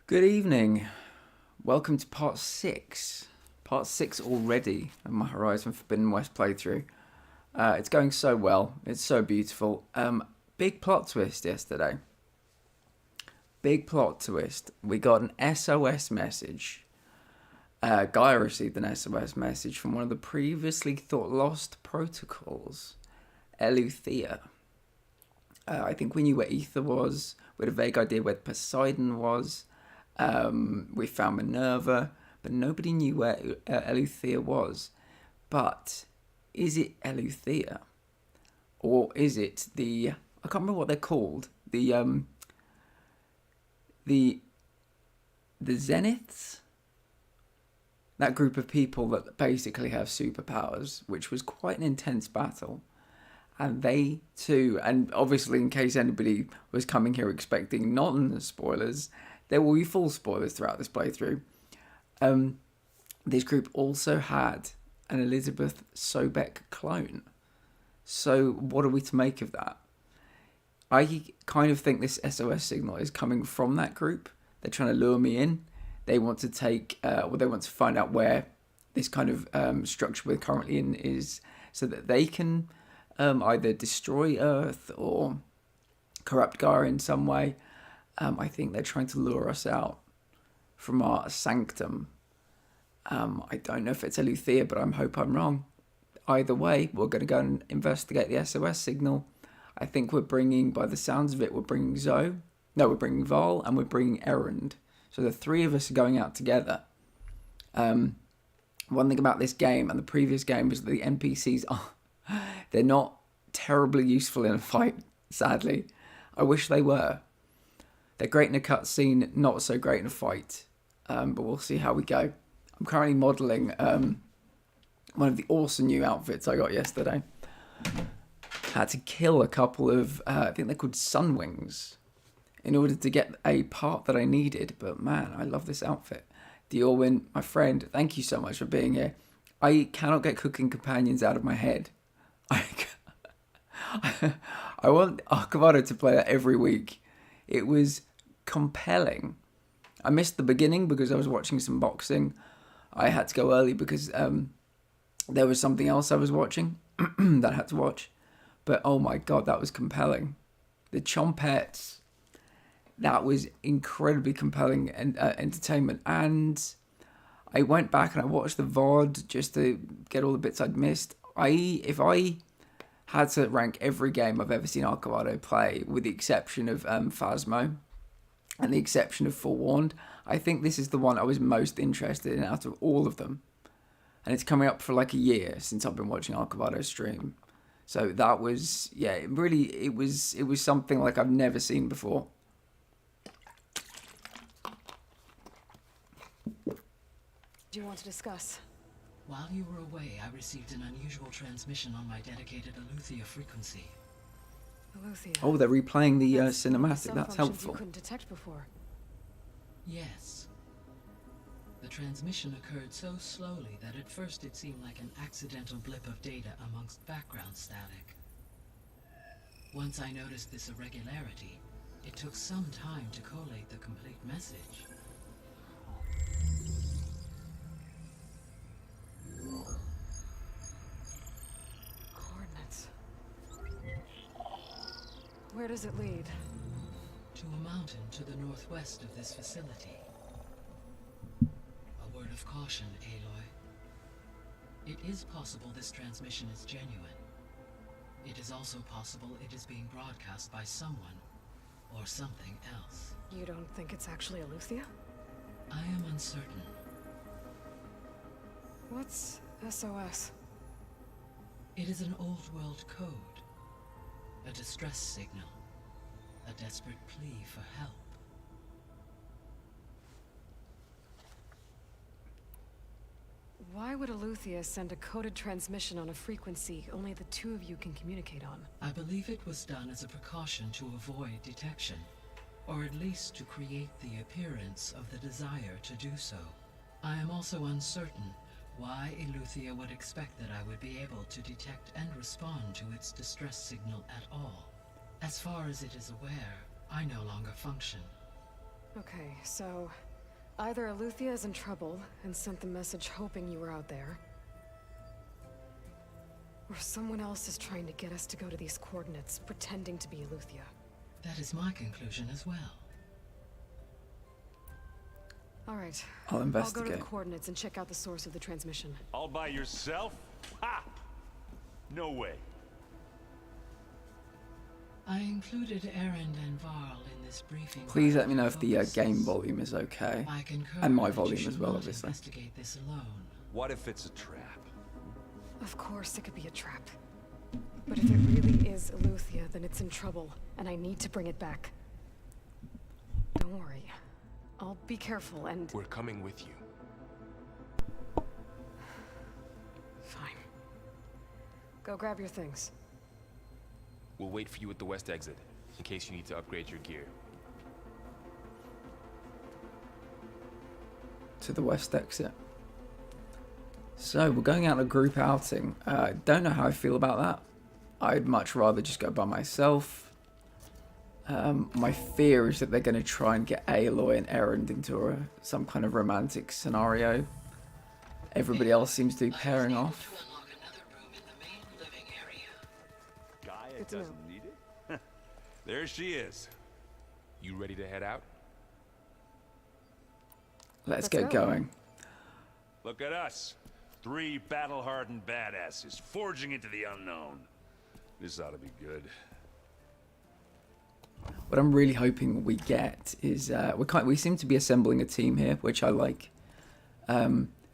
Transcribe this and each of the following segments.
Good evening. Welcome to part 6. Part 6 already of my Horizon Forbidden West playthrough. It's going so well. It's so beautiful. Big plot twist yesterday. Big plot twist. We got an SOS message. Guy received an SOS message from one of the previously thought lost protocols, Eleuthia. I think we knew where Ether was. We had a vague idea where Poseidon was. We found Minerva, but nobody knew where Eleuthia was. But is it Eleuthia, or is it the? I can't remember what they're called. The Zeniths. That group of people that basically have superpowers, which was quite an intense battle. And they too, and obviously in case anybody was coming here expecting non-spoilers, there will be full spoilers throughout this playthrough. This group also had an Elizabeth Sobek clone. So what are we to make of that? I kind of think this SOS signal is coming from that group. They're trying to lure me in. They want to take, they want to find out where this kind of structure we're currently in is, so that they can either destroy Earth or corrupt Gaia in some way. I think they're trying to lure us out from our sanctum. I don't know if it's Eleuthia, but I hope I'm wrong. Either way, we're going to go and investigate the SOS signal. I think we're bringing, by the sounds of it, we're bringing Zoe. No, we're bringing Vol and we're bringing Erend. So the three of us are going out together. One thing about this game and the previous game is that the NPCs they're not terribly useful in a fight, sadly. I wish they were. They're great in a cutscene, not so great in a fight. But we'll see how we go. I'm currently modelling one of the awesome new outfits I got yesterday. Had to kill a couple of, I think they're called Sunwings, in order to get a part that I needed. But man, I love this outfit. Diorwin, my friend, thank you so much for being here. I cannot get cooking companions out of my head. I want Arcavado to play that every week. It was compelling. I missed the beginning because I was watching some boxing. I had to go early because there was something else I was watching that I had to watch. But oh my god, that was compelling. The Chompettes, that was incredibly compelling and entertainment. And I went back and I watched the VOD just to get all the bits I'd missed. If I had to rank every game I've ever seen Arcavado play, with the exception of Phasmo and the exception of Forewarned, I think this is the one I was most interested in out of all of them. And it's coming up for like a year since I've been watching Arcavado stream. So that was, yeah, it was something like I've never seen before. Do you want to discuss? While you were away, I received an unusual transmission on my dedicated Eleuthia frequency. Eleuthia. Oh, they're replaying the That's cinematic. some That's functions helpful. You couldn't detect before. Yes. The transmission occurred so slowly that at first it seemed like an accidental blip of data amongst background static. Once I noticed this irregularity, it took some time to collate the complete message. Coordinates. Where does it lead? To a mountain to the northwest of this facility. A word of caution, Aloy. It is possible this transmission is genuine. It is also possible it is being broadcast by someone or something else. You don't think it's actually Eleuthia? I am uncertain. What's SOS? It is an old world code. A distress signal. A desperate plea for help. Why would Eleuthia send a coded transmission on a frequency only the two of you can communicate on? I believe it was done as a precaution to avoid detection, or at least to create the appearance of the desire to do so. I am also uncertain why Eleuthia would expect that I would be able to detect and respond to its distress signal at all. As far as it is aware, I no longer function. Okay, so either Eleuthia is in trouble and sent the message hoping you were out there, or someone else is trying to get us to go to these coordinates, pretending to be Eleuthia. That is my conclusion as well. All right. I'll I'll go investigate. to the coordinates and check out the source of the transmission. All by yourself? Ha! No way. I included Erend and Varl in this briefing. Please let me know if the game volume is okay. I concur And my that you volume should as well, not obviously. Investigate this alone. What if it's a trap? Of course it could be a trap. But if it really is Eleuthia, then it's in trouble, and I need to bring it back. Don't worry. I'll be careful and... We're coming with you. Fine. Go grab your things. We'll wait for you at the west exit, in case you need to upgrade your gear. To the west exit. So we're going out on a group outing. Don't know how I feel about that. I'd much rather just go by myself. My fear is that they're going to try and get Aloy and Erend into some kind of romantic scenario. Everybody else seems to be pairing off. Unlock another room in the main living area. Gaia Good to know. doesn't need it? There she is. You ready to head out? Let's Let's get go. going. Look at us. 3 battle-hardened badasses forging into the unknown. This ought to be good. What I'm really hoping we get is we seem to be assembling a team here, which I like.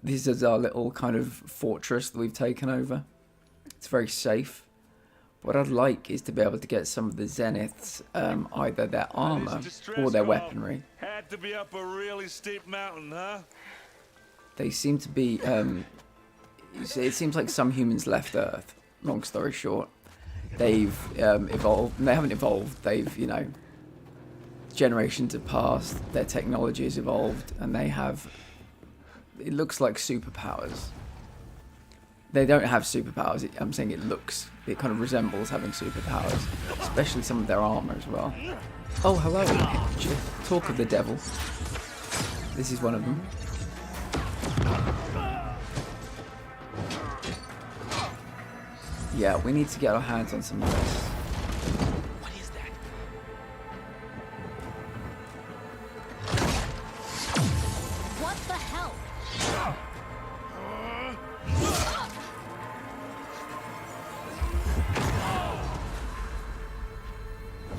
This is our little kind of fortress that we've taken over. It's very safe. What I'd like is to be able to get some of the Zeniths, either their armor or their weaponry. Had to be up a really steep mountain, huh? They seem to be. It seems like some humans left Earth. Long story short, they've evolved. They haven't evolved. They've, generations have passed. Their technology has evolved, and they have. It looks like superpowers. They don't have superpowers. I'm saying it looks. It kind of resembles having superpowers, especially some of their armor as well. Oh, hello. Talk of the devil. This is one of them. Yeah, we need to get our hands on some of this. What is that? What the hell?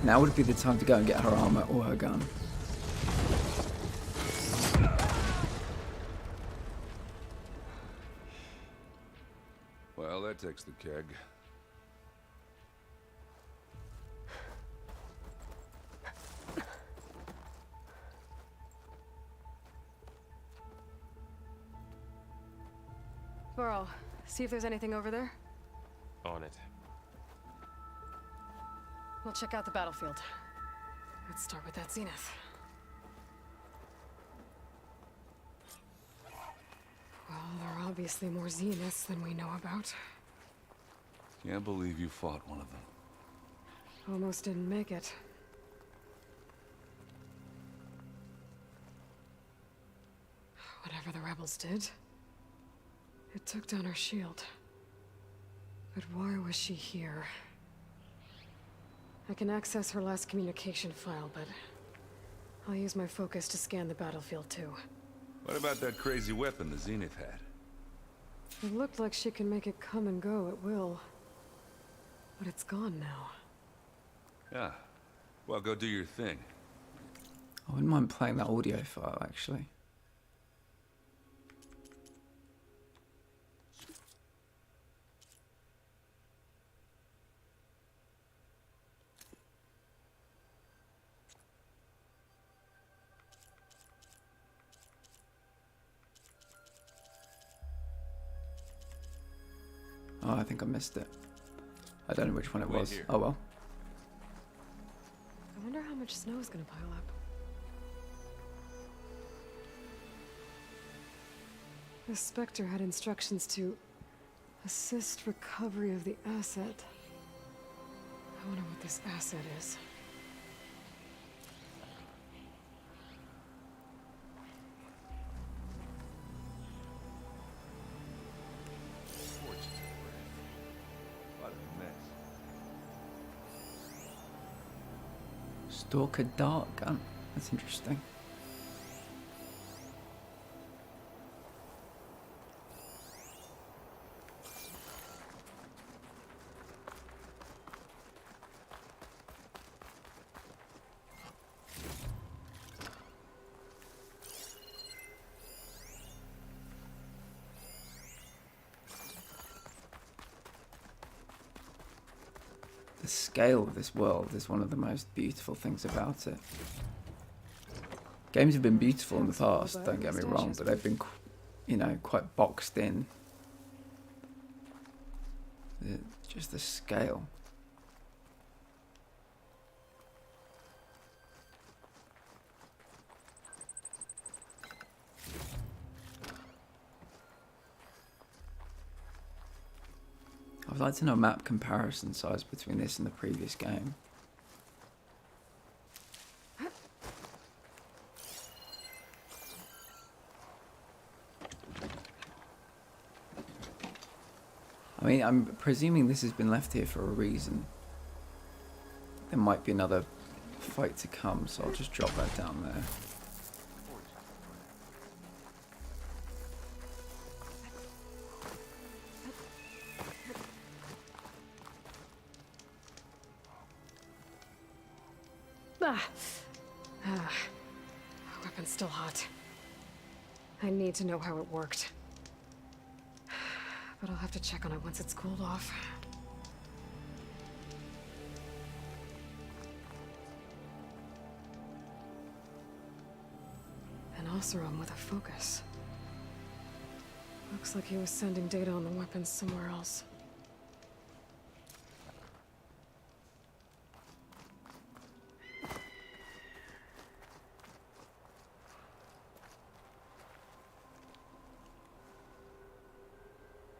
Now would be the time to go and get her armor or her gun. Well, that takes the keg. Varl, see if there's anything over there. On it. We'll check out the battlefield. Let's start with that Zenith. Well, there are obviously more Zeniths than we know about. Can't believe you fought one of them. Almost didn't make it. Whatever the rebels did, it took down our shield. But why was she here? I can access her last communication file, but I'll use my focus to scan the battlefield too. What about that crazy weapon the Zenith had? It looked like she can make it come and go at will. But it's gone now. Yeah. Well, go do your thing. I wouldn't mind playing that audio file, actually. Oh, I think I missed it. I don't know which one it Wait was. here. Oh well. I wonder how much snow is gonna pile up. The Spectre had instructions to assist recovery of the asset. I wonder what this asset is. Stalker dart gun. That's interesting. The scale of this world is one of the most beautiful things about it. Games have been beautiful in the past, don't get me wrong, but they've been, you know, quite boxed in. Just the scale. I would like to know map comparison size between this and the previous game. I mean, I'm presuming this has been left here for a reason. There might be another fight to come, so I'll just drop that down there. Weapon's still hot. I need to know how it worked. But I'll have to check on it once it's cooled off. An Oseram with a focus. Looks like he was sending data on the weapons somewhere else.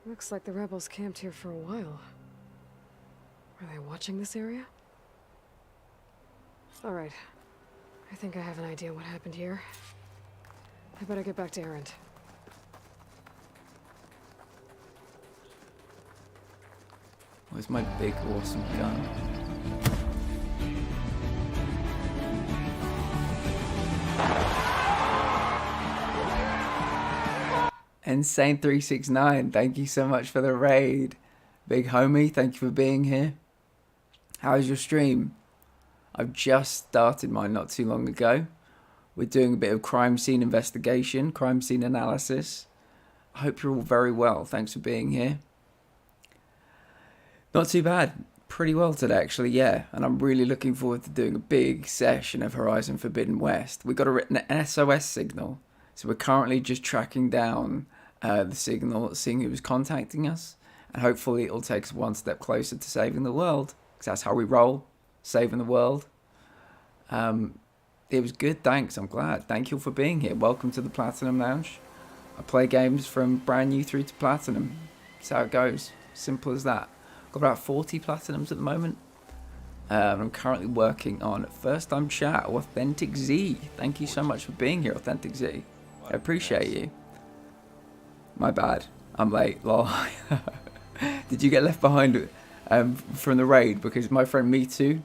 Looks like the rebels camped here for a while. Are they watching this area? Alright. I think I have an idea what happened here. I better get back to Erend. Where's my big, awesome gun? Insane369, thank you so much for the raid. Big homie, thank you for being here. How's your stream? I've just started mine not too long ago. We're doing a bit of crime scene investigation, crime scene analysis. I hope you're all very well. Thanks for being here. Not too bad. Pretty well today, actually, yeah. And I'm really looking forward to doing a big session of Horizon Forbidden West. We got an SOS signal. So we're currently just tracking down the signal, seeing who was contacting us. And hopefully it'll take us one step closer to saving the world. Because that's how we roll. Saving the world. It was good, thanks. I'm glad. Thank you for being here. Welcome to the Platinum Lounge. I play games from brand new through to Platinum. That's how it goes. Simple as that. Got about 40 Platinums at the moment. I'm currently working on First Time Chat, Authentic Z. Thank you so much for being here, Authentic Z. I appreciate you. My bad. I'm late. Lol. Did you get left behind from the raid? Because my friend Me Too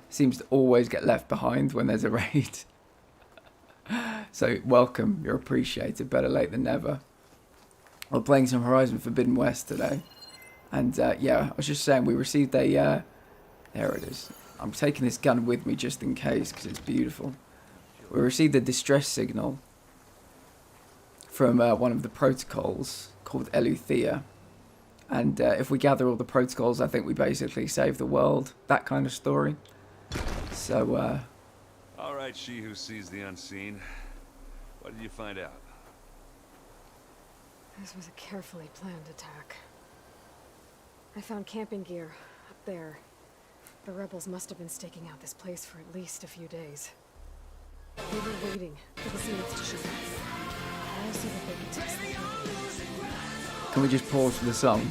seems to always get left behind when there's a raid. So welcome. You're appreciated. Better late than never. We're playing some Horizon Forbidden West today. And yeah, I was just saying we received a... there it is. I'm taking this gun with me just in case because it's beautiful. We received a distress signal from one of the protocols called Eleuthia. And if we gather all the protocols, I think we basically save the world. That kind of story. So, All right, she who sees the unseen. What did you find out? This was a carefully planned attack. I found camping gear up there. The rebels must have been staking out this place for at least a few days. They were waiting for the scenes to shoot. Also that they could test the camping. can we just pause for the song?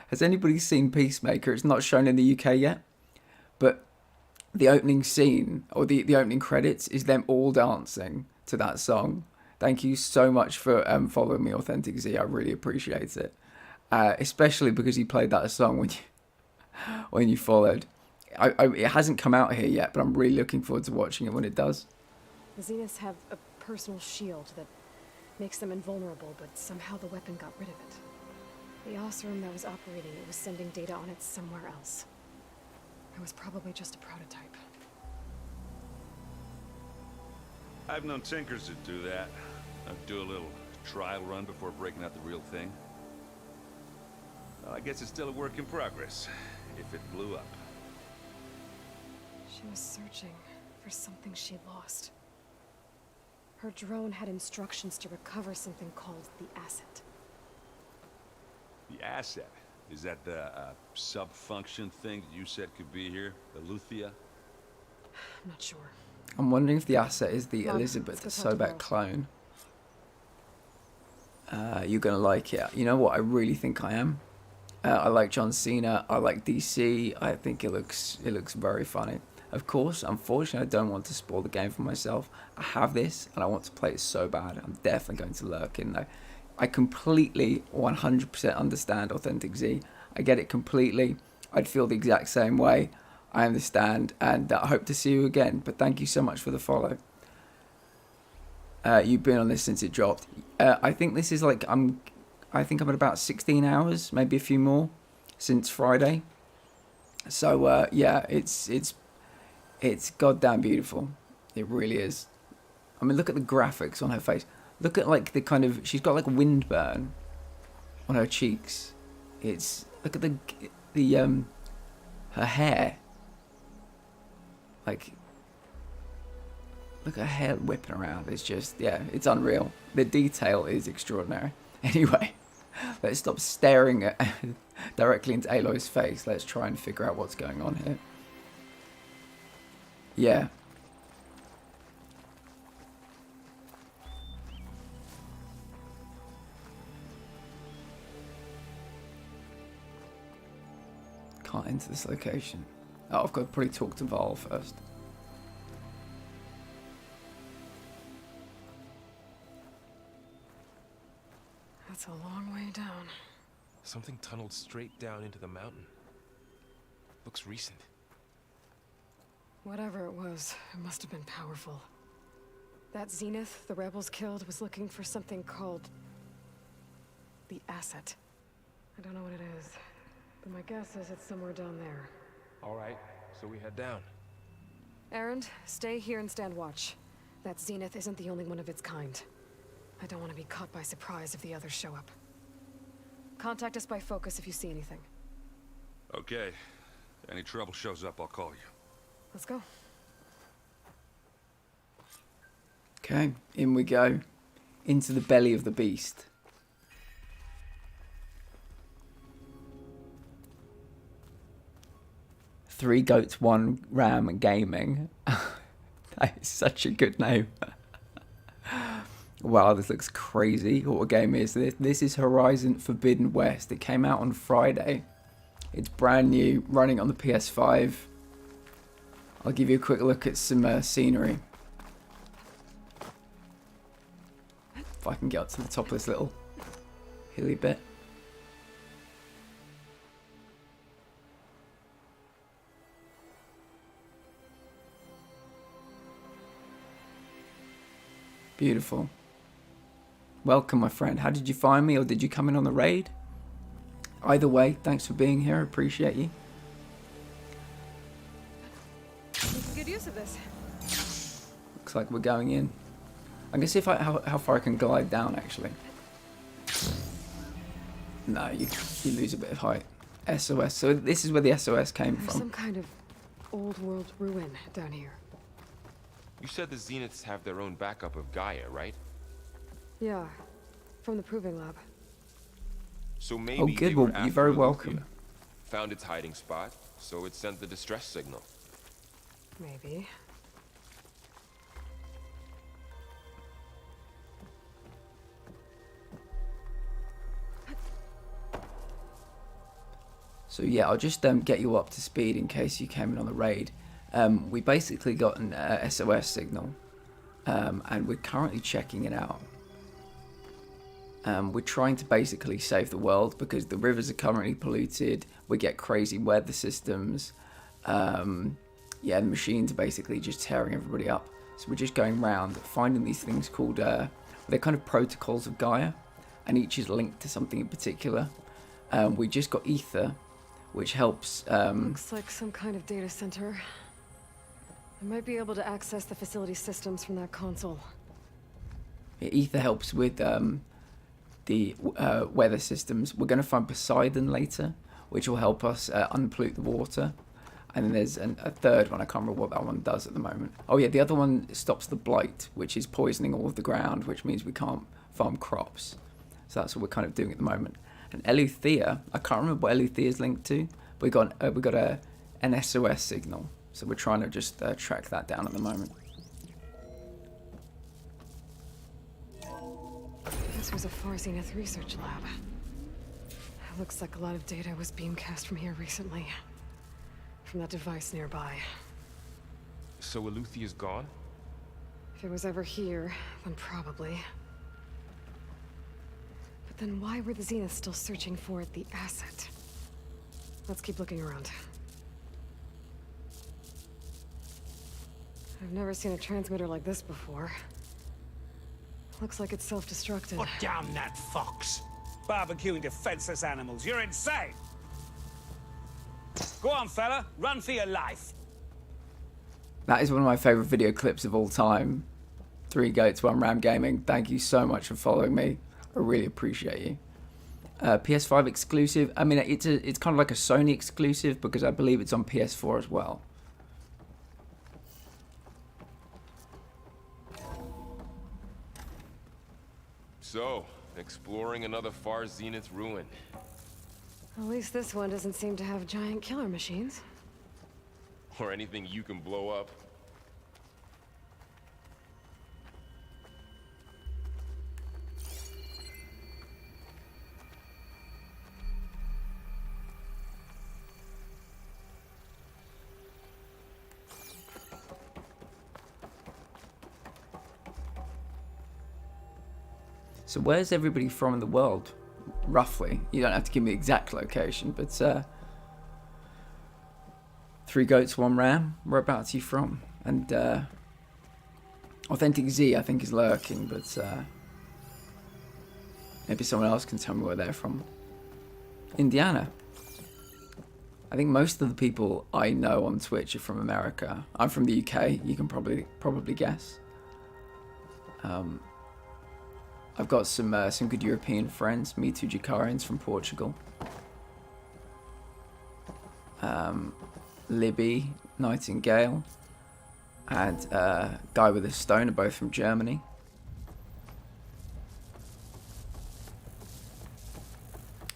Has anybody seen Peacemaker? It's not shown in the UK yet, but the opening scene, or the opening credits, is them all dancing to that song. Thank you so much for following me, Authentic Z. I really appreciate it. Especially because you played that song when you followed. it hasn't come out here yet, but I'm really looking forward to watching it when it does. The Zeniths have a personal shield that makes them invulnerable, but somehow the weapon got rid of it. The Osram that was operating it was sending data on it somewhere else. It was probably just a prototype. I've known tinkers that do that. I'd do a little trial run before breaking out the real thing. Well, I guess it's still a work in progress, if it blew up. She was searching for something she lost. Her drone had instructions to recover something called the asset. The asset? Is that the sub-function thing that you said could be here? The Luthia? I'm not sure. I'm wondering if the asset is the Mom, Elizabeth let's go talk to Sobek Val. clone. You're gonna like it. You know what? I really think I am. I like John Cena. I like DC. I think it looks very funny. Of course, unfortunately, I don't want to spoil the game for myself. I have this, and I want to play it so bad. I'm definitely going to lurk in though. I completely 100% understand Authentic Z. I get it completely. I'd feel the exact same way. I understand, and I hope to see you again. But thank you so much for the follow. You've been on this since it dropped. I think this is like I think I'm at about 16 hours, maybe a few more, since Friday. So yeah, it's goddamn beautiful. It really is. I mean, look at the graphics on her face. Look at like the kind of, she's got like windburn on her cheeks. Look at the her hair. Like, look at her hair whipping around. It's just, yeah, it's unreal. The detail is extraordinary. Anyway, let's stop staring directly into Aloy's face. Let's try and figure out what's going on here. Yeah. Can't enter this location. Oh, I've got to probably talk to Val first. That's a long way down. Something tunneled straight down into the mountain. Looks recent. Whatever it was, it must have been powerful. That Zenith the rebels killed was looking for something called the asset. I don't know what it is, but my guess is it's somewhere down there. All right, so we head down. Erend, stay here and stand watch. That Zenith isn't the only one of its kind. I don't want to be caught by surprise if the others show up. Contact us by focus if you see anything. Okay. If any trouble shows up, I'll call you. Let's go. Okay, in we go. Into the belly of the beast. Three Goats, One Ram Gaming. That is such a good name. Wow, this looks crazy. What game is this? This is Horizon Forbidden West. It came out on Friday. It's brand new, running on the PS5. I'll give you a quick look at some scenery. If I can get up to the top of this little hilly bit. Beautiful. Welcome, my friend. How did you find me, or did you come in on the raid? Either way, thanks for being here. I appreciate you. Making good use of this. Looks like we're going in. I'm gonna see if how far I can glide down, actually. No, you lose a bit of height. SOS. So this is where the SOS came There's from. some kind of old world ruin down here. You said the Zeniths have their own backup of Gaia, right? Yeah, from the proving lab. So maybe Oh, good. they Well, were you're after very Aletheia. welcome. Found its hiding spot, so it sent the distress signal. Maybe. So yeah, I'll just get you up to speed in case you came in on the raid. We basically got an SOS signal, and we're currently checking it out. We're trying to basically save the world because the rivers are currently polluted. We get crazy weather systems. yeah, the machines are basically just tearing everybody up. So we're just going around finding these things called, they're kind of protocols of Gaia, and each is linked to something in particular. We just got ether, which helps. Looks like some kind of data center. I might be able to access the facility systems from that console. Ether helps with the weather systems. We're going to find Poseidon later, which will help us unpollute the water. And then there's a third one. I can't remember what that one does at the moment. Oh yeah, the other one stops the blight, which is poisoning all of the ground, which means we can't farm crops. So that's what we're kind of doing at the moment. And Eleuthia, I can't remember what Eleuthia is linked to, but we got an SOS signal. So we're trying to just track that down at the moment. This was a Far Zenith research lab. Looks like a lot of data was beamcast from here recently. From that device nearby. So Eleuthea's gone? If it was ever here, then probably. But then why were the Zeniths still searching for the asset? Let's keep looking around. I've never seen a transmitter like this before. Looks like it's self-destructed. Put down that fox. Barbecuing defenseless animals. You're insane! Go on, fella. Run for your life. That is one of my favourite video clips of all time. 3 Goats, 1 Ram Gaming. Thank you so much for following me. I really appreciate you. PS5 exclusive. I mean, it's kind of like a Sony exclusive because I believe it's on PS4 as well. So, exploring another Far Zenith ruin. At least this one doesn't seem to have giant killer machines. Or anything you can blow up. So where's everybody from in the world? Roughly. You don't have to give me the exact location, but 3 Goats, 1 Ram. Whereabouts are you from? And Authentic Z, I think, is lurking, but maybe someone else can tell me where they're from. Indiana. I think most of the people I know on Twitch are from America. I'm from the UK. You can probably guess. I've got some good European friends. Mitu Jakarian's from Portugal. Libby Nightingale and Guy with a Stone are both from Germany.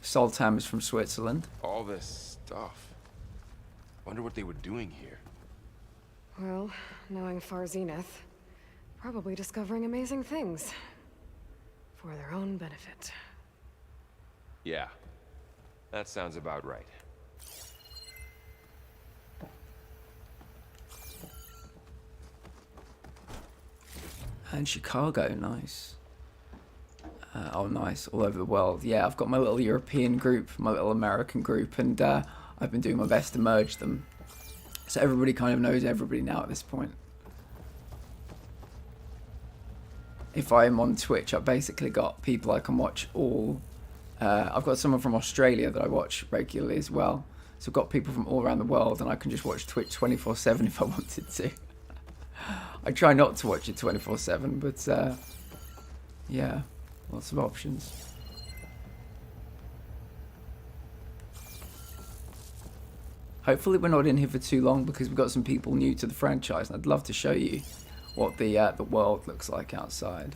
Soltam is from Switzerland. All this stuff. Wonder what they were doing here. Well, knowing Far Zenith, probably discovering amazing things. For their own benefit. Yeah, that sounds about right. And Chicago, nice. Oh, nice, all over the world. Yeah, I've got my little European group, my little American group, and I've been doing my best to merge them. So everybody kind of knows everybody now at this point. If I'm on Twitch, I've basically got people I can watch all. I've got someone from Australia that I watch regularly as well. So I've got people from all around the world, and I can just watch Twitch 24/7 if I wanted to. I try not to watch it 24/7, but yeah, lots of options. Hopefully we're not in here for too long because we've got some people new to the franchise, and I'd love to show you what the world looks like outside.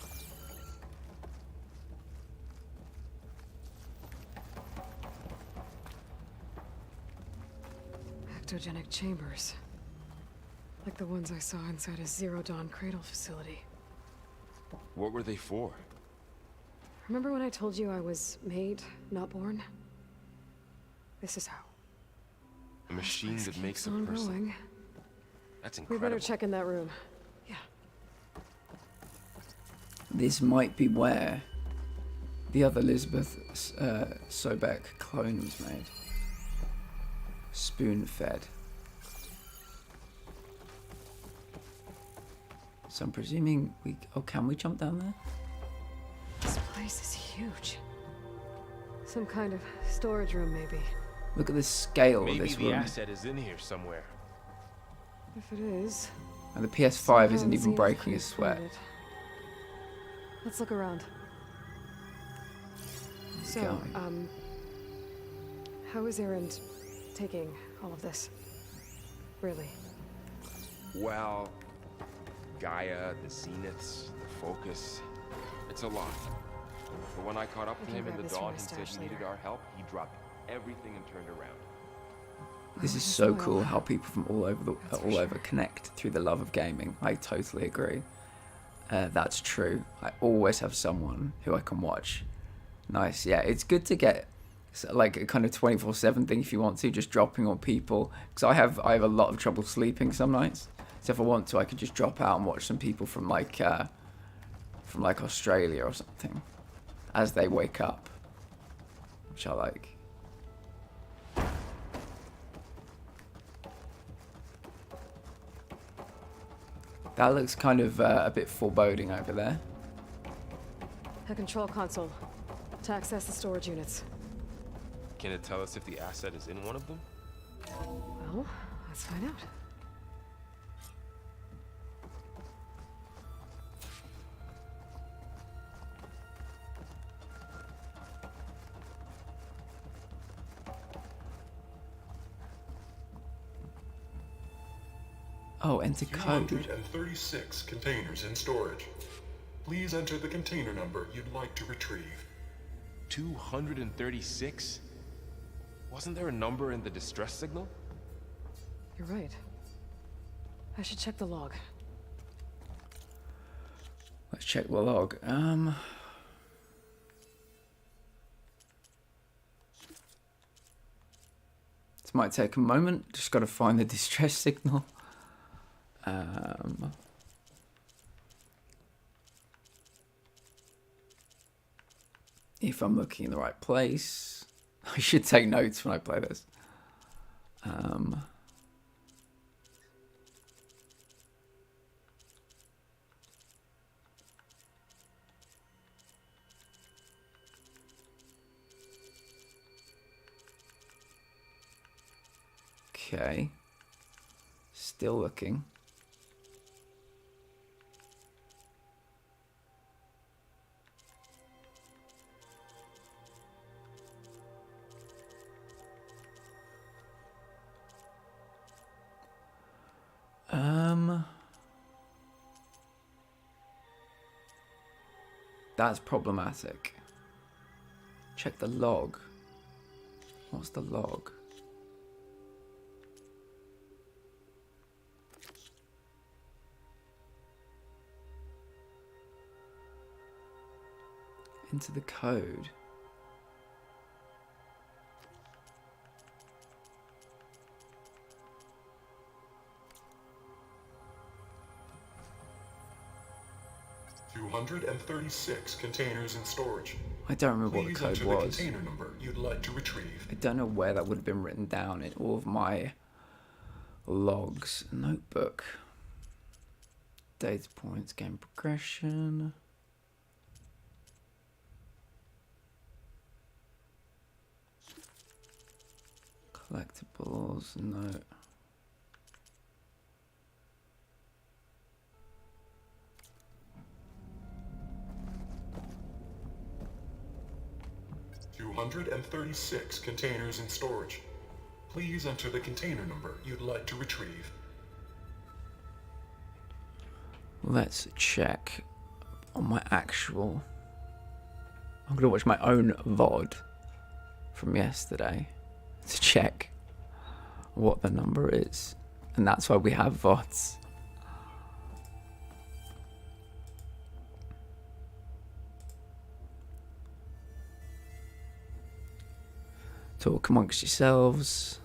Ectogenic chambers. Like the ones I saw inside a Zero Dawn cradle facility. What were they for? Remember when I told you I was made, not born? This is how. A machine that makes a on person. growing. That's We incredible. better check in that room. Yeah. This might be where the other Elizabeth Sobek clone was made. Spoon-fed. So I'm presuming we... Oh, can we jump down there? This place is huge. Some kind of storage room, maybe. Look at the scale Maybe of this the room. asset is in here somewhere. If it is... And the PS5 somehow isn't even Xenos breaking a couldn't sweat. find it. Let's look around. So, Going. how is Erend taking all of this? Really? Well, Gaia, the Zeniths, the Focus. It's a lot. But when I caught up to can him in grab the this from dawn, my he said stash he needed later. our help. He dropped everything and turned around. This is Might as so well. cool how people from all over That's for all over sure. connect through the love of gaming. I totally agree. That's true. I always have someone who I can watch. Nice. Yeah, it's good to get like a kind of 24/7 thing if you want to, just dropping on people. Because I have a lot of trouble sleeping some nights. So if I want to, I could just drop out and watch some people from like Australia or something as they wake up, which I like. That looks kind of a bit foreboding over there. A control console to access the storage units. Can it tell us if the asset is in one of them? Well, let's find out. Oh, enter code. 236 containers in storage. Please enter the container number you'd like to retrieve. 236? Wasn't there a number in the distress signal? You're right. I should check the log. Let's check the log. This might take a moment. Just got to find the distress signal. If I'm looking in the right place. I should take notes when I play this. Okay. Still looking. That's problematic. Check the log. What's the log? Into the code. $236 containers in storage. I don't remember what the Please code enter was. the container number you'd like to retrieve. I don't know where that would have been written down in all of my logs. Notebook. Data points, game progression. Collectibles, no. $236 containers in storage. Please enter the container number you'd like to retrieve. Let's check on my actual... I'm going to watch my own VOD from yesterday to check what the number is. And that's why we have VODs. Talk amongst yourselves.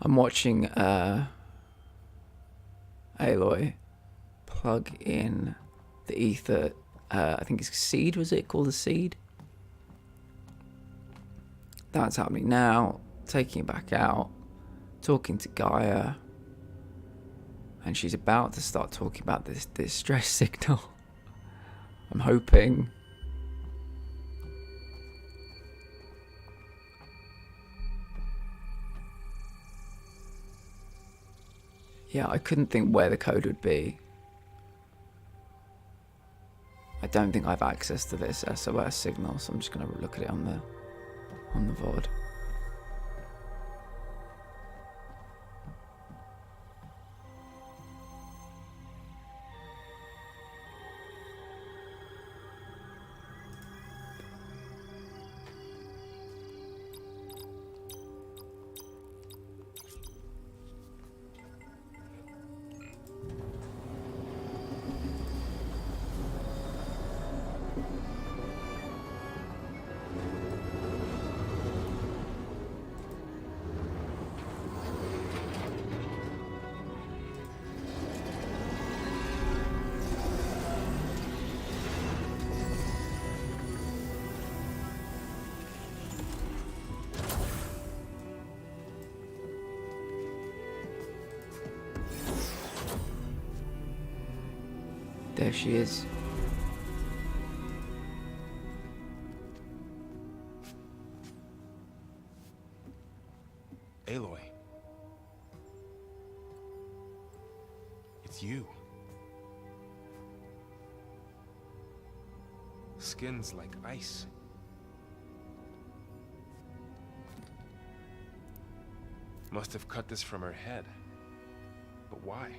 I'm watching Aloy, plug in the ether. I think it's seed. Was it called the seed? That's happening now. Taking it back out. Talking to Gaia. And she's about to start talking about this distress signal. I'm hoping. Yeah, I couldn't think where the code would be. I don't think I have access to this SOS signal, so I'm just going to look at it on the VOD. There she is. Aloy. It's you. Skin's like ice. Must have cut this from her head. But why?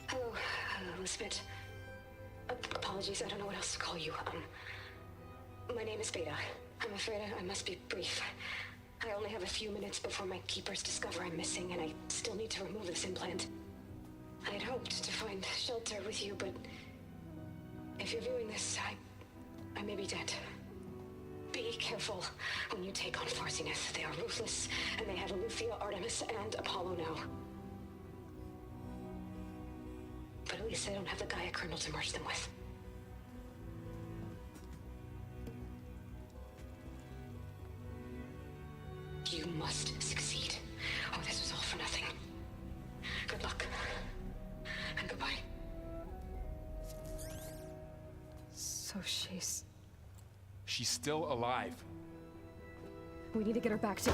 Hello, Elizabeth. Apologies, I don't know what else to call you. My name is Beta. I'm afraid I must be brief. I only have a few minutes before my keepers discover I'm missing, and I still need to remove this implant. I had hoped to find shelter with you, but if you're viewing this, I may be dead. Be careful when you take on Farsineth. They are ruthless, and they have Eleuthia, Artemis, and Apollo now. But at least I don't have the Gaia kernel to merge them with. You must succeed. Oh, this was all for nothing. Good luck. And goodbye. So she's... She's still alive. We need to get her back to...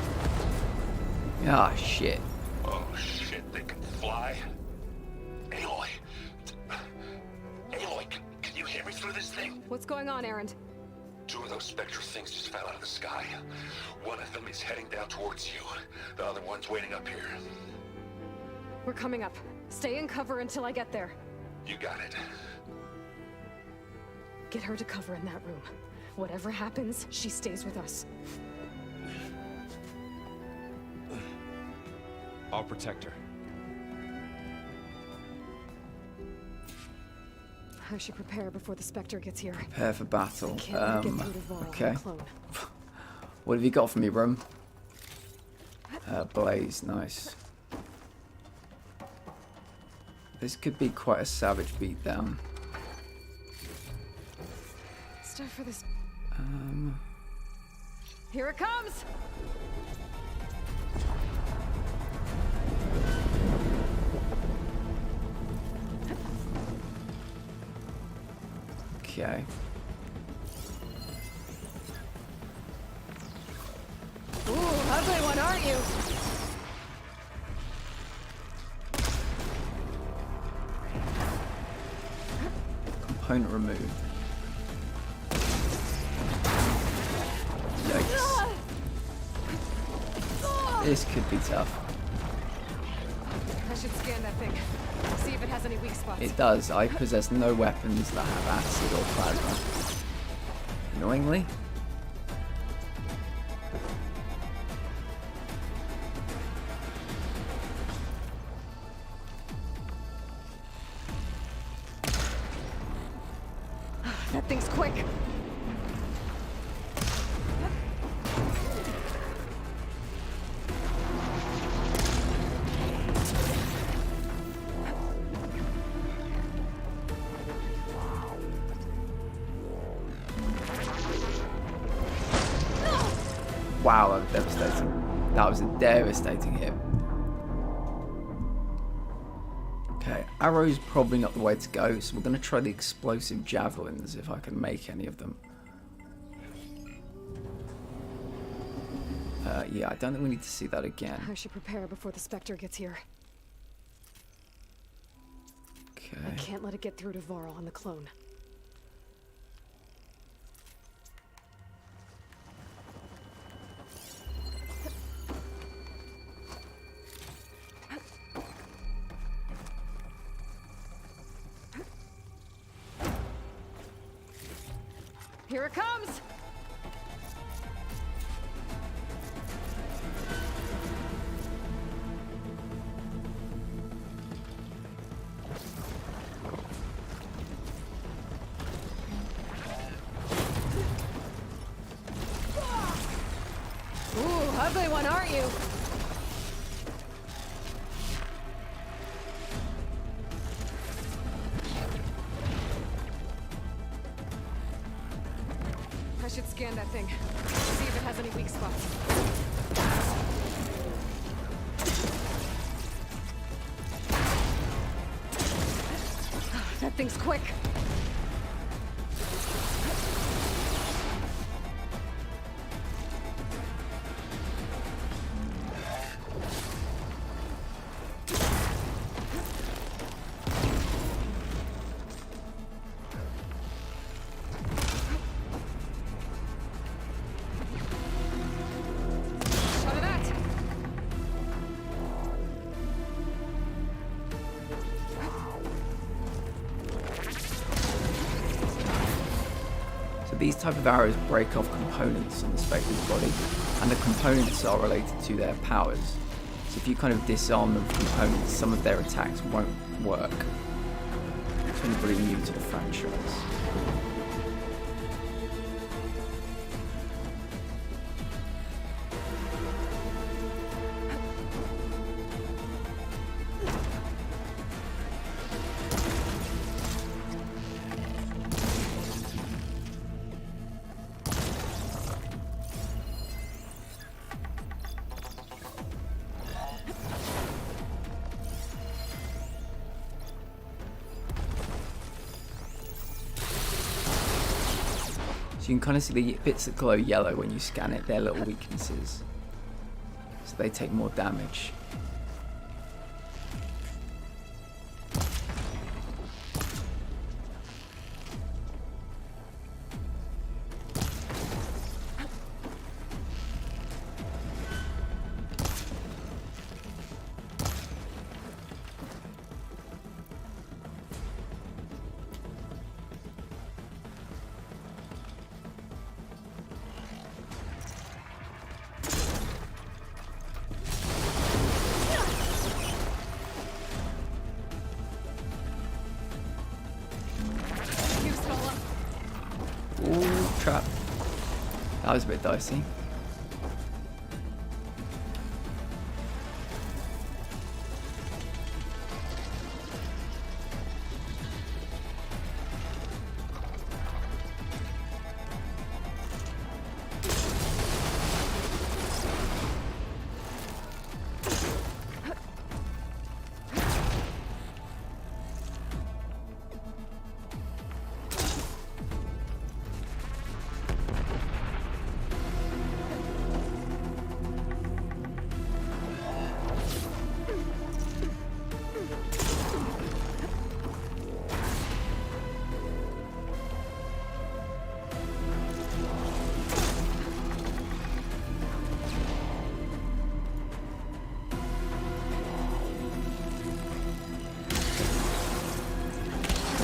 Ah, shit. Oh shit, they can fly? Aloy. Aloy, can you hear me through this thing? What's going on, Erend? Two of those spectral things just fell out of the sky. One of them is heading down towards you. The other one's waiting up here. We're coming up. Stay in cover until I get there. You got it. Get her to cover in that room. Whatever happens, she stays with us. I'll protect her. I should prepare before the Spectre gets here. Prepare for battle. Can't get through the Vaal Okay. and clone. What have you got for me, Rum? Blaze, nice. This could be quite a savage beatdown. Stuff for this. Here it comes! Okay. Ooh, ugly one, aren't you? Component removed. Yikes. This could be tough. I should scan that thing. See if it has any weak spots. It does. I possess no weapons that have acid or plasma. Annoyingly. That thing's quick. Wow, that was devastating. That was a devastating hit. Okay, arrows probably not the way to go, so we're going to try the explosive javelins if I can make any of them. Yeah, I don't think we need to see that again. I should prepare before the Spectre gets here. Okay. I can't let it get through to Varl on the clone. Here it comes! Ooh, ugly one, aren't you? I should scan that thing. See if it has any weak spots. That thing's quick. Shot of that. So these type of arrows break off components on the Spectre's body, and the components are related to their powers. So if you kind of disarm them components, some of their attacks won't work. To anybody new to the franchise. So you can kind of see the bits that glow yellow when you scan it, they're little weaknesses. So they take more damage. You stole Ooh, trap. That was a bit dicey.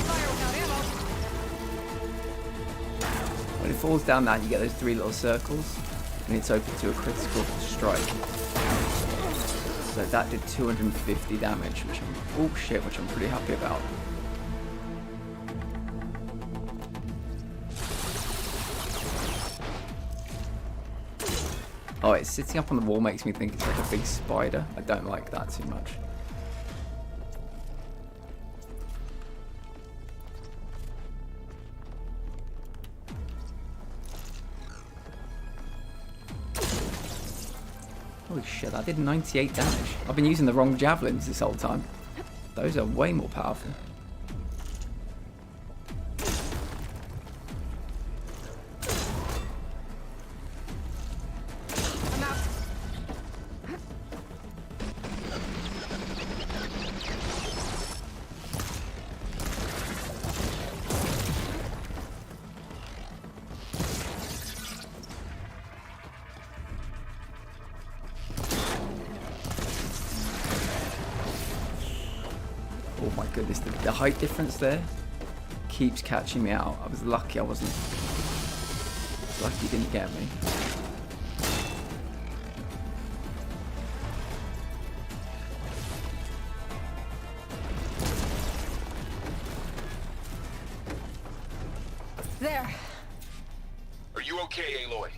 fire without ammo. When it falls down that, you get those three little circles, and it's open to a critical strike. So that did 250 damage, which I'm pretty happy about. Oh, it's sitting up on the wall makes me think it's like a big spider. I don't like that too much. Holy shit, I did 98 damage. I've been using the wrong javelins this whole time. Those are way more powerful. I'm out. Oh my goodness, the height difference there keeps catching me out. I was lucky I wasn't. Lucky he didn't get me. There. Are you okay, Aloy?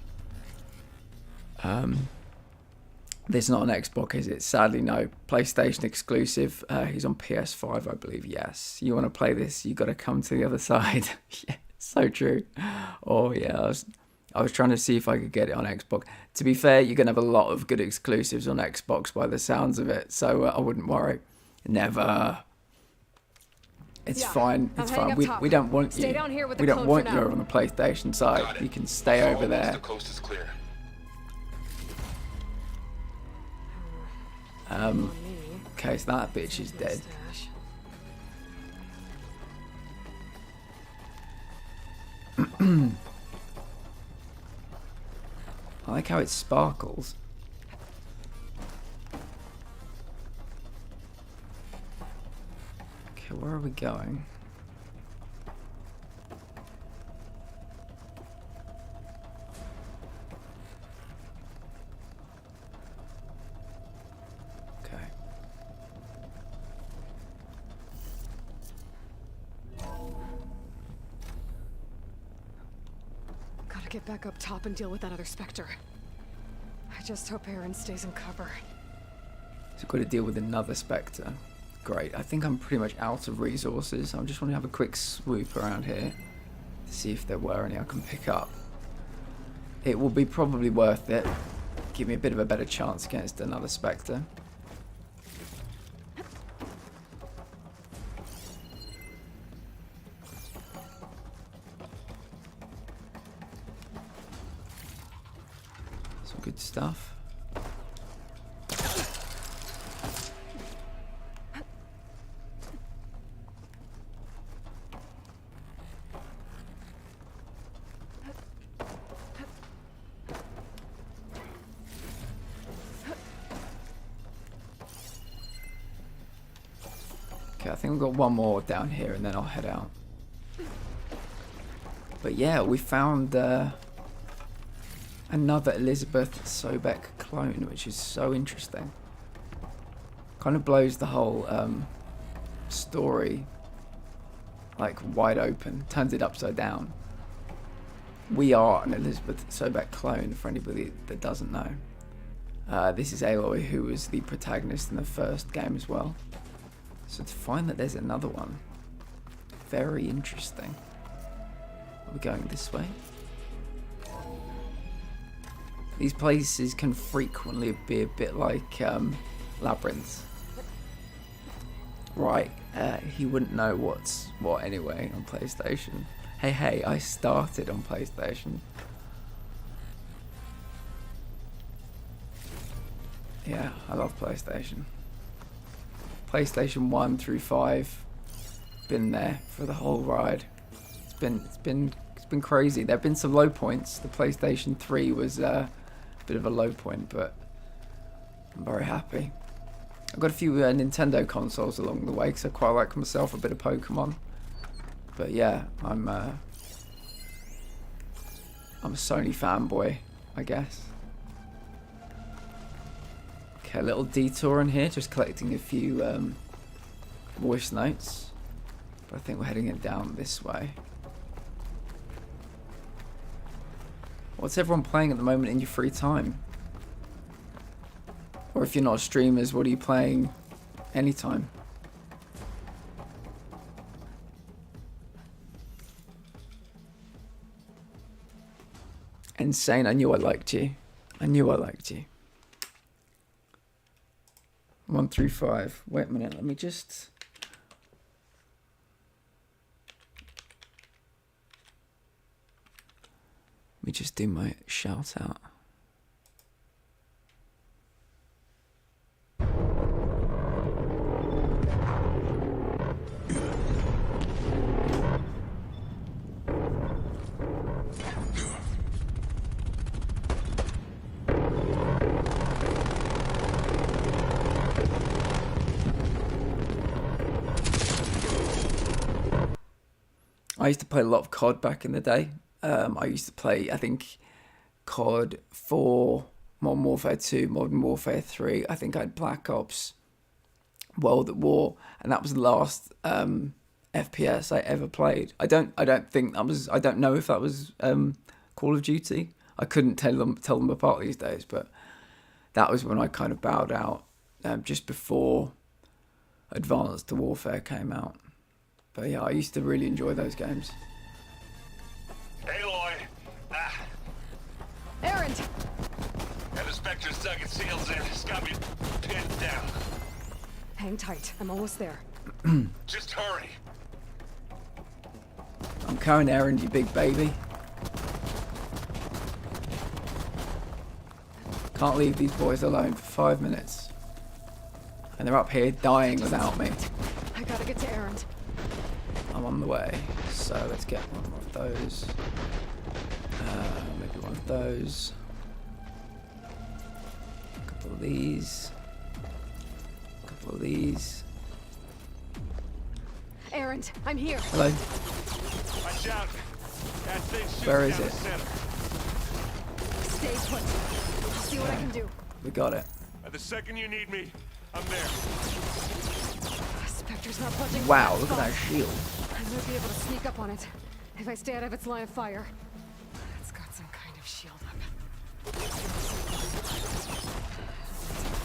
This is not an Xbox, is it? Sadly, no. PlayStation exclusive. He's on PS5, I believe. Yes. You want to play this? You got to come to the other side. Yeah, so true. Oh yeah, I was trying to see if I could get it on Xbox. To be fair, you're gonna have a lot of good exclusives on Xbox by the sounds of it, so I wouldn't worry. Never. It's Yeah, fine. I'm It's heading fine. up top. We don't want Stay you. down here with the We don't code want for you now. over on the PlayStation side. Got it. You can stay over Follow once there. the coast is clear. Me. Okay, so that bitch is dead. Stash. I like how it sparkles. Okay, where are we going? Okay. Gotta get back up top and deal with that other Spectre. I just hope Aaron stays in cover. So I've got to deal with another Spectre. Great. I think I'm pretty much out of resources. I just want to have a quick swoop around here to see if there were any I can pick up. It will be probably worth it. Give me a bit of a better chance against another Spectre. Some good stuff. Okay, I think we've got one more down here and then I'll head out. But yeah, we found another Elizabeth Sobek clone, which is so interesting. Kind of blows the whole story like wide open, turns it upside down. We are an Elizabeth Sobek clone, for anybody that doesn't know. This is Aloy, who was the protagonist in the first game as well. So to find that there's another one, very interesting. Are we going this way? These places can frequently be a bit like labyrinths. Right, he wouldn't know what's what anyway on PlayStation. Hey, I started on PlayStation. Yeah, I love PlayStation. PlayStation 1 through 5, been there for the whole ride. It's been crazy. There've been some low points. The PlayStation 3 was a bit of a low point, but I'm very happy. I've got a few Nintendo consoles along the way because I quite like myself a bit of Pokemon. But yeah, I'm a Sony fanboy, I guess. Okay, a little detour in here, just collecting a few voice notes. But I think we're heading it down this way. What's everyone playing at the moment in your free time? Or if you're not streamers, what are you playing anytime? Insane, I knew I liked you. I knew I liked you. 1 through 5. Wait a minute, let me just... Let me just do my shout out. I used to play a lot of COD back in the day. I used to play, I think, COD 4, Modern Warfare 2, Modern Warfare 3. I think I had Black Ops, World at War, and that was the last FPS I ever played. I don't know if that was Call of Duty. I couldn't tell them apart these days, but that was when I kind of bowed out, just before Advanced Warfare came out. But yeah, I used to really enjoy those games. Aloy! Erend! Yeah, the Spectre's dug its heels in. It's got me pinned down. Hang tight. I'm almost there. Just hurry. I'm coming, Erend, you big baby. Can't leave these boys alone for 5 minutes. And they're up here dying without me. I gotta get to Erend. I'm on the way. So let's get one more of those. Maybe one of those. A couple of these. A couple of these. Erend, I'm here. Hello. Watch out. That thing's shooting Where is down it? the center. Stay put. I'll see what I can do. We got it. The second you need me, I'm there. Spectre's not budging. Wow, look at that shield. I might be able to sneak up on it if I stay out of its line of fire. It's got some kind of shield up.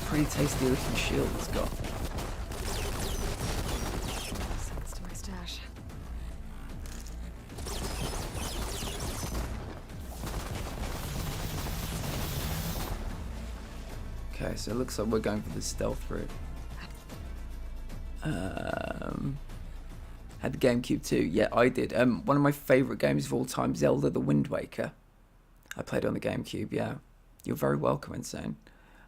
Pretty tasty looking shield it's got. Sends to my stash. Okay, so it looks like we're going for the stealth route. Had the GameCube too. Yeah, I did. One of my favourite games of all time, Zelda the Wind Waker. I played on the GameCube, yeah. You're very welcome, Insane.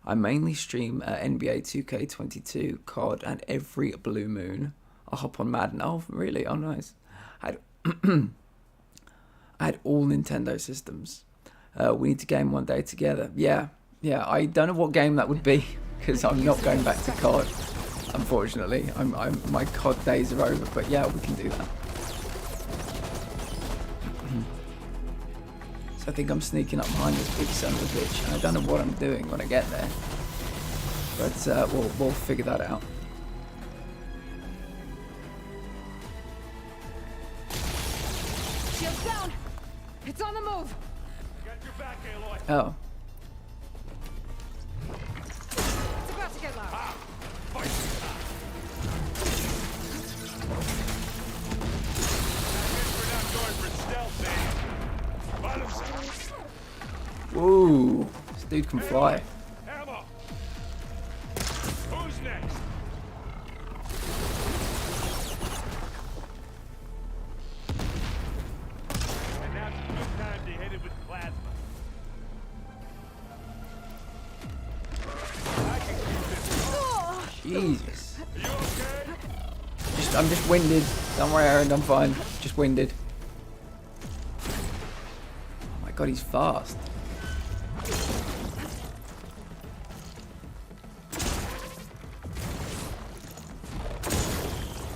I mainly stream NBA 2K22, COD, and every blue moon I hop on Madden. Oh, really? Oh, nice. I had all Nintendo systems. We need to game one day together. Yeah. I don't know what game that would be because I'm not going back to COD. Unfortunately, my COD days are over. But yeah, we can do that. So I think I'm sneaking up behind this big son of a bitch, and I don't know what I'm doing when I get there. But we'll figure that out. Shield's down. It's on the move. Got your back, Aloy. Oh. It's about to get loud. We're not going for stealth, eh? Whoa. This dude can fly. Ammo. Who's next? And now's a good time to hit it with plasma. I can keep this. Jesus. Are you okay? I'm just winded. Don't worry, Aaron. I'm fine. Just winded. Oh my god, he's fast.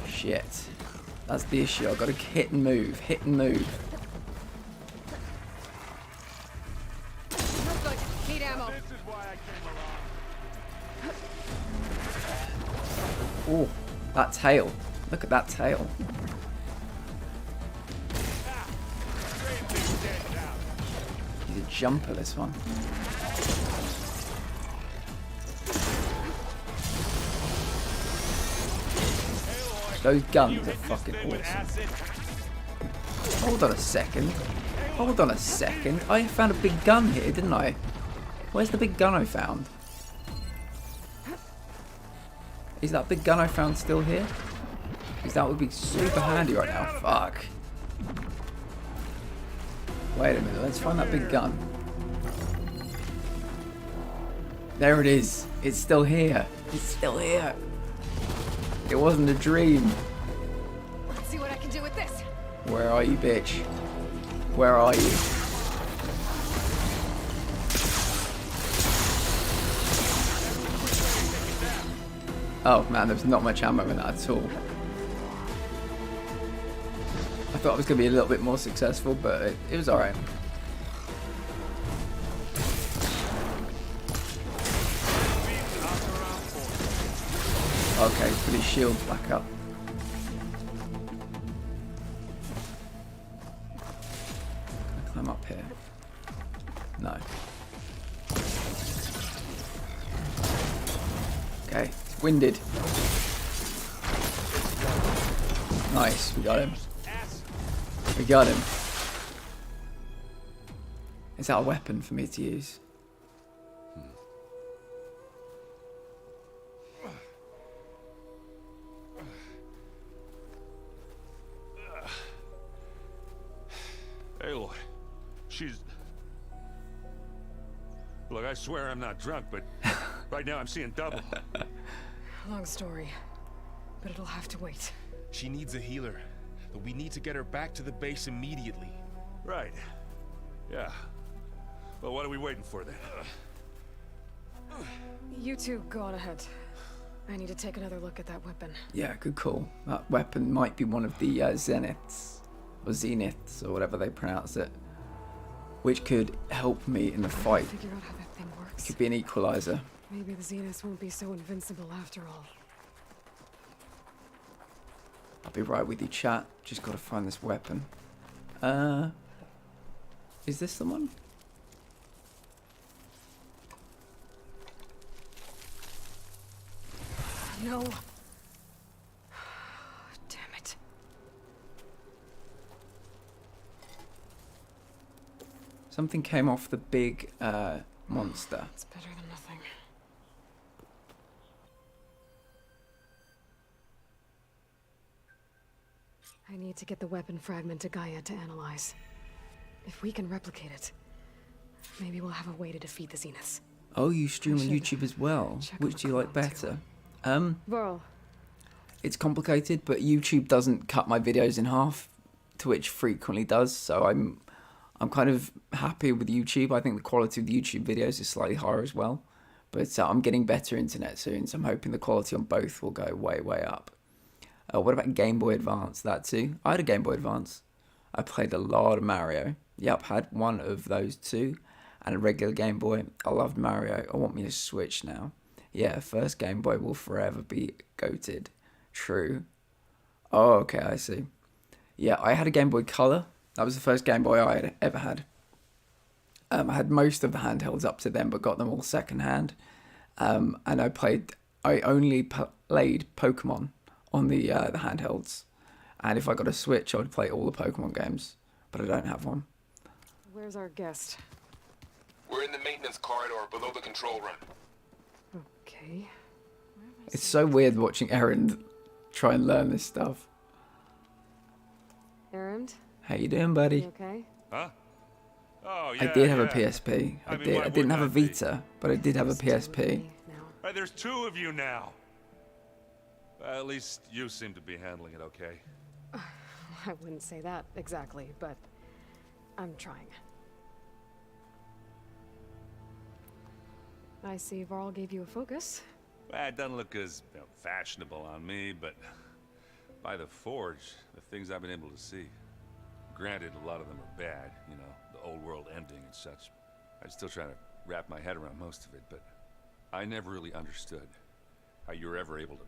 Shit. That's the issue. I've got to hit and move. Hit and move. No good. Need ammo. This is why I came along. Oh, that tail. Look at that tail. Great big dead now. He's a jumper, this one. Those guns are fucking awesome. Hold on a second. Hold on a second. I found a big gun here, didn't I? Where's the big gun I found? Is that big gun I found still here? Because that would be super handy right now. Fuck. Wait a minute, let's find that big gun. There it is. It's still here. It's still here. It wasn't a dream. Let's see what I can do with this. Where are you, bitch? Where are you? Oh man, there's not much ammo in that at all. I thought I was going to be a little bit more successful, but it was alright. Okay, put his shield back up. Can I climb up here? No. Okay, it's winded. Nice, we got him. We got him. Is that a weapon for me to use? Aloy, she's... Look, I swear I'm not drunk, but right now I'm seeing double. Long story, but it'll have to wait. She needs a healer, but we need to get her back to the base immediately. Right. Yeah. Well, what are we waiting for then? You two go on ahead. I need to take another look at that weapon. Yeah, good call. That weapon might be one of the Zeniths, or Zeniths, or whatever they pronounce it, which could help me in the fight. Figure out how that thing works. Could be an equalizer. Maybe the Zeniths won't be so invincible after all. I'll be right with you, chat. Just got to find this weapon. Is this the one? No. Damn it. Something came off the big monster. It's better than nothing. I need to get the weapon fragment to Gaia to analyze. If we can replicate it, maybe we'll have a way to defeat the Zeniths. Oh, you stream on should YouTube as well. check Which out do you like Chrome, better? Varl, It's complicated, but YouTube doesn't cut my videos in half. Twitch frequently does, so I'm kind of happy with YouTube. I think the quality of the YouTube videos is slightly higher as well, but I'm getting better internet soon, so I'm hoping the quality on both will go way, way up. What about Game Boy Advance? That too. I had a Game Boy Advance. I played a lot of Mario. Yep, had one of those two, and a regular Game Boy. I loved Mario. I want me to Switch now. Yeah, first Game Boy will forever be goated. True. Oh, okay, I see. Yeah, I had a Game Boy Color. That was the first Game Boy I had ever had. I had most of the handhelds up to then, but got them all secondhand. And I only played Pokemon on the handhelds. And if I got a Switch, I would play all the Pokemon games. But I don't have one. where's our guest? We're in the maintenance corridor below the control room. Okay. It's so weird watching Erin try and learn this stuff. Erend, How you doing, buddy? you okay? Huh? Oh, yeah, I did have a yeah. PSP. I mean, I why didn't have a wouldn't I be? Vita, but I did have a PSP. Now. Right, there's two of you now. At least you seem to be handling it okay. I wouldn't say that exactly, but I'm trying. I see Varl gave you a focus. Well, it doesn't look as fashionable on me, but by the Forge, the things I've been able to see. Granted, a lot of them are bad, you know, the old world ending and such. I'm still trying to wrap my head around most of it, but I never really understood how you were ever able to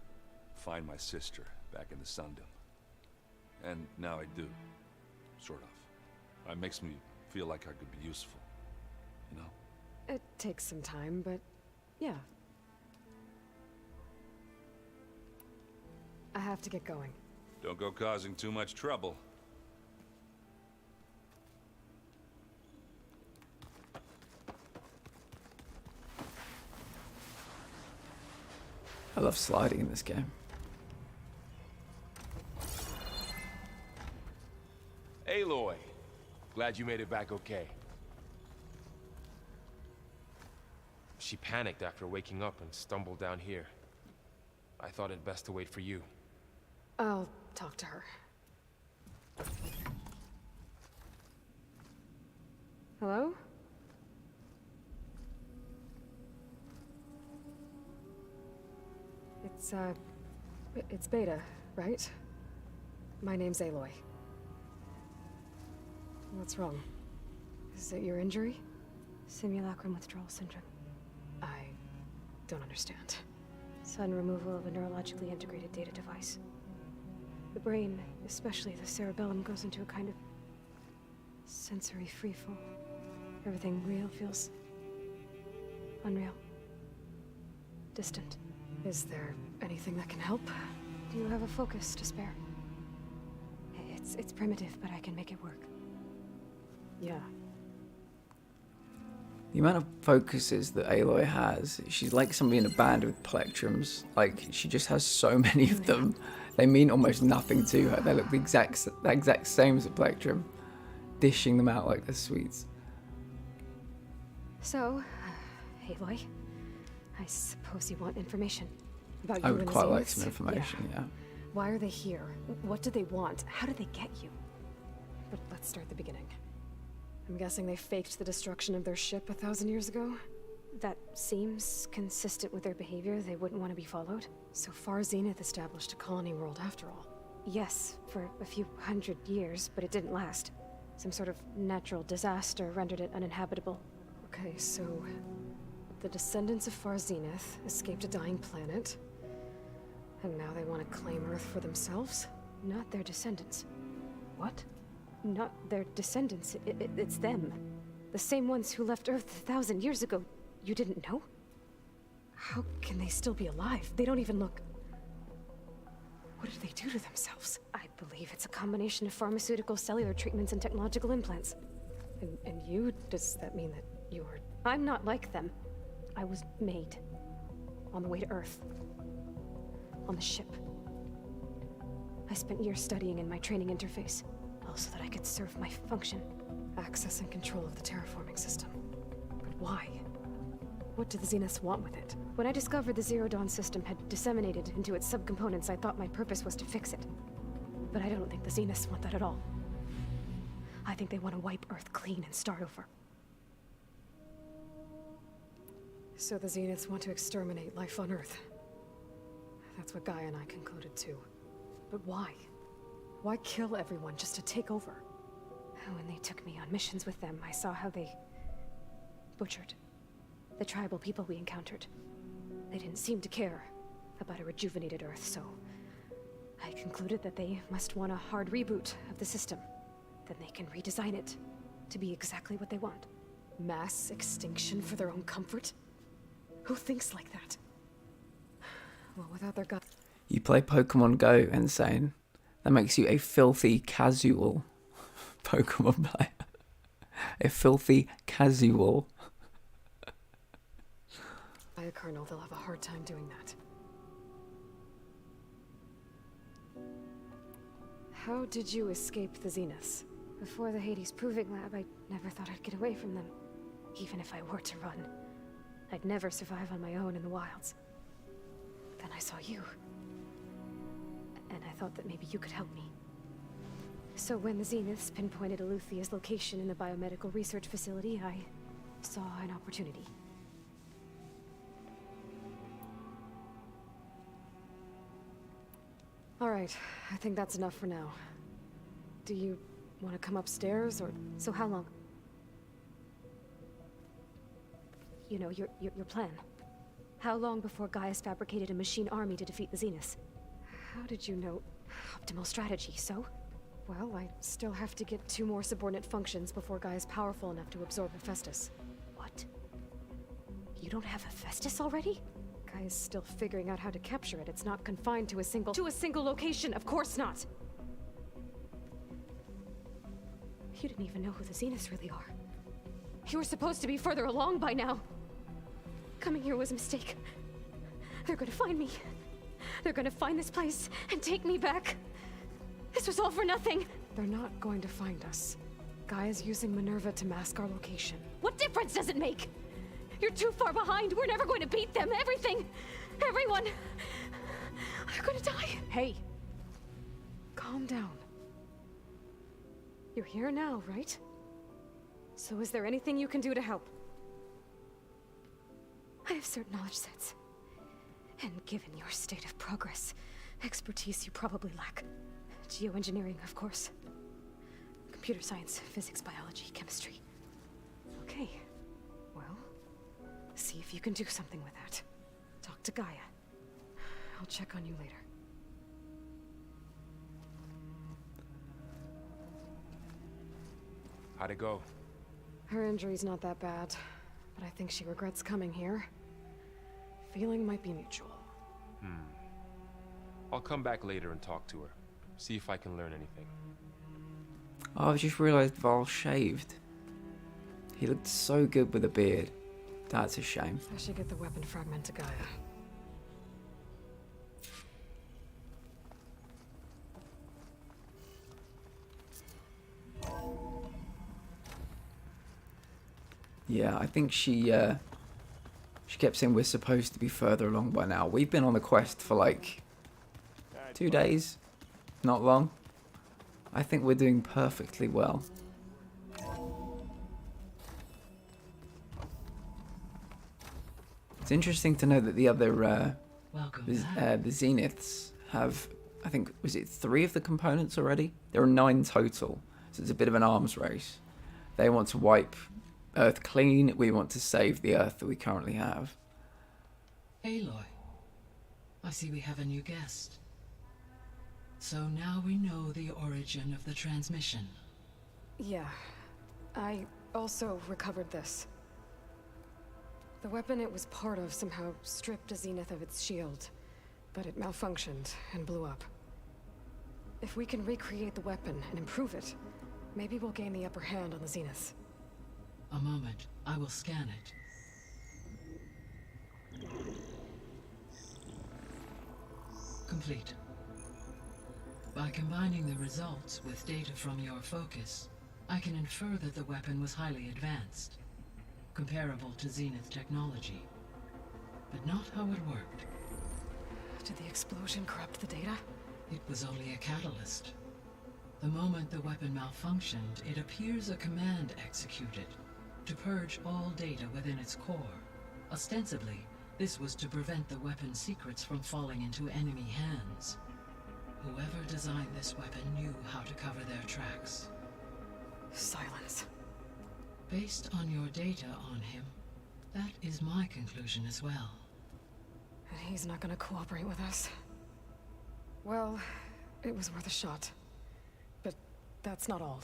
find my sister back in the Sundom. And now I do, sort of. It makes me feel like I could be useful, you know? It takes some time, but yeah. I have to get going. Don't go causing too much trouble. I love sliding in this game. Aloy, glad you made it back okay. She panicked after waking up and stumbled down here. I thought it best to wait for you. I'll talk to her. Hello? It's Beta, right? My name's Aloy. What's wrong? Is it your injury? Simulacrum withdrawal syndrome. I don't understand. Sudden removal of a neurologically integrated data device. The brain, especially the cerebellum, goes into a kind of sensory freefall. Everything real feels unreal. Distant. Is there anything that can help? Do you have a focus to spare? It's primitive, but I can make it work. Yeah. The amount of focuses that Aloy has, she's like somebody in a band with plectrums. Like, she just has so many of them. They mean almost nothing to her. They look the exact same as a plectrum, dishing them out like they're sweets. So, Aloy, I suppose you want information. About you I would and the quite like Zeniths? some information, yeah. Why are they here? What do they want? How did they get you? But let's start at the beginning. I'm guessing they faked the destruction of their ship 1,000 years ago? That seems consistent with their behavior. They wouldn't want to be followed. So far, Zenith established a colony world after all. Yes, for a few hundred years, but it didn't last. Some sort of natural disaster rendered it uninhabitable. Okay, so the descendants of Far Zenith escaped a dying planet, and now they want to claim Earth for themselves? Not their descendants. What? Not their descendants. It's them. The same ones who left Earth 1,000 years ago. You didn't know? How can they still be alive? They don't even look... What did they do to themselves? I believe it's a combination of pharmaceutical, cellular treatments, and technological implants. And you? Does that mean that you were... I'm not like them. I was made. On the way to Earth. On the ship. I spent years studying in my training interface, all so that I could serve my function. Access and control of the terraforming system. But why? What do the Zeniths want with it? When I discovered the Zero Dawn system had disseminated into its subcomponents, I thought my purpose was to fix it. But I don't think the Zeniths want that at all. I think they want to wipe Earth clean and start over. So the Zeniths want to exterminate life on Earth. That's what Gaia and I concluded too. But why? Why kill everyone just to take over? When they took me on missions with them, I saw how they butchered the tribal people we encountered. They didn't seem to care about a rejuvenated Earth, so I concluded that they must want a hard reboot of the system. Then they can redesign it to be exactly what they want. Mass extinction for their own comfort? Who thinks like that? Well, without their gut... You play Pokemon Go, insane. That makes you a filthy casual Pokemon player. A filthy casual. By a Colonel, they'll have a hard time doing that. How did you escape the Zeniths? Before the Hades Proving Lab, I never thought I'd get away from them. Even if I were to run, I'd never survive on my own in the wilds. Then I saw you. And I thought that maybe you could help me. So when the Zeniths pinpointed Eluthia's location in the biomedical research facility, I saw an opportunity. All right, I think that's enough for now. Do you want to come upstairs, or... So how long? You know, your plan. How long before Gaia's fabricated a machine army to defeat the Zeniths? How did you know? Optimal strategy, so? Well, I still have to get 2 more subordinate functions before Gaia's powerful enough to absorb Hephaestus. What? You don't have Hephaestus already? Gaia's still figuring out how to capture it. It's not confined to a single... To a single location! Of course not! You didn't even know who the Zeniths really are. You were supposed to be further along by now! Coming here was a mistake. They're gonna find me. They're gonna find this place and take me back. This was all for nothing. They're not going to find us. Gaia's using Minerva to mask our location. What difference does it make? You're too far behind. We're never going to beat them. Everything. Everyone. They're gonna die. Hey. Calm down. You're here now, right? So is there anything you can do to help? I have certain knowledge sets. And given your state of progress, expertise you probably lack. Geoengineering, of course. Computer science, physics, biology, chemistry. Okay. Well, see if you can do something with that. Talk to Gaia. I'll check on you later. How'd it go? Her injury's not that bad, but I think she regrets coming here. Feeling might be mutual. I'll come back later and talk to her. See if I can learn anything. Oh, I've just realised Val shaved. He looked so good with a beard. That's a shame. I should get the weapon fragment to Gaia. Yeah, I think she kept saying we're supposed to be further along by now. We've been on the quest for like 2 days, not long. I think we're doing perfectly well. It's interesting to know that the other Welcome the back. Zeniths have, I think, was it 3 of the components already? There are 9 total, so it's a bit of an arms race. They want to wipe Earth clean. We want to save the Earth that we currently have. Aloy, I see we have a new guest. So now we know the origin of the transmission. Yeah. I also recovered this. The weapon it was part of somehow stripped a Zenith of its shield, but it malfunctioned and blew up. If we can recreate the weapon and improve it, maybe we'll gain the upper hand on the Zeniths. A moment, I will scan it. Complete. By combining the results with data from your focus, I can infer that the weapon was highly advanced, comparable to Zenith technology, but not how it worked. Did the explosion corrupt the data? It was only a catalyst. The moment the weapon malfunctioned, it appears a command executed to purge all data within its core. Ostensibly, this was to prevent the weapon's secrets from falling into enemy hands. Whoever designed this weapon knew how to cover their tracks. Silence. Based on your data on him, that is my conclusion as well. And he's not gonna cooperate with us. Well, it was worth a shot. But that's not all.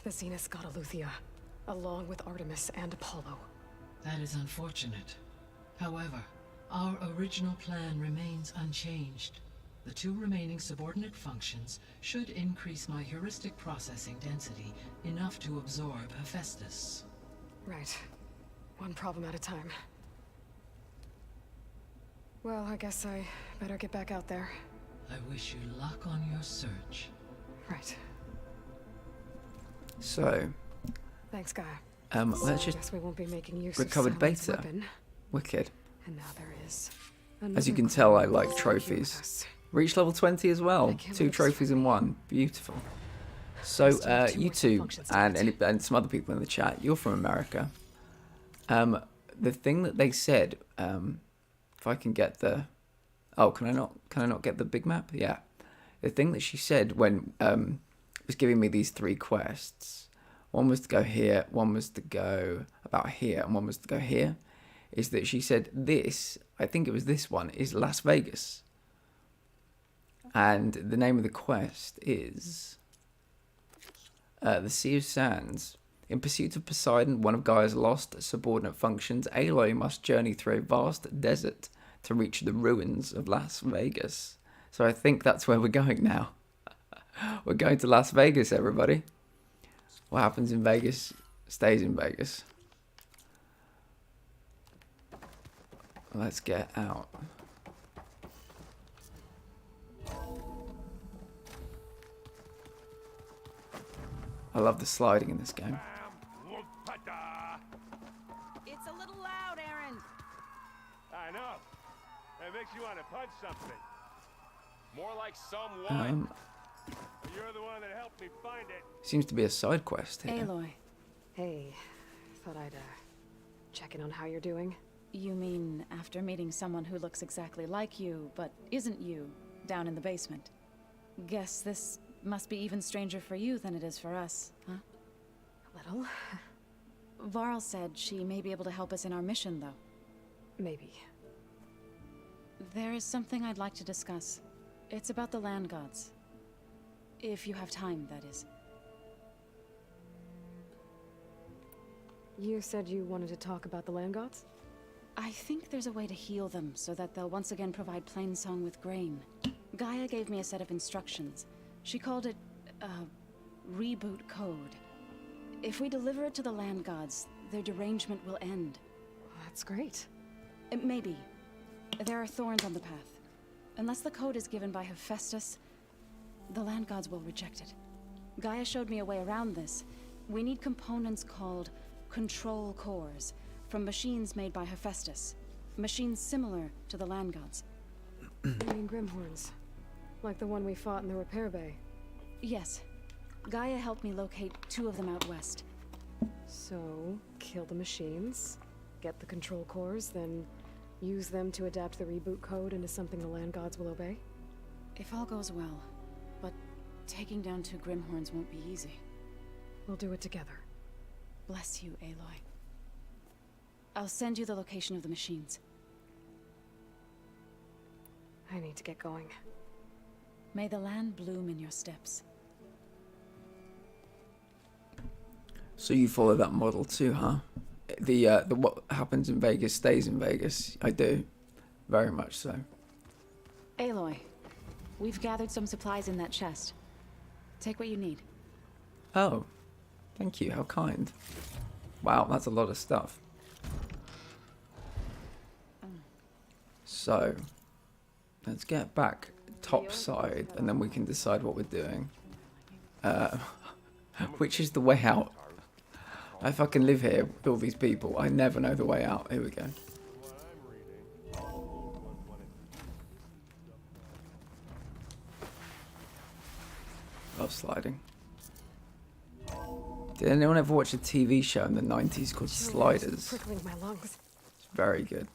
The Zeniths got Aletheia, along with Artemis and Apollo. That is unfortunate. However, our original plan remains unchanged. The 2 remaining subordinate functions should increase my heuristic processing density enough to absorb Hephaestus. Right. One problem at a time. Well, I guess I better get back out there. I wish you luck on your search. Right. So, Thanks, Gaia. let's just Guess we won't be making use recovered of Simon's beta. weapon. Wicked. And now there is. As you another can tell, I clue like here with trophies. us. Reach level 20 as well. I can't 2 believe trophies in 1. Beautiful. So, Still have 2 you more two functions to and, get. and some other people in the chat, you're from America. The thing that they said, if I can get the... Oh, can I not get the big map? Yeah. The thing that she said when was giving me these 3 quests, one was to go here, one was to go about here, and one was to go here, is that she said this, I think it was this one, is Las Vegas. And the name of the quest is the Sea of Sands. In pursuit of Poseidon, one of Gaia's lost subordinate functions, Aloy must journey through a vast desert to reach the ruins of Las Vegas. So I think that's where we're going now. We're going to Las Vegas, everybody. What happens in Vegas stays in Vegas. Let's get out. I love the sliding in this game. It's a little loud, Aaron. I know. It makes you want to punch something. More like someone. You're the one that helped me find it. Seems to be a side quest here. Aloy. Hey, thought I'd check in on how you're doing. You mean after meeting someone who looks exactly like you, but isn't you, down in the basement? Guess this must be even stranger for you than it is for us, huh? A little. Varl said she may be able to help us in our mission, though. Maybe. There is something I'd like to discuss. It's about the land gods. If you have time, that is. You said you wanted to talk about the land gods? I think there's a way to heal them so that they'll once again provide Plainsong with grain. Gaia gave me a set of instructions. She called it a reboot code. If we deliver it to the land gods, their derangement will end. That's great. Maybe. There are thorns on the path. Unless the code is given by Hephaestus, the land gods will reject it. Gaia showed me a way around this. We need components called control cores from machines made by Hephaestus. Machines similar to the land gods. You mean Grimhorns? Like the one we fought in the repair bay? Yes. Gaia helped me locate 2 of them out west. So, kill the machines, get the control cores, then use them to adapt the reboot code into something the land gods will obey? If all goes well. But taking down 2 Grimhorns won't be easy. We'll do it together. Bless you, Aloy. I'll send you the location of the machines. I need to get going. May the land bloom in your steps. So you follow that model too, huh? The what happens in Vegas stays in Vegas. I do. Very much so. Aloy, we've gathered some supplies in that chest. Take what you need. Oh, thank you. How kind. Wow, that's a lot of stuff. So, let's get back topside, and then we can decide what we're doing. Which is the way out? I fucking live here with all these people. I never know the way out. Here we go. Love sliding. Did anyone ever watch a TV show in the 90s called Sliders? Prickling my lungs. It's very good.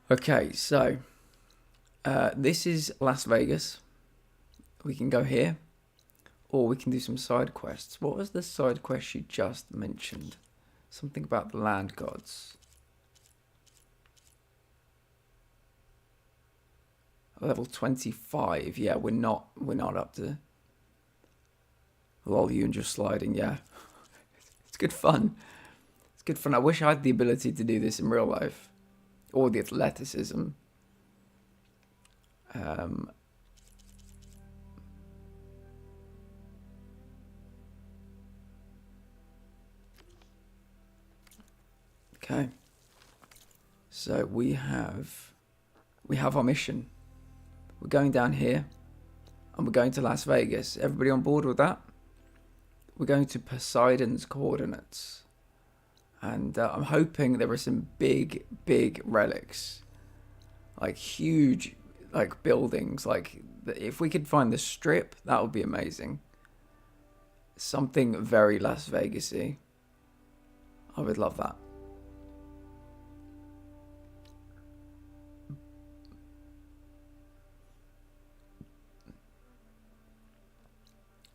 Okay, so this is Las Vegas. We can go here, or we can do some side quests. What was the side quest you just mentioned? Something about the land gods. Level 25. Yeah, we're not up to. Lol, you and just sliding. Yeah, it's good fun. It's good fun. I wish I had the ability to do this in real life, or the athleticism. Okay. So we have our mission. We're going down here, and we're going to Las Vegas. Everybody on board with that? We're going to Poseidon's coordinates. And I'm hoping there are some big relics. Like huge, like buildings. Like, if we could find the strip, that would be amazing. Something very Las Vegas-y. I would love that.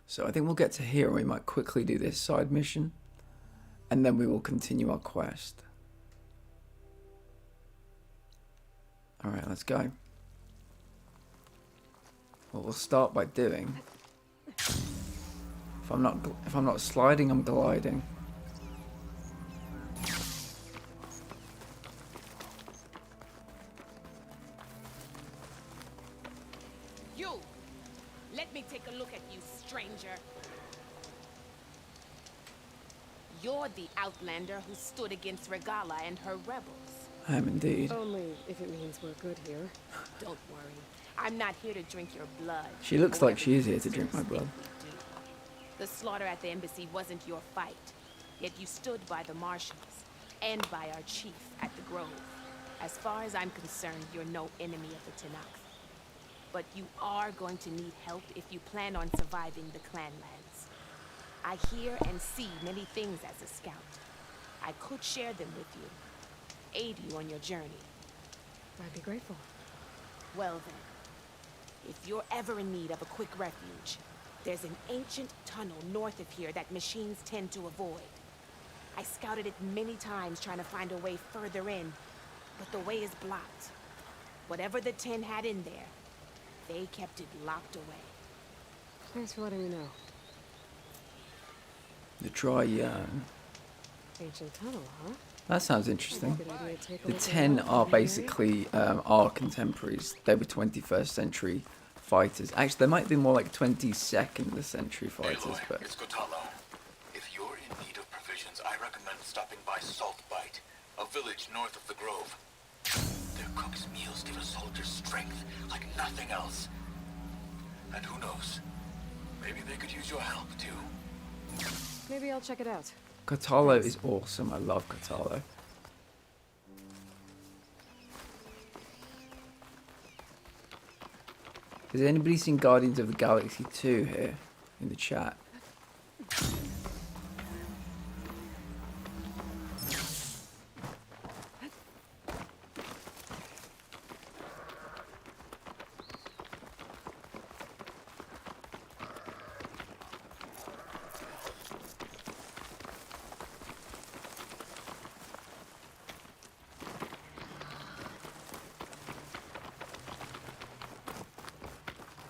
So I think we'll get to here and we might quickly do this side mission. And then we will continue our quest. Alright, let's go. What we'll start by doing... If I'm not sliding, I'm gliding. You! Let me take a look at you, stranger. You're the outlander who stood against Regala and her rebels. I am indeed. Only if it means we're good here. Don't worry. I'm not here to drink your blood. She looks like she is here to drink my blood. The slaughter at the embassy wasn't your fight, yet you stood by the marshals and by our chief at the Grove. As far as I'm concerned, you're no enemy of the Tenakth. But you are going to need help if you plan on surviving the clanlands. I hear and see many things as a scout. I could share them with you, aid you on your journey. I'd be grateful. Well then, if you're ever in need of a quick refuge, there's an ancient tunnel north of here that machines tend to avoid. I scouted it many times trying to find a way further in, but the way is blocked. Whatever the Ten had in there, they kept it locked away. Thanks for letting me know. The dry yarn. Ancient tunnel, huh? That sounds interesting. Good idea to take a The look 10 around. are basically our contemporaries. They were 21st century fighters. Actually, they might be more like 22nd century fighters, Aloy, but it's Kotalo. If you're in need of provisions, I recommend stopping by Saltbite, a village north of the Grove. Their cook's meals give a soldier strength like nothing else. And who knows, maybe they could use your help too. Maybe I'll check it out. Kotalo is awesome. I love Kotalo. Has anybody seen Guardians of the Galaxy 2 here in the chat?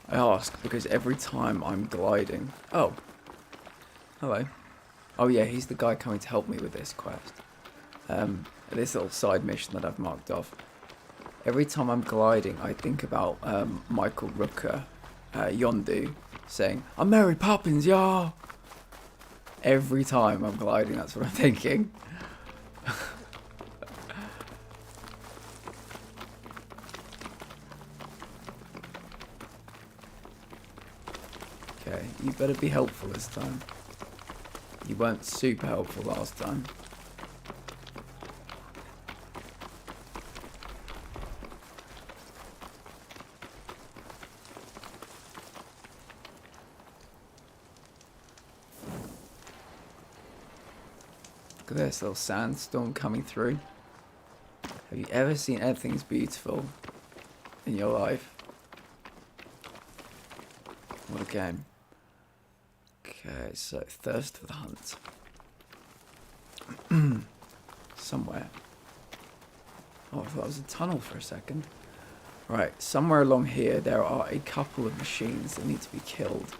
I ask because every time I'm gliding... Oh. Hello. Oh yeah, he's the guy coming to help me with this quest. This little side mission that I've marked off. Every time I'm gliding, I think about Michael Rooker, Yondu, saying, "I'm Mary Poppins, y'all!" Every time I'm gliding, that's what I'm thinking. Okay, you better be helpful this time. You weren't super helpful last time. Look at this little sandstorm coming through. Have you ever seen anything as beautiful in your life? What a game. Okay, so thirst for the hunt. Somewhere. Oh, I thought it was a tunnel for a second. Right, somewhere along here there are a couple of machines that need to be killed.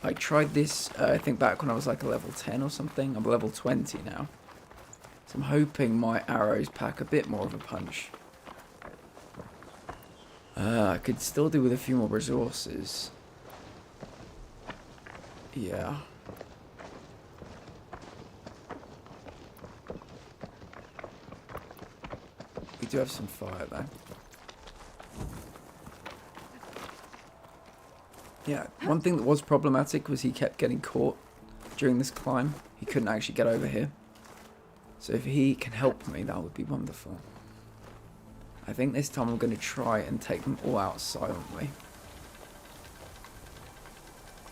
I tried this, I think back when I was like a level 10 or something. I'm level 20 now. So I'm hoping my arrows pack a bit more of a punch. I could still do with a few more resources. Yeah. We do have some fire though. Yeah, one thing that was problematic was he kept getting caught during this climb. He couldn't actually get over here. So if he can help me, that would be wonderful. I think this time I'm going to try and take them all out silently.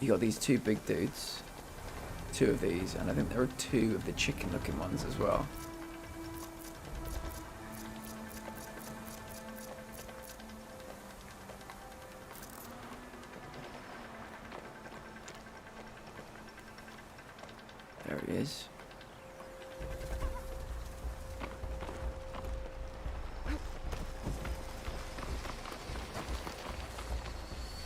You got these two big dudes. Two of these, and I think there are two of the chicken looking ones as well. There he is.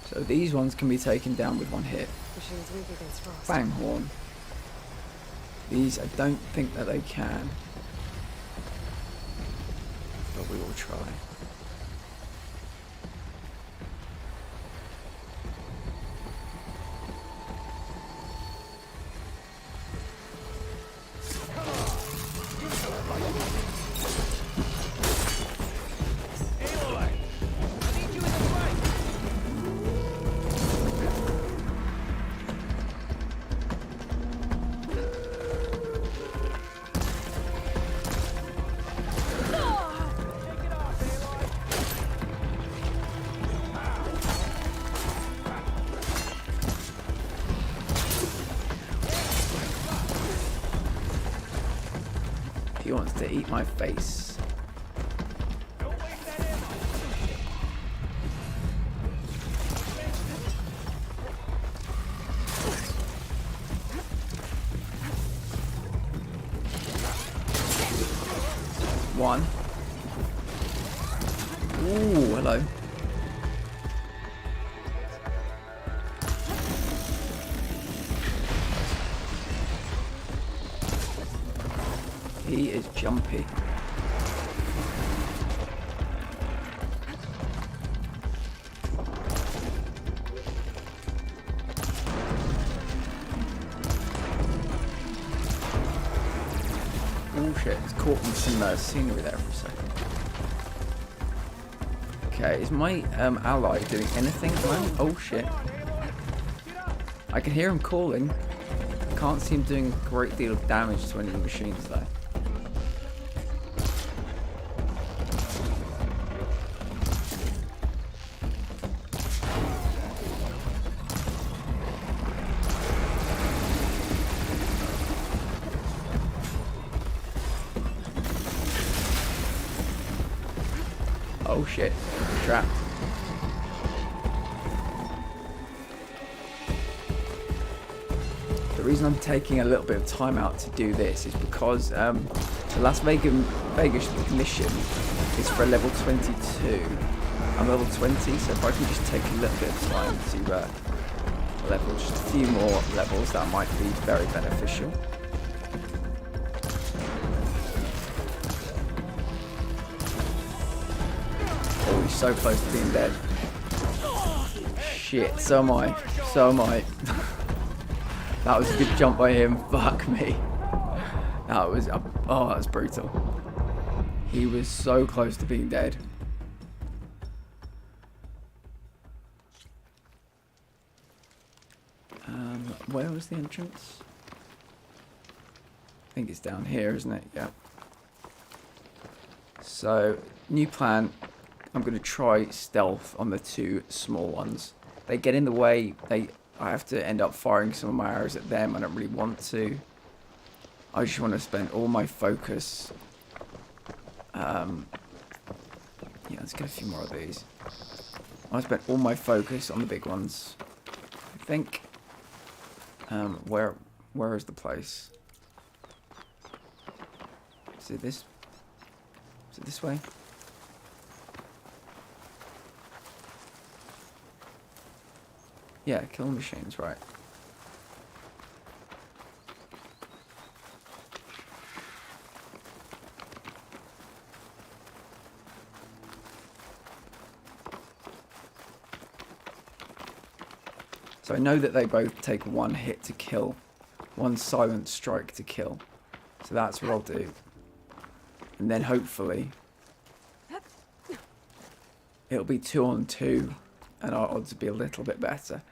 So these ones can be taken down with one hit. Machines weak against frost. Bang horn. These I don't think that they can. But we will try. He wants to eat my face. One. Ooh, hello. He is jumpy. Oh shit, it's caught in some scenery there for a second. Okay, is my ally doing anything at the moment? Oh shit. I can hear him calling. Can't see him doing a great deal of damage to any of the machines though. Oh shit, trapped. The reason I'm taking a little bit of time out to do this is because the Las Vegas mission is for level 22. I'm level 20, so if I can just take a little bit of time to level just a few more levels, that might be very beneficial. Oh, he's so close to being dead. Shit, so am I. So am I. That was a good jump by him. Fuck me. That was that was brutal. He was so close to being dead. Where was the entrance? I think it's down here, isn't it? Yeah. So, new plan. I'm going to try stealth on the two small ones. They get in the way. I have to end up firing some of my arrows at them. I don't really want to. I just want to spend all my focus. Yeah, let's get a few more of these. I want to spend all my focus on the big ones. I think. Where is the place? Is it this? Is it this way? Yeah, kill machines, right. So I know that they both take one hit to kill, one silent strike to kill. So that's what I'll do. And then hopefully it'll be 2 on 2 and our odds will be a little bit better.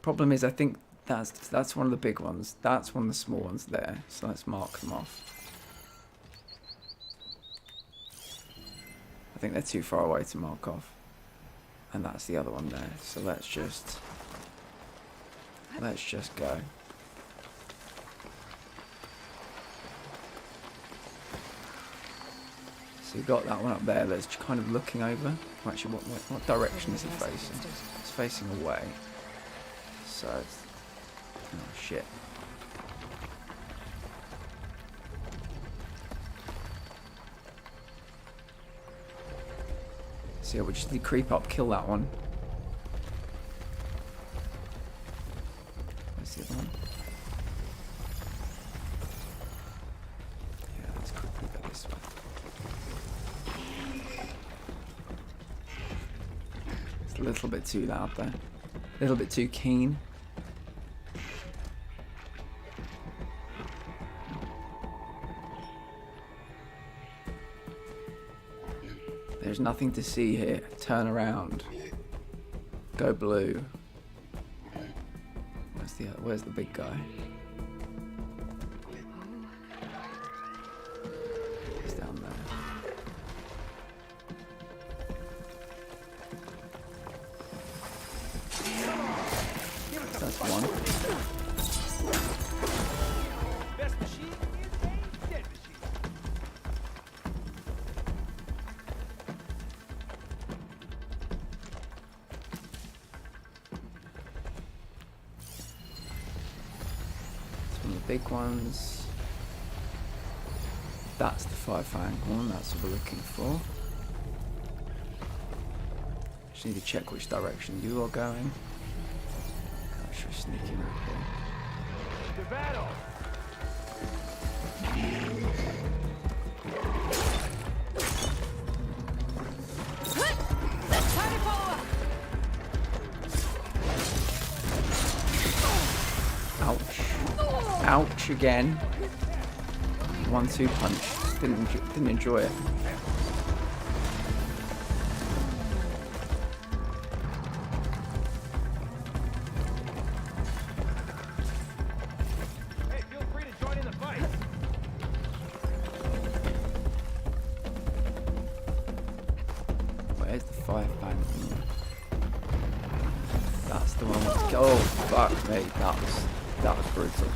Problem is, I think that's one of the big ones. That's one of the small ones there. So let's mark them off. I think they're too far away to mark off. And that's the other one there. So let's just go. So you've got that one up there that's kind of looking over. Actually, what direction is he facing? It's facing away. So, oh shit. So yeah, we just need to creep up, kill that one. Where's the other one? Yeah, let's quickly go this way. It's a little bit too loud there. A little bit too keen. There's nothing to see here. Turn around. Go blue. Where's the big guy? He's down there. That's one. big ones. That's the 5-fang horn, that's what we're looking for. Just need to check which direction you are going. I should sneak in up here. To battle! Ouch. Ouch again. 1-2 punch. Didn't enjoy it. Hey, feel free to join in the fight. Where's the 5-fang? That's the one. Oh fuck me. That was brutal.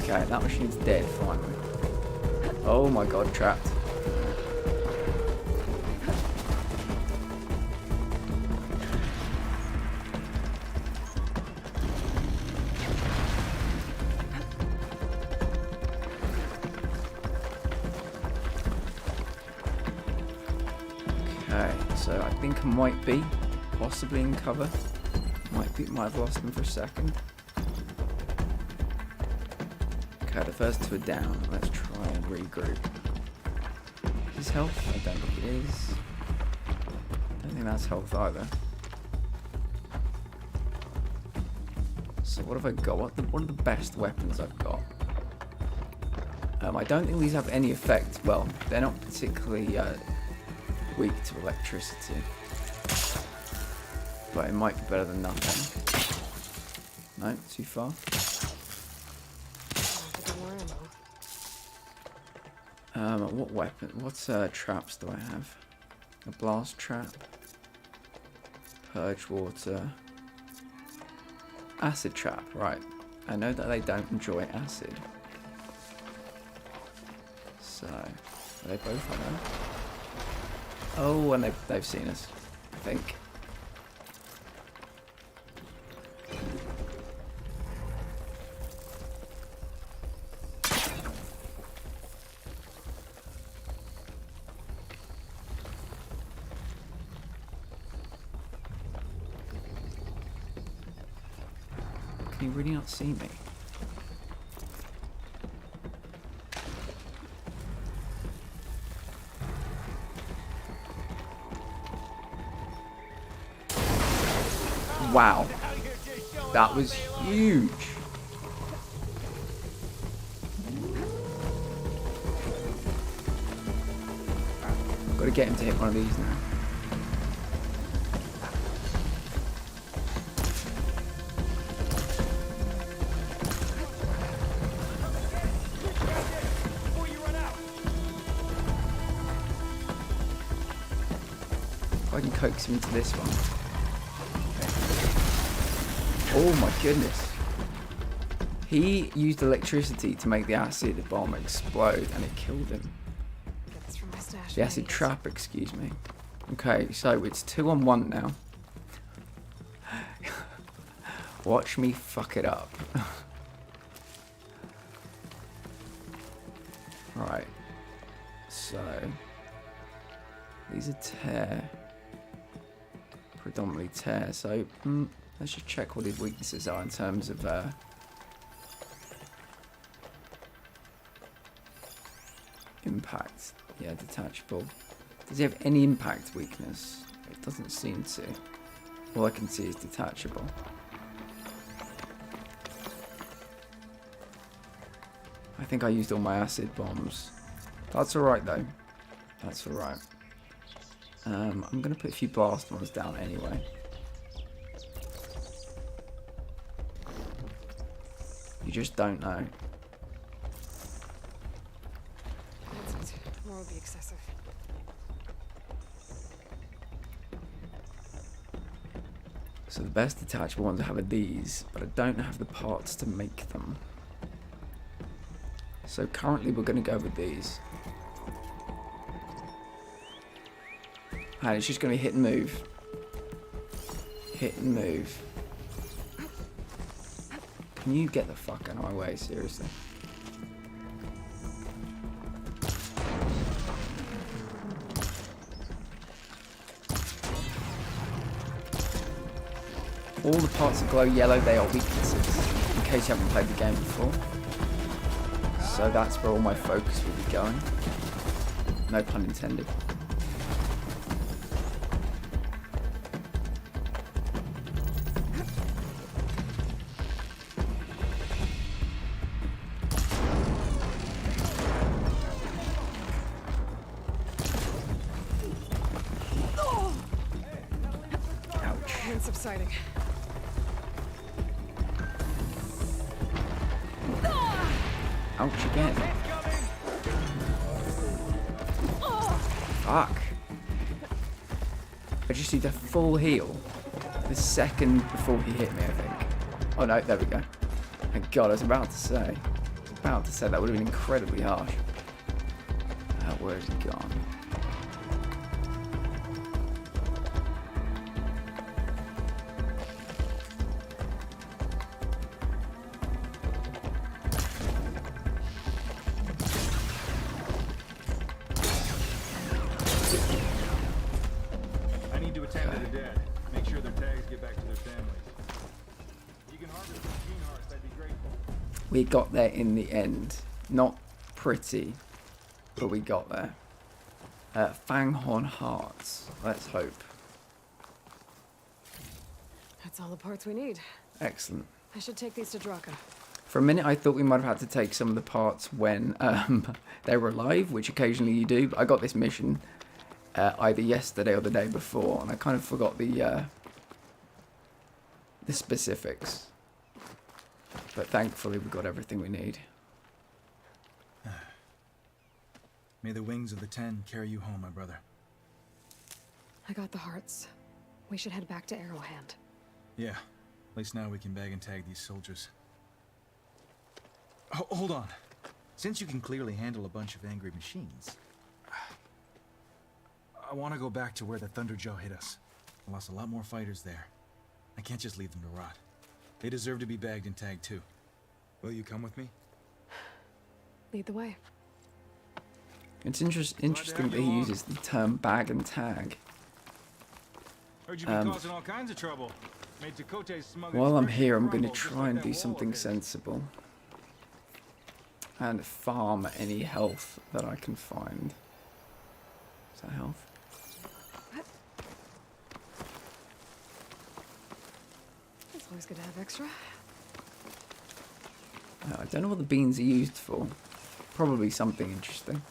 Okay, that machine's dead finally. Oh my god, trapped. Okay, so I think I might be possibly in cover. Might have lost them for a second. Okay, the first two are down. Let's try and regroup. Is health? I don't think it is. Don't think that's health either. So what have I got? What are the best weapons I've got? I don't think these have any effect. Well, they're not particularly weak to electricity. But it might be better than nothing. No, too far. What weapon? What traps do I have? A blast trap. Purge water. Acid trap, right. I know that they don't enjoy acid. So, are they both on there? Oh, and they've seen us, I think. Can you really not see me? Wow, that was huge. Got to get him to hit one of these now. If I can coax him into this one. Oh my goodness. He used electricity to make the acid bomb explode and it killed him. The acid trap, excuse me. Okay, so it's 2-on-1 now. Watch me fuck it up. Right. So these are tear. Predominantly tear, so let's just check what his weaknesses are in terms of impact. Yeah, detachable. Does he have any impact weakness? It doesn't seem to. All I can see is detachable. I think I used all my acid bombs. That's alright though. That's alright. I'm going to put a few blast ones down anyway. You just don't know. More would be excessive. So the best detachable ones I have are these, but I don't have the parts to make them. So currently we're going to go with these. And it's just going to be hit and move. Hit and move. Can you get the fuck out of my way, seriously? All the parts that glow yellow, they are weaknesses, in case you haven't played the game before. So that's where all my focus will be going. No pun intended. And subsiding. Ouch again. Fuck. I just need a full heal. The second before he hit me, I think. Oh no, there we go. Thank God, I was about to say. That would have been incredibly harsh. Where is he gone? I need to attend to the dead. Make sure their tags get back to their families. You can harvest the machine hearts, I'd be grateful. We got there in the end. Not pretty, but we got there. Fanghorn hearts. Let's hope. That's all the parts we need. Excellent. I should take these to Draka. For a minute, I thought we might have had to take some of the parts when they were alive, which occasionally you do. But I got this mission either yesterday or the day before, and I kind of forgot the specifics. But thankfully, we got everything we need. May the wings of the 10 carry you home, my brother. I got the hearts. We should head back to Arrowhand. Yeah, at least now we can bag and tag these soldiers. Hold on. Since you can clearly handle a bunch of angry machines, I want to go back to where the Thunderjaw hit us. I lost a lot more fighters there. I can't just leave them to rot. They deserve to be bagged and tagged too. Will you come with me? Lead the way. It's interesting that he uses the term bag and tag. Heard you been causing all kinds of trouble. Made Chakotay's smugglers While I'm crumble here, I'm going to just try like and that do wall something of his. sensible. And farm any health that I can find. Is that health? It's always good to have extra. I don't know what the beans are used for. Probably something interesting.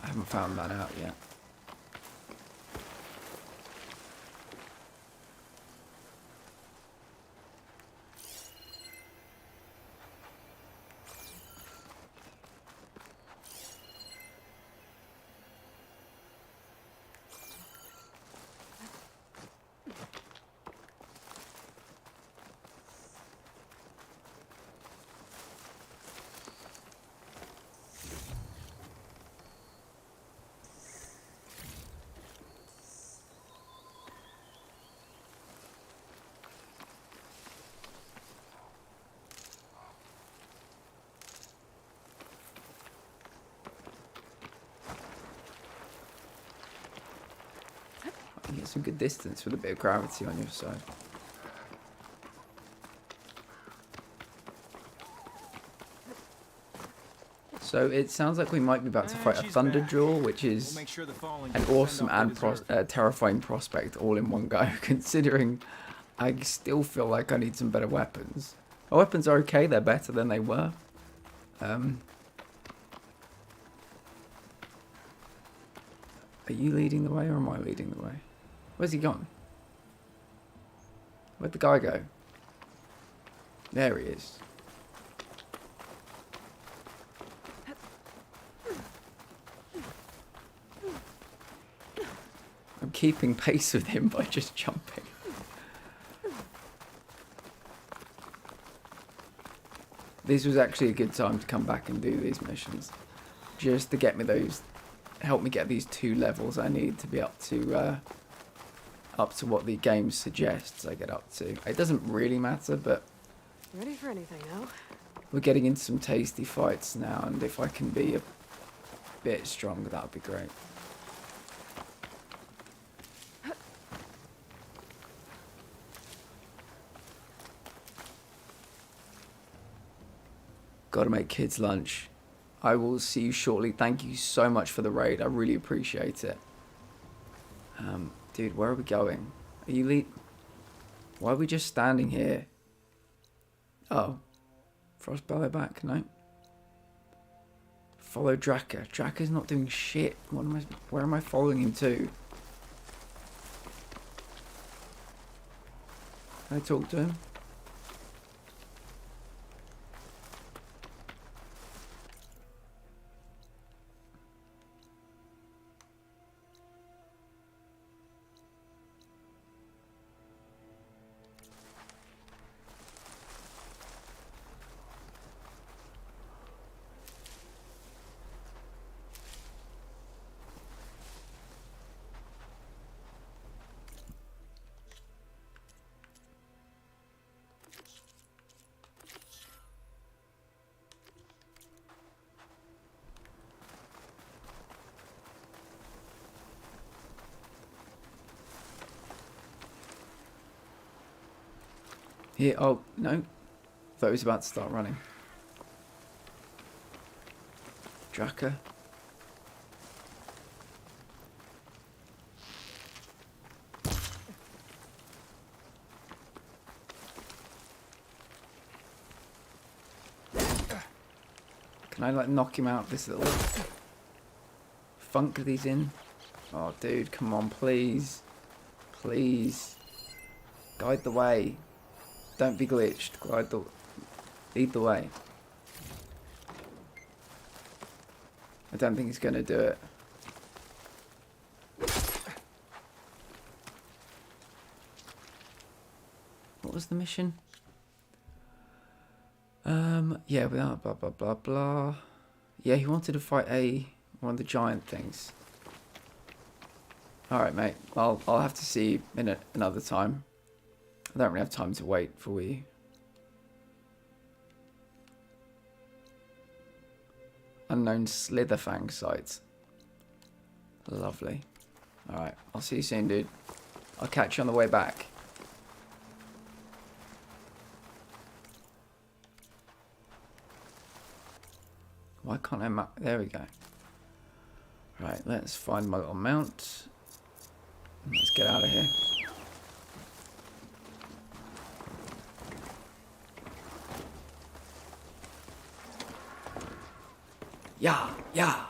I haven't found that out yet. You get some good distance with a bit of gravity on your side. So it sounds like we might be about to fight a Thunderjaw, which is an awesome and terrifying prospect all in one go, considering I still feel like I need some better weapons. My weapons are okay, they're better than they were. Are you leading the way or am I leading the way? Where's he gone? Where'd the guy go? There he is. I'm keeping pace with him by just jumping. this was actually a good time to come back and do these missions. Just to get me those, help me get these 2 levels I need to be up to what the game suggests I get up to. It doesn't really matter, but Ready for anything now? we're getting into some tasty fights now, and if I can be a bit stronger, that would be great. Gotta make kids lunch. I will see you shortly. Thank you so much for the raid. I really appreciate it. Dude, where are we going? Are you Why are we just standing here? Oh. Frostbelly back, no. Follow Draka. Draka's not doing shit. Where am I following him to? Can I talk to him? Here, oh, no. Thought he was about to start running. Draka. Can I, like, knock him out this little funk that he's in? Oh, dude, come on, please. Please. Guide the way. Don't be glitched. Lead the way. I don't think he's going to do it. What was the mission? Yeah, without blah, blah, blah, blah. Yeah, he wanted to fight one of the giant things. Alright, mate. I'll have to see you in another time. I don't really have time to wait for you. Unknown Slitherfang site. Lovely. Alright, I'll see you soon, dude. I'll catch you on the way back. Why can't I map? There we go. Right, let's find my little mount. Let's get out of here. Yeah, yeah.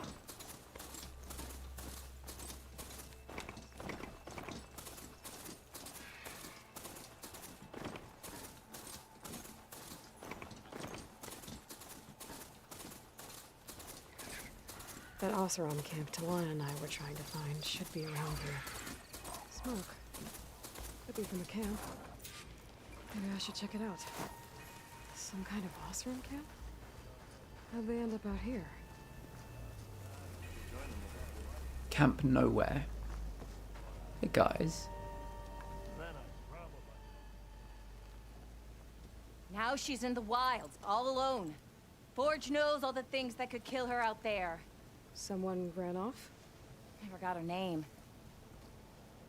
That Oseram camp Talana and I were trying to find should be around here. Smoke. Could be from the camp. Maybe I should check it out. Some kind of Oseram camp? How'd they end up out here? Camp nowhere. Hey guys. Now she's in the wilds, all alone. Forge knows all the things that could kill her out there. Someone ran off? Never got her name.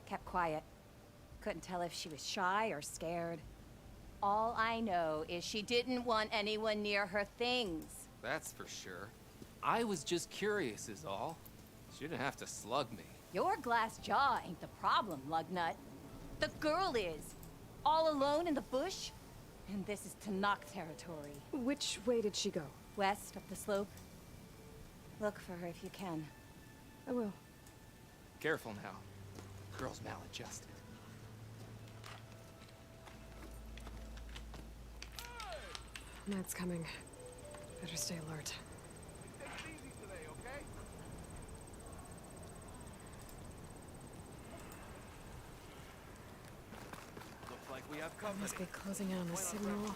Kept quiet. Couldn't tell if she was shy or scared. All I know is she didn't want anyone near her things. That's for sure. I was just curious is all. She didn't have to slug me. Your glass jaw ain't the problem, Lugnut. The girl is. All alone in the bush. And this is Tanakh territory. Which way did she go? West up the slope. Look for her if you can. I will. Careful now. Girl's maladjusted. Matt's coming. Better stay alert. Take it easy today, okay? Looks like we have company. Must be closing in on the signal.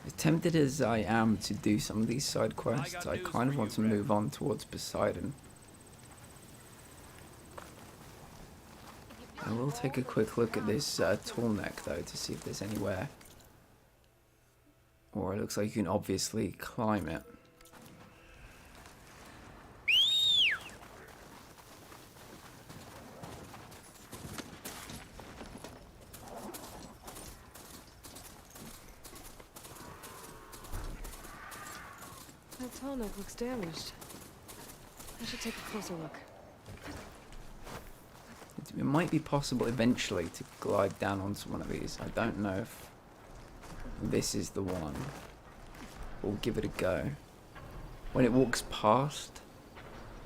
As tempted as I am to do some of these side quests, I kind of want to move on towards Poseidon. I will take a quick look at this tall neck though to see if there's anywhere. Or it looks like you can obviously climb it. That tall neck looks damaged. I should take a closer look. It might be possible eventually to glide down onto one of these. I don't know if this is the one. We'll give it a go. When it walks past,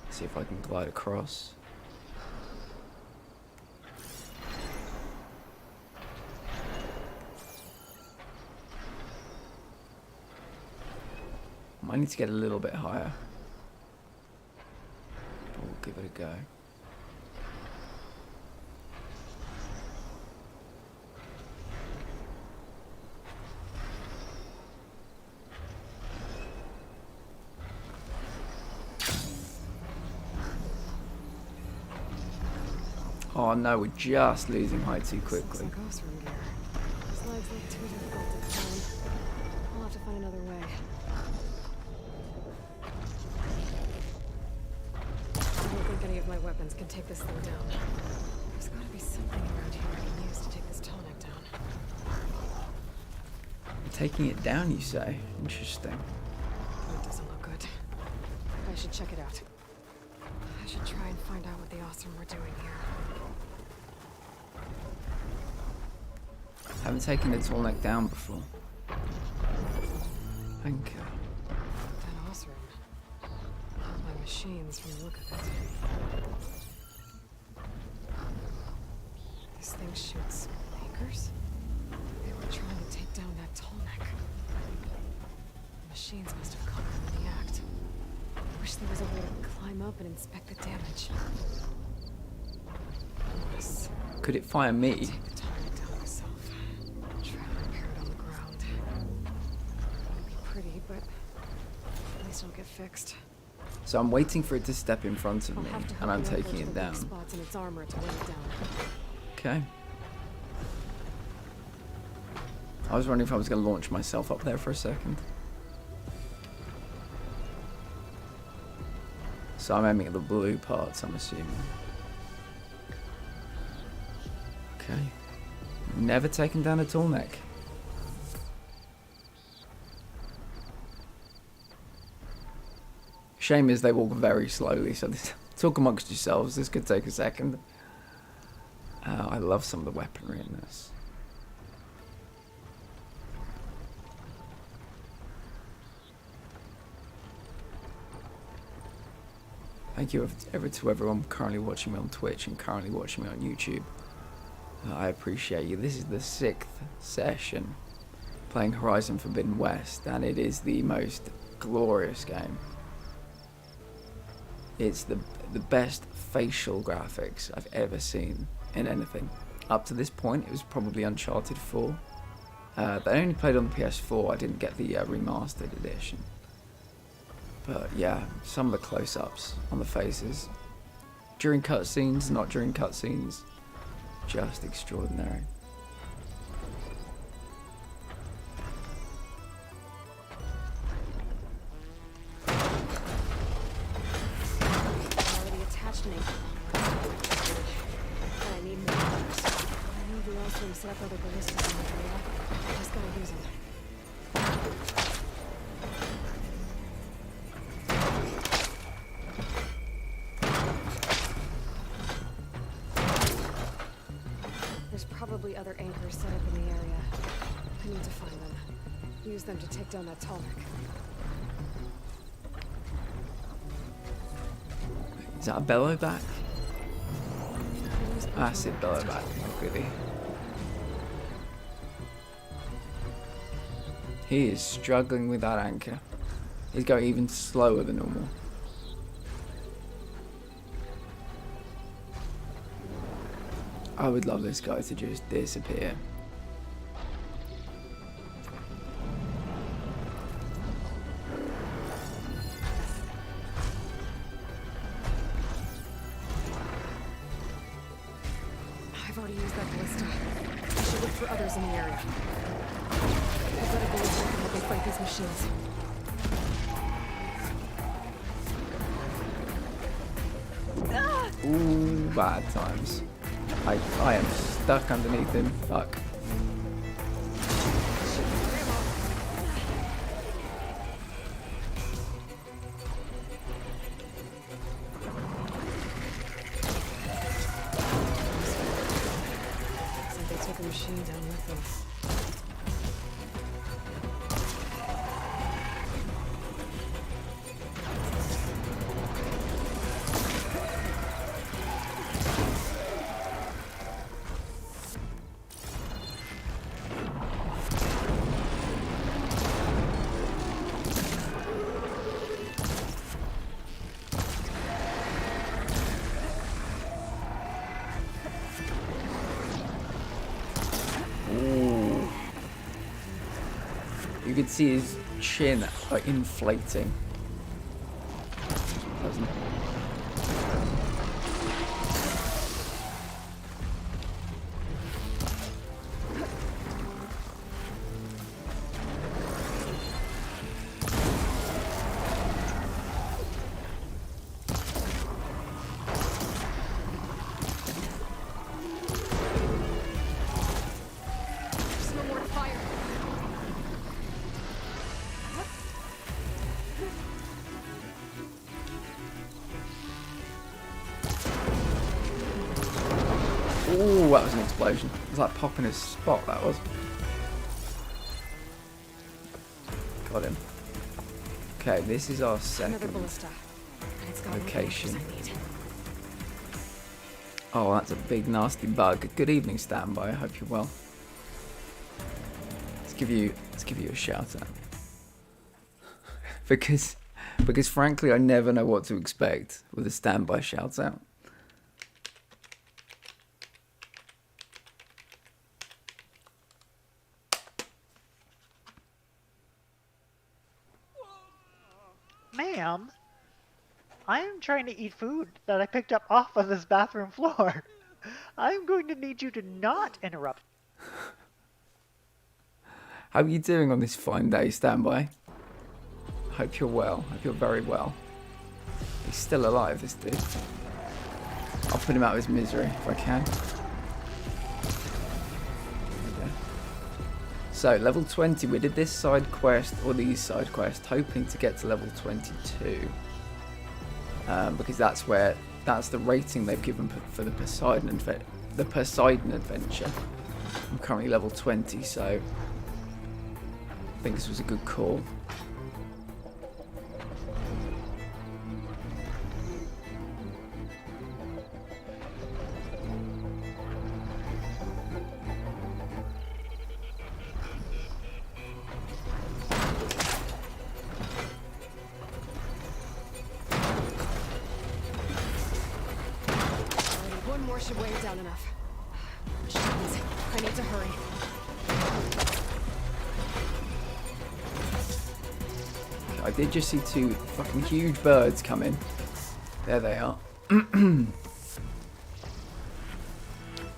see if I can glide across. Might need to get a little bit higher. But we'll give it a go. Oh no, we're just losing height too quickly. This leg's look too difficult to climb. I'll have to find another way. I don't think any of my weapons can take this thing down. There's gotta be something around here I can use to take this tall neck down. Taking it down, you say? Interesting. It doesn't look good. I should check it out. I should try and find out what the awesome we're doing here. Haven't taken the tall neck down before. Anchor. That awesome. My machines from the look of it. This thing shoots anchors? They were trying to take down that tall neck. The machines must have caught them in the act. Wish there was a way to climb up and inspect the damage. Unless Could it fire me? take the tall neck down myself. Try to repair it on the ground. Won't be pretty, but at least it'll get fixed. So I'm waiting for it to step in front of I'll me, have to and I'm hook it up taking to it the down. weak spots in its armor to weigh it down. Okay. I was wondering if I was going to launch myself up there for a second. So I'm aiming at the blue parts, I'm assuming. Okay. Never taken down a tall neck. Shame is they walk very slowly, so talk amongst yourselves. This could take a second. I love some of the weaponry in this. Thank you ever to everyone currently watching me on Twitch and currently watching me on YouTube. I appreciate you. This is the 6th session playing Horizon Forbidden West, and it is the most glorious game. It's the best facial graphics I've ever seen in anything. Up to this point, it was probably Uncharted 4. But I only played on the PS4. I didn't get the remastered edition. But yeah, some of the close-ups on the faces. During cutscenes, not during cutscenes. Just extraordinary. Already attached an anchor. But I need more others. I know the Ostrom set up other ballistas in the area. I just gotta use them. There's probably other anchors set up in the area. I need to find them. Use them to take down that tall neck. Is that a bellow back? Acid bellow back, really. He is struggling with that anchor. He's going even slower than normal. I would love this guy to just disappear. to use that ballista. I should look for others in the area. I've got a ballista to help me fight these machines. Ooh, bad times. I am stuck underneath him. Fuck. Looks like they took a machine down with them. Ooh. You could see his chin like inflating. Doesn't it? There's no more to fire. Ooh, that was an explosion. It was like popping his spot, that was. Got him. Okay, this is our Another second ballista. And it's got all the location. answers I need. Oh, that's a big nasty bug. Good evening, standby. I hope you're well. Let's give you a shout out. because frankly I never know what to expect with a standby shout out. Ma'am, I am trying to eat food that I picked up off of this bathroom floor. I'm going to need you to not interrupt. How are you doing on this fine day, standby? Hope you're well. Hope you're very well. He's still alive, this dude. I'll put him out of his misery if I can. There we go. So, level 20. We did this side quest, or these side quests, hoping to get to level 22. Because that's the rating they've given for the Poseidon adventure. I'm currently level 20, so I think this was a good call. One more should weigh it down enough. Machines. I need to hurry. I did just see two fucking huge birds come in. There they are.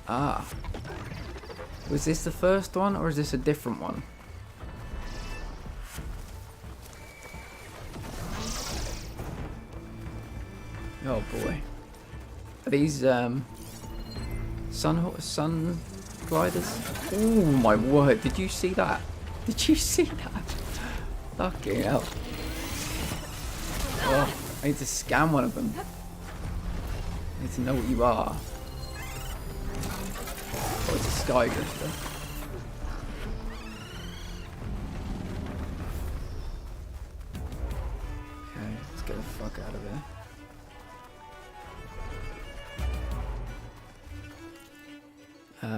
Ah. Was this the first one or is this a different one? Oh boy. Are these sun gliders? Oh my word, did you see that? Did you see that? Fucking hell. Oh, I need to scan one of them. I need to know what you are. Oh, it's a sky drifter. Okay, let's get the fuck out of here.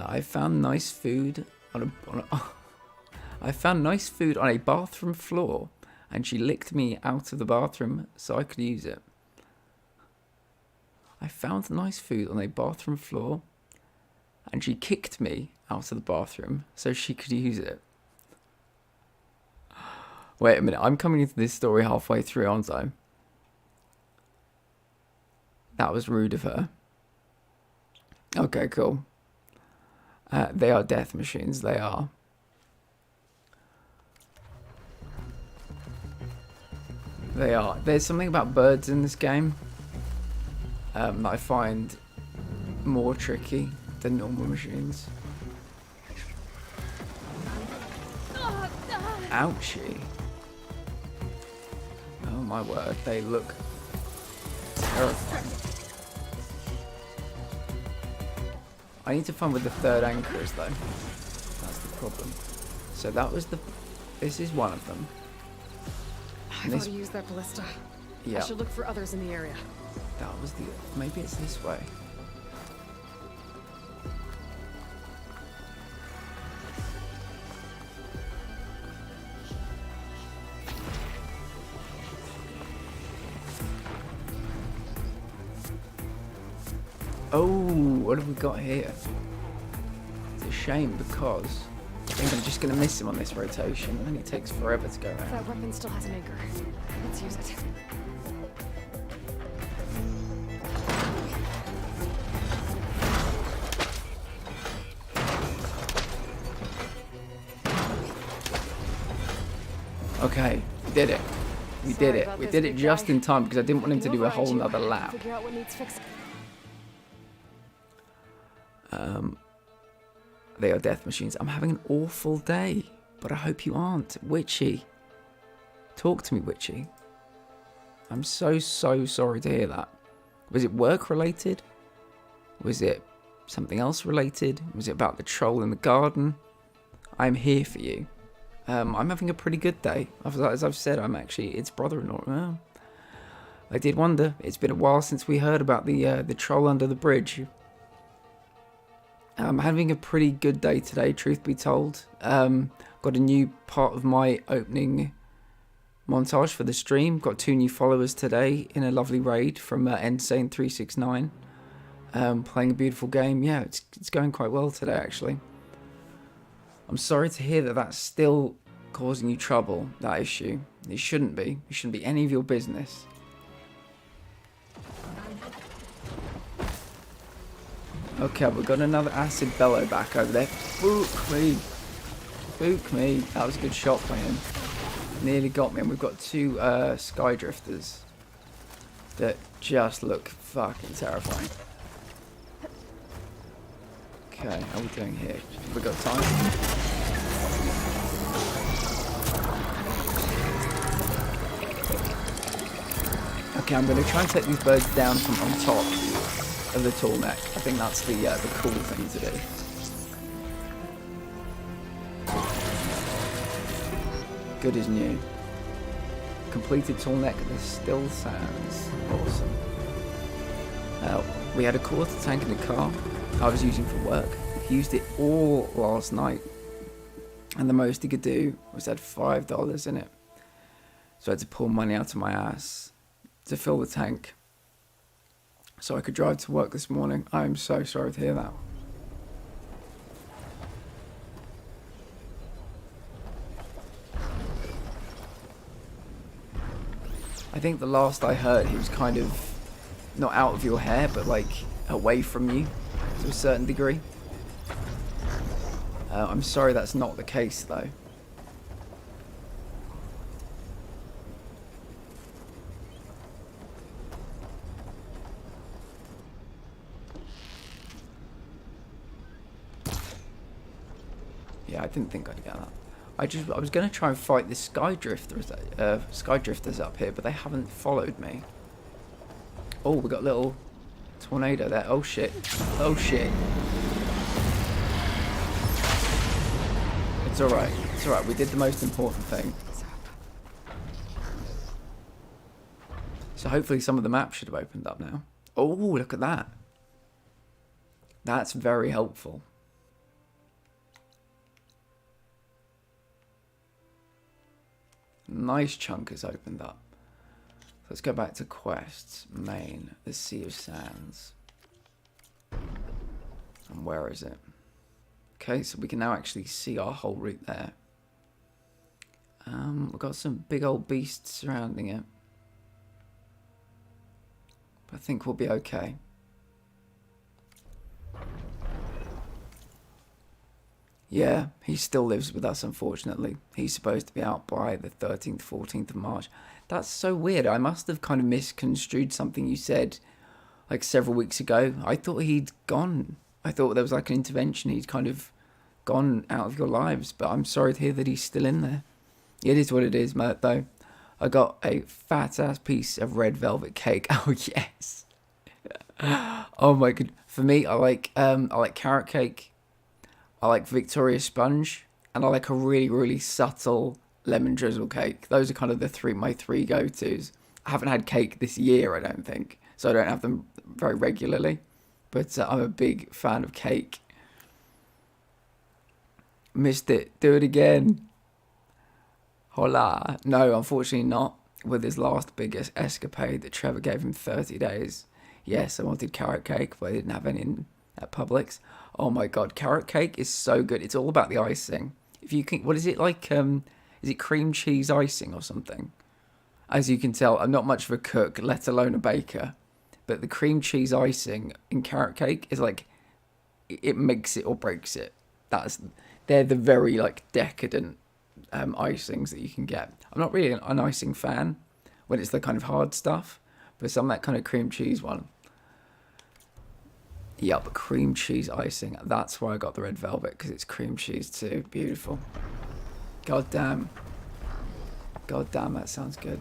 I found nice food on a I found nice food on a bathroom floor, and she licked me out of the bathroom so I could use it. I found nice food on a bathroom floor, and she kicked me out of the bathroom so she could use it. Wait a minute, I'm coming into this story halfway through, aren't I? That was rude of her. Okay, cool. They are death machines, they are. They are. There's something about birds in this game that I find more tricky than normal machines. Ouchie. Oh my word, they look terrifying. I need to find where the third anchor is though. That's the problem. So that was the... This is one of them. I thought he used that ballista. Yeah. I should look for others in the area. That was the... Maybe it's this way. Oh, what have we got here? It's a shame because I think I'm just going to miss him on this rotation and it takes forever to go around. That weapon still has an anchor. Let's use it. Okay, we did it. We did it. We did it just in time because I didn't want him to do a whole nother lap. Figure out what needs fixing. They are death machines. I'm having an awful day, but I hope you aren't. Witchy. Talk to me, Witchy. I'm so sorry to hear that. Was it work related? Was it something else related? Was it about the troll in the garden? I'm here for you. I'm having a pretty good day. As I've said, I'm actually its brother-in-law. Well, I did wonder. It's been a while since we heard about the troll under the bridge. I'm having a pretty good day today, truth be told. Got a new part of my opening montage for the stream. Got 2 new followers today in a lovely raid from Insane369. Playing a beautiful game. Yeah, it's going quite well today, actually. I'm sorry to hear that that's still causing you trouble, that issue. It shouldn't be. It shouldn't be any of your business. Okay, we've got another acid bellow back over there. Spook me. Spook me. That was a good shot by him. Nearly got me. And we've got 2 sky drifters that just look fucking terrifying. Okay, how are we doing here? Have we got time? Okay, I'm going to try and take these birds down from on top of the tall neck. I think that's the cool thing to do. Good as new. Completed tall neck, the still sands. Awesome. We had a quarter tank in the car I was using for work. He used it all last night. And the most he could do was add $5 in it. So I had to pull money out of my ass to fill the tank so I could drive to work this morning. I'm so sorry to hear that. I think the last I heard, he was kind of not out of your hair, but like away from you to a certain degree. I'm sorry that's not the case though. Yeah, I didn't think I'd get that. I was going to try and fight the sky drifters up here, but they haven't followed me. Oh, we got a little tornado there. Oh shit. Oh shit. It's alright. It's alright. We did the most important thing. So hopefully some of the map should have opened up now. Oh, look at that. That's very helpful. Nice chunk has opened up. Let's go back to quests. Main, the Sea of Sands. And where is it? Okay, so we can now actually see our whole route there. We've got some big old beasts surrounding it. But I think we'll be okay. Yeah, he still lives with us, unfortunately. He's supposed to be out by the 13th, 14th of March. That's so weird. I must have kind of misconstrued something you said like several weeks ago. I thought he'd gone. I thought there was like an intervention. He'd kind of gone out of your lives, but I'm sorry to hear that he's still in there. It is what it is, mate, though. I got a fat-ass piece of red velvet cake. Oh, yes. Oh, my god. For me, I like carrot cake. I like Victoria sponge. And I like a really, really subtle lemon drizzle cake. Those are kind of my three go-tos. I haven't had cake this year, I don't think. So I don't have them very regularly. But I'm a big fan of cake. Missed it. Do it again. Hola. No, unfortunately not. With his last biggest escapade that Trevor gave him 30 days. Yes, I wanted carrot cake, but I didn't have any at Publix. Oh my god, carrot cake is so good. It's all about the icing. If you can, what is it like? Is it cream cheese icing or something? As you can tell, I'm not much of a cook, let alone a baker. But the cream cheese icing in carrot cake is like, it makes it or breaks it. They're the very like decadent icings that you can get. I'm not really an icing fan when it's the kind of hard stuff, but some of that kind of cream cheese one. Yup, cream cheese icing. That's why I got the red velvet, because it's cream cheese too. Beautiful. God damn. God damn, that sounds good.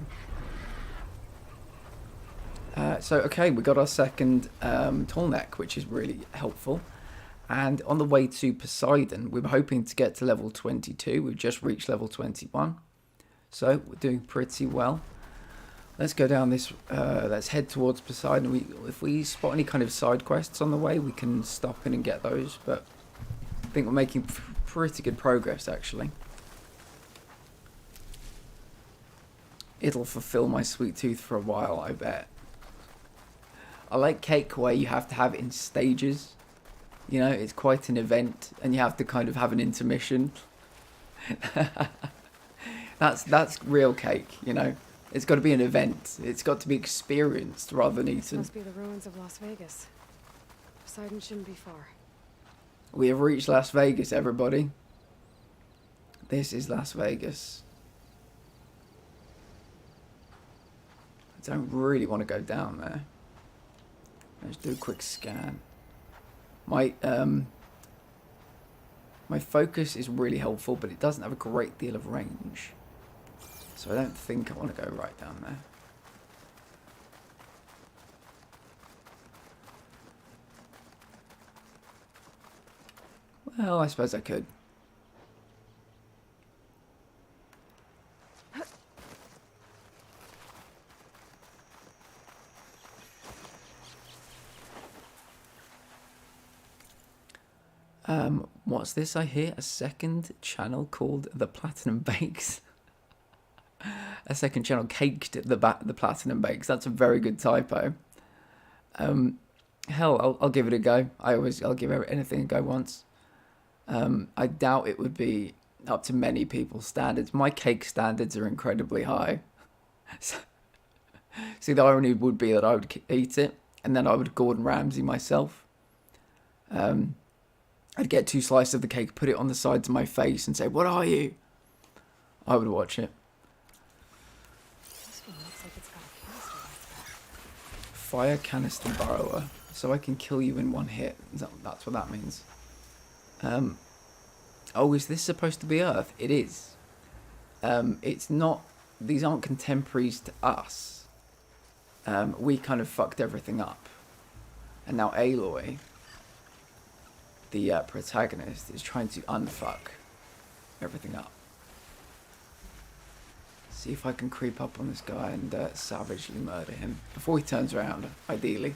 Okay, we got our second tall neck, which is really helpful. And on the way to Poseidon, we were hoping to get to level 22. We've just reached level 21. So we're doing pretty well. Let's go down this, let's head towards Poseidon. If we spot any kind of side quests on the way, we can stop in and get those. But I think we're making pretty good progress, actually. It'll fulfill my sweet tooth for a while, I bet. I like cake where you have to have it in stages. You know, it's quite an event, and you have to kind of have an intermission. That's real cake, you know. It's got to be an event. It's got to be experienced rather than eaten. Must be the ruins of Las Vegas. Poseidon shouldn't be far. We have reached Las Vegas, everybody. This is Las Vegas. I don't really want to go down there. Let's do a quick scan. My focus is really helpful, but it doesn't have a great deal of range. So I don't think I want to go right down there. Well, I suppose I could. What's this I hear? A second channel called The Platinum Bakes. A second channel caked the Platinum Bakes. That's a very good typo. Hell, I'll give it a go. I'll give anything a go once. I doubt it would be up to many people's standards. My cake standards are incredibly high. See, the irony would be that I would eat it, and then I would Gordon Ramsay myself. I'd get 2 slices of the cake, put it on the sides of my face, and say, "What are you?" I would watch it. This one looks like it's got a canister on its back. Fire canister borrower. So I can kill you in one hit. That's what that means. Oh, is this supposed to be Earth? It is. It's not. These aren't contemporaries to us. We kind of fucked everything up. And now Aloy, the protagonist, is trying to unfuck everything up. See if I can creep up on this guy and savagely murder him before he turns around, ideally.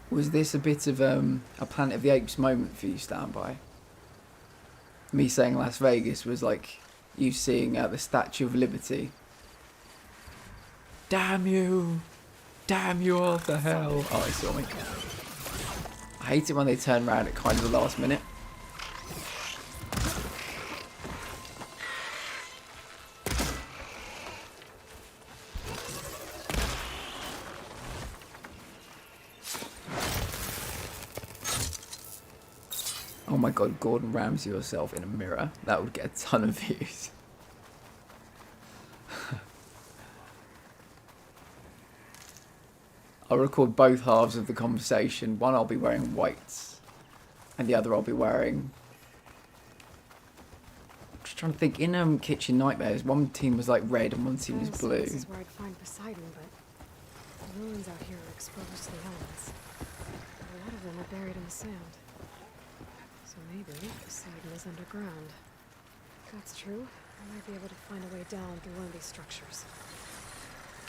Was this a bit of a Planet of the Apes moment for you, Standby? Me saying Las Vegas was like you seeing the Statue of Liberty. Damn you! Damn you all to hell! Oh, he saw me. I hate it when they turn around at kind of the last minute. Oh my god, Gordon Ramsay yourself in a mirror. That would get a ton of views. I'll record both halves of the conversation. One I'll be wearing whites, and the other I'll be wearing... I'm just trying to think, in Kitchen Nightmares, one team was like red and one team was blue. This is where I'd find Poseidon, but the ruins out here are exposed to the elements. A lot of them are buried in the sand. So maybe Poseidon is underground. If that's true, I might be able to find a way down through one of these structures.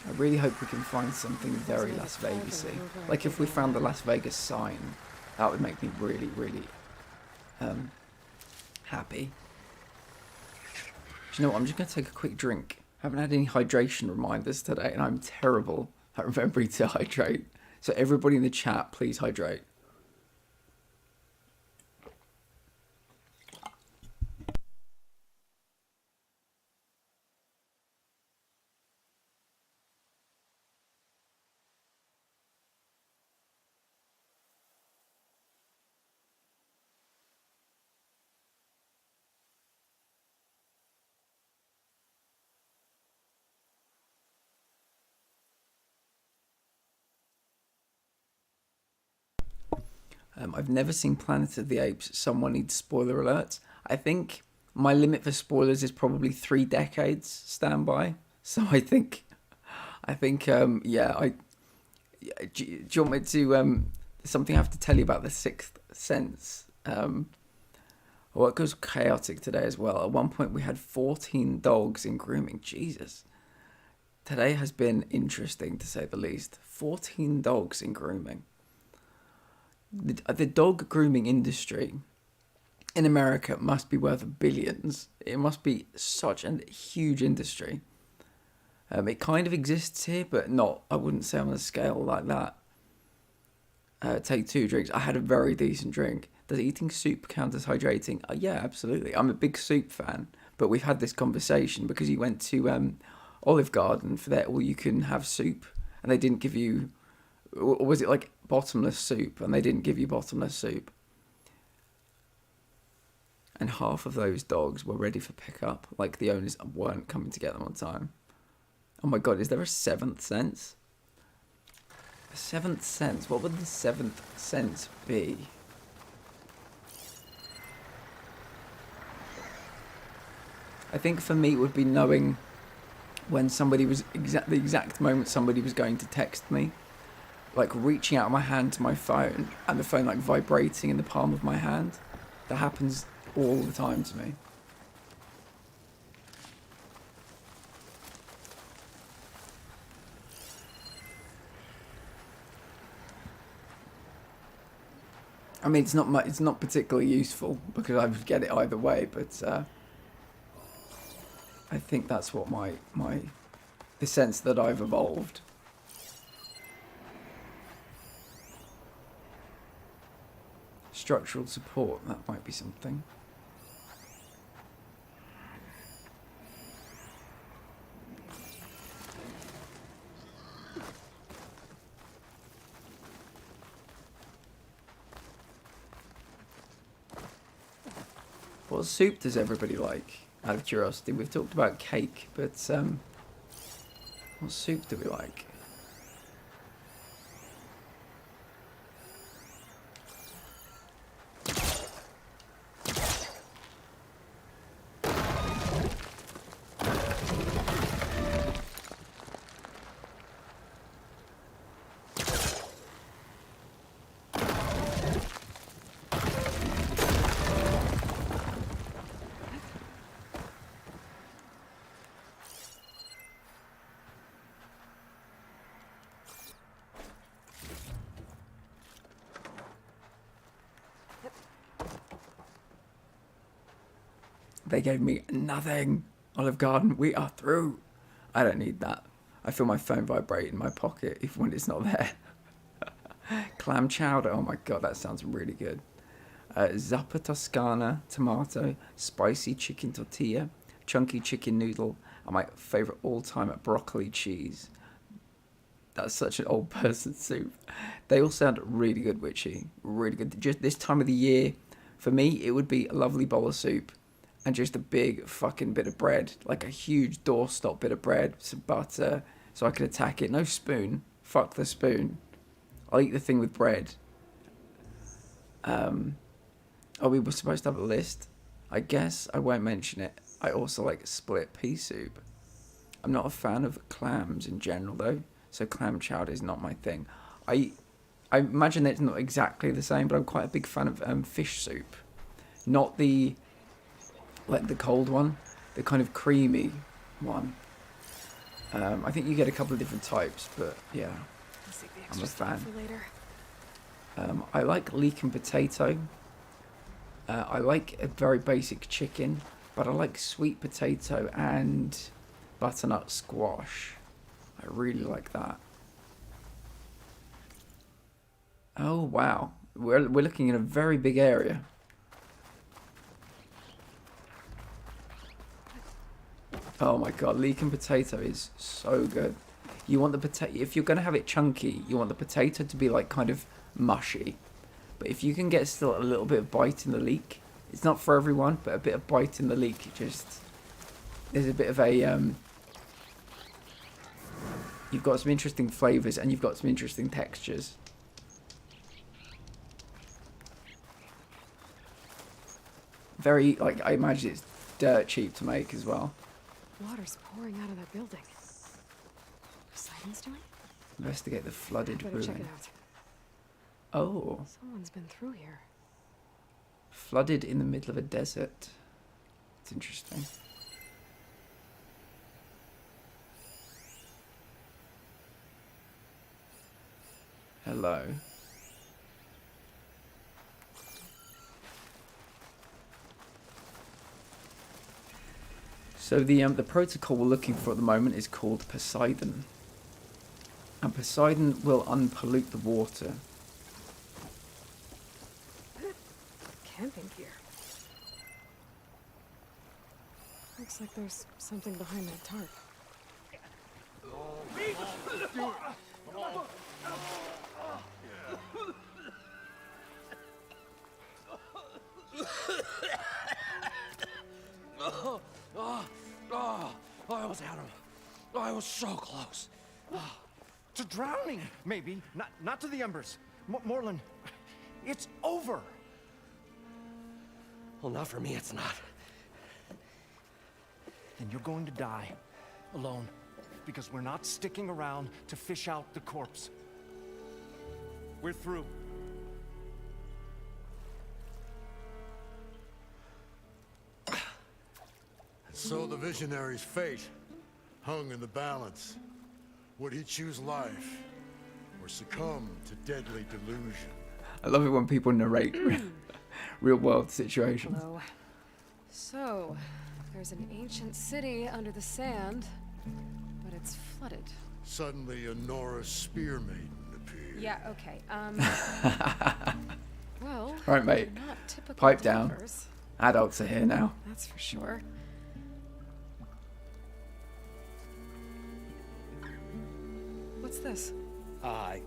I really hope we can find something very Las Vegas-y. Like if we found the Las Vegas sign, that would make me really, really happy. Do you know what? I'm just going to take a quick drink. I haven't had any hydration reminders today, and I'm terrible at remembering to hydrate. So everybody in the chat, please hydrate. I've never seen Planet of the Apes. Someone needs spoiler alerts. I think my limit for spoilers is probably 3 decades standby. So I think, yeah. Do you want me to? Something I have to tell you about the Sixth Sense. Well, it goes chaotic today as well. At one point, we had 14 dogs in grooming. Jesus. Today has been interesting, to say the least. 14 dogs in grooming. The dog grooming industry in America must be worth billions. It must be such a huge industry. It kind of exists here, but not, I wouldn't say on a scale like that. Take 2 drinks. I had a very decent drink. Does eating soup count as hydrating? Yeah, absolutely. I'm a big soup fan, but we've had this conversation because you went to Olive Garden for their all-you-can-have soup, and they didn't give you... Or was it like bottomless soup, and they didn't give you bottomless soup? And half of those dogs were ready for pickup, like the owners weren't coming to get them on time. Oh my god, is there a 7th sense? A 7th sense? What would the 7th sense be? I think for me it would be knowing when somebody was the exact moment somebody was going to text me. Like reaching out my hand to my phone and the phone like vibrating in the palm of my hand. That happens all the time to me. I mean, it's not particularly useful because I would get it either way, but I think that's what the sense that I've evolved. Structural support, that might be something. What soup does everybody like? Out of curiosity, we've talked about cake, but what soup do we like? They gave me nothing. Olive Garden, we are through. I don't need that. I feel my phone vibrate in my pocket even when it's not there. Clam chowder, oh my god, that sounds really good. Zappa Toscana, tomato, spicy chicken tortilla, chunky chicken noodle, and my favourite all-time broccoli cheese. That's such an old person soup. They all sound really good, Witchy. Really good. Just this time of the year, For me, it would be a lovely bowl of soup and just a big fucking bit of bread, like a huge doorstop bit of bread, some butter, so I could attack it. No spoon. Fuck the spoon. I'll eat the thing with bread. Oh, we were supposed to have a list. I guess I won't mention it. I also like split pea soup. I'm not a fan of clams in general, though, so clam chowder is not my thing. I imagine that it's not exactly the same, but I'm quite a big fan of fish soup. Not the, like the cold one, the kind of creamy one. I think you get a couple of different types, but yeah, I'm a fan. For later. I like leek and potato. I like a very basic chicken, but I like sweet potato and butternut squash. I really like that. Oh wow, we're looking in a very big area. Oh my god, leek and potato is so good. You want the potato, if you're gonna have it chunky, you want the potato to be like kind of mushy. But if you can get still a little bit of bite in the leek, it's not for everyone, but a bit of bite in the leek, there's a bit of a, you've got some interesting flavours and you've got some interesting textures. Very, like, I imagine it's dirt cheap to make as well. Water's pouring out of that building. Poseidon's doing? Investigate the flooded Better ruin. check it out. Oh. Someone's been through here. Flooded in the middle of a desert. It's interesting. Hello. So the protocol we're looking for at the moment is called Poseidon. And Poseidon will unpollute the water. Camping gear. Looks like there's something behind that tarp. I almost had him. I was so close. To drowning, maybe. Not to the embers. Morlun, it's over. Well, not for me, it's not. Then you're going to die. Alone. Because we're not sticking around to fish out the corpse. We're through. So the visionary's fate hung in the balance. Would he choose life or succumb to deadly delusion? I love it when people narrate real world situations. Hello. So, there's an ancient city under the sand, but it's flooded. Suddenly a Norris spear maiden appeared. Yeah, okay. Well, Right, mate. they're not typical Pipe down. divers, Adults are here now. that's for sure. What's this? I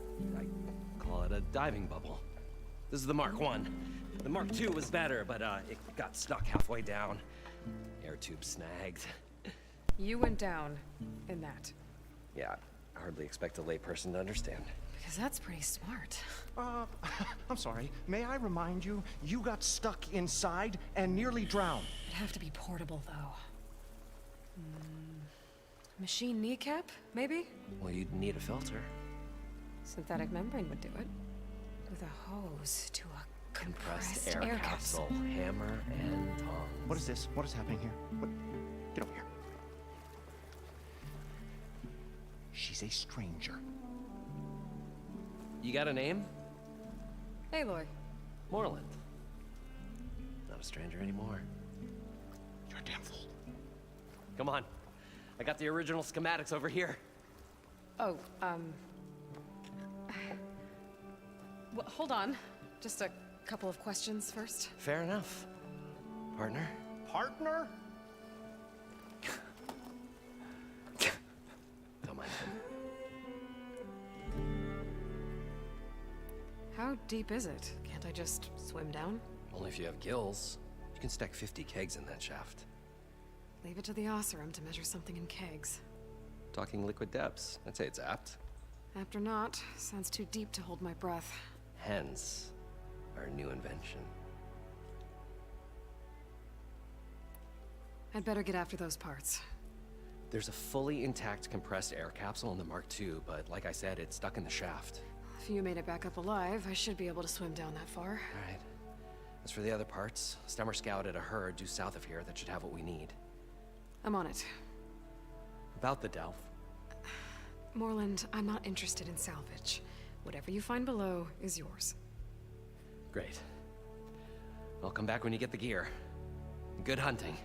call it a diving bubble. This is the Mark 1. The Mark 2 was better, but it got stuck halfway down. Air tube snagged. You went down in that. Yeah, I hardly expect a layperson to understand. Because that's pretty smart. I'm sorry. May I remind you, you got stuck inside and nearly drowned. It'd have to be portable, though. Machine kneecap, maybe? Well, you'd need a filter. Synthetic membrane would do it. With a hose to a compressed air capsule. Hammer and tongs. What is this? What is happening here? What? Get over here. She's a stranger. You got a name? Aloy. Moreland. Not a stranger anymore. You're a damn fool. Come on. I got the original schematics over here. Oh, well, hold on. Just a couple of questions first. Fair enough. Partner? Partner? Don't mind him. How deep is it? Can't I just swim down? Only if you have gills. You can stack 50 kegs in that shaft. Leave it to the Oseram to measure something in kegs. Talking liquid depths. I'd say it's apt. Apt or not, sounds too deep to hold my breath. Hence, our new invention. I'd better get after those parts. There's a fully intact compressed air capsule in the Mark II, but like I said, it's stuck in the shaft. If you made it back up alive, I should be able to swim down that far. Alright. As for the other parts, Stemmer scouted a herd due south of here that should have what we need. I'm on it. About the Delph. Moreland, I'm not interested in salvage. Whatever you find below is yours. Great. I'll come back when you get the gear. Good hunting.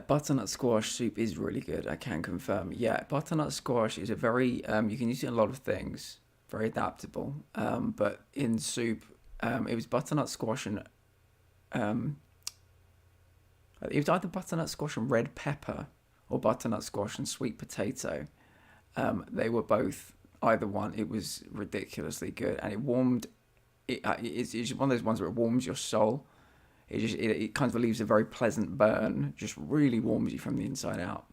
Butternut squash soup is really good, I can confirm. Yeah, butternut squash is a very, you can use it in a lot of things. Very adaptable. But in soup, it was butternut squash and, it was either butternut squash and red pepper or butternut squash and sweet potato. They were both, either one. It was ridiculously good. And it warmed, it's just one of those ones where it warms your soul. It kind of leaves a very pleasant burn, just really warms you from the inside out.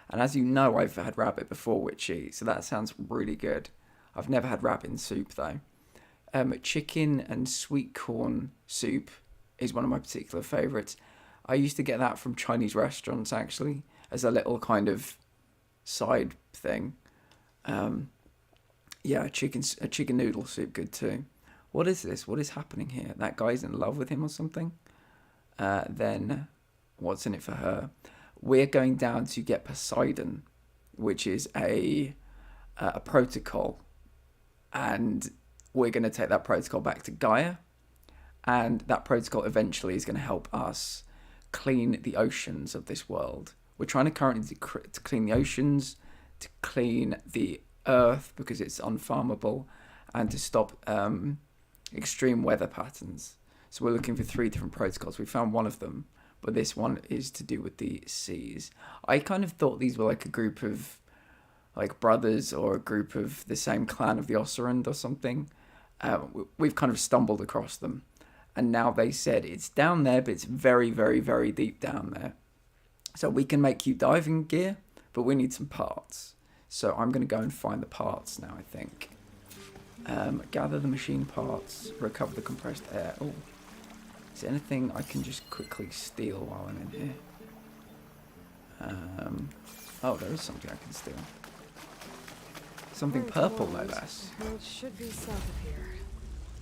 And as you know, I've had rabbit before, Witchy, so that sounds really good. I've never had rabbit in soup, though. Chicken and sweet corn soup is one of my particular favourites. I used to get that from Chinese restaurants, actually, as a little kind of side thing. Yeah, a chicken noodle soup, good too. What is this? What is happening here? That guy's in love with him or something? Then what's in it for her? We're going down to get Poseidon, which is a protocol, and we're going to take that protocol back to Gaia, and that protocol eventually is going to help us clean the oceans of this world. We're trying to currently to clean the oceans, to clean the earth because it's unfarmable, and to stop extreme weather patterns. So we're looking for 3 different protocols. We found one of them, but this one is to do with the seas. I kind of thought these were like a group of like brothers or a group of the same clan of the Osserand or something. We've kind of stumbled across them. And now they said it's down there, but it's very, very, very deep down there. So we can make you diving gear, but we need some parts. So I'm going to go and find the parts now, I think. Gather the machine parts, recover the compressed air. Oh, is there anything I can just quickly steal while I'm in here? Oh, there is something I can steal. Something purple, no less. It should be south of here.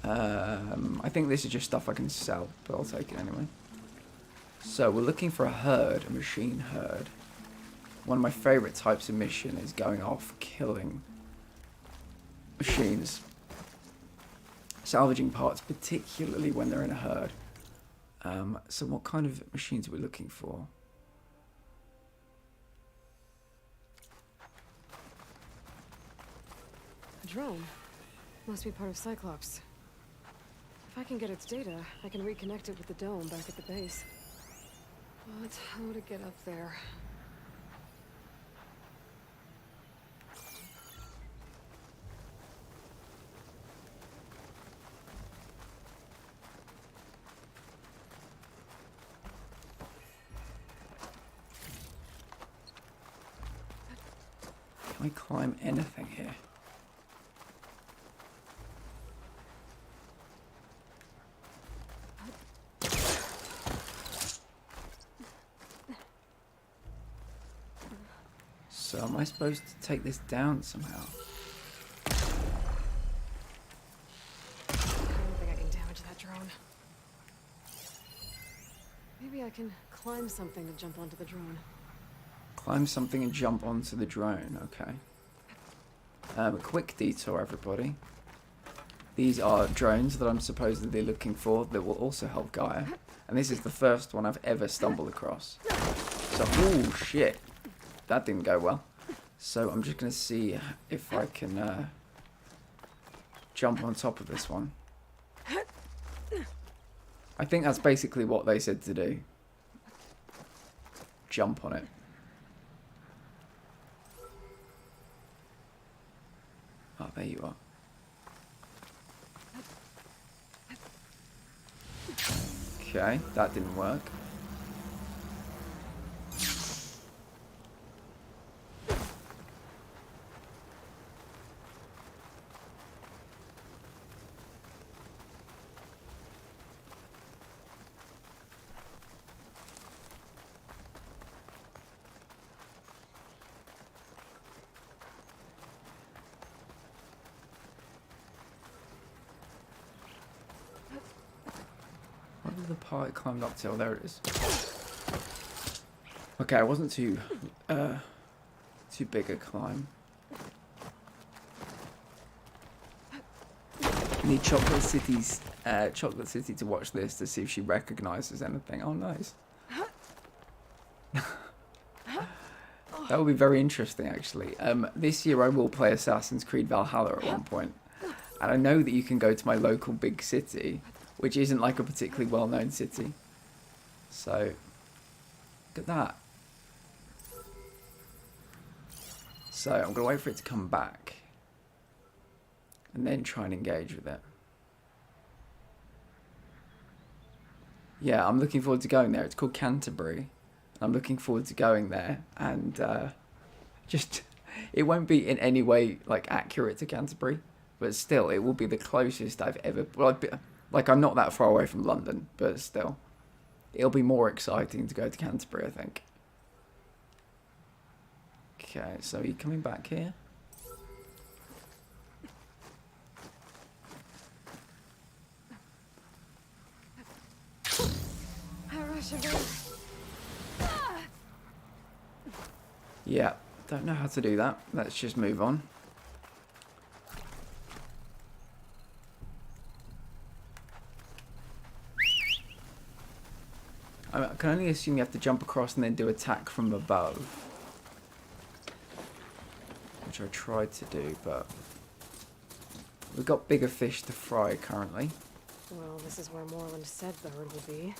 I think this is just stuff I can sell, but I'll take it anyway. So we're looking for a herd, a machine herd. One of my favourite types of mission is going off killing machines. Salvaging parts, particularly when they're in a herd. So what kind of machines are we looking for? A drone. Must be part of Cyclops. If I can get its data, I can reconnect it with the dome back at the base. But how to get up there? Can I climb anything here? So am I supposed to take this down somehow? I don't think I can damage that drone. Maybe I can climb something to jump onto the drone. Climb something and jump onto the drone, okay. A quick detour, everybody. These are drones that I'm supposedly looking for that will also help Gaia. And this is the first one I've ever stumbled across. So, oh shit. That didn't go well. So I'm just going to see if I can jump on top of this one. I think that's basically what they said to do. Jump on it. Oh, there you are. Okay, that didn't work. What is the part I climbed up till? There it is. Okay, it wasn't too big a climb. Need Chocolate City to watch this to see if she recognizes anything. Oh, nice. That would be very interesting, actually. This year I will play Assassin's Creed Valhalla at one point. And I know that you can go to my local big city, which isn't like a particularly well-known city. So, look at that. So, I'm going to wait for it to come back. And then try and engage with it. Yeah, I'm looking forward to going there. It's called Canterbury. I'm looking forward to going there. And just, it won't be in any way like accurate to Canterbury. But still, it will be the closest I've ever... Well, like, I'm not that far away from London, but still. It'll be more exciting to go to Canterbury, I think. Okay, so are you coming back here? Yeah, don't know how to do that. Let's just move on. I can only assume you have to jump across and then do attack from above. Which I tried to do, but we've got bigger fish to fry currently. Well, this is where Morland said the herd will be.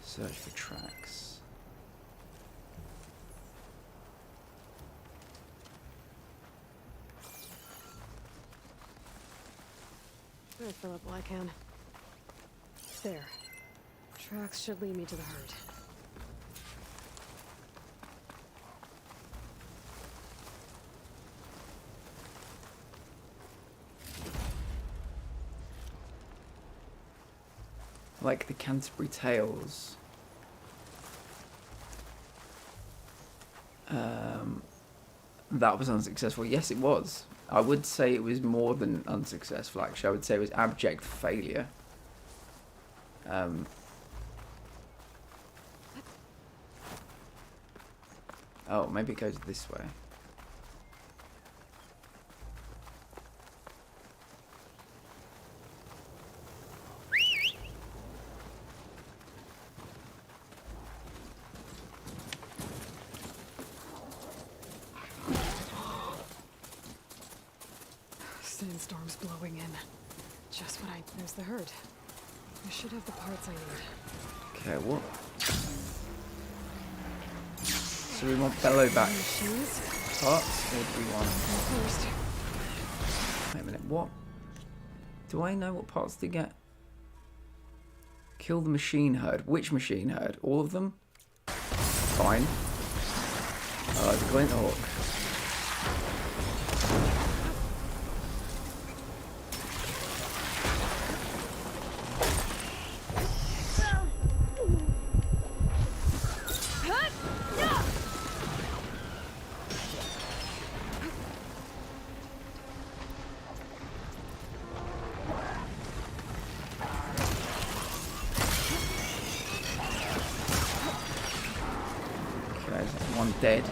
Search for tracks. I fill up while I can. There. Tracks should lead me to the herd. Like the Canterbury Tales. That was unsuccessful. Yes, it was. I would say it was more than unsuccessful, actually. I would say it was abject failure. Oh, maybe it goes this way. Sandstorm's blowing in. Just what There's the herd. I should have the parts I need. Okay, what? So we want bellow back parts, or do we want... Wait a minute, what? Do I know what parts to get? Kill the machine herd. Which machine herd? All of them? Fine. The Glint Hawk. One dead.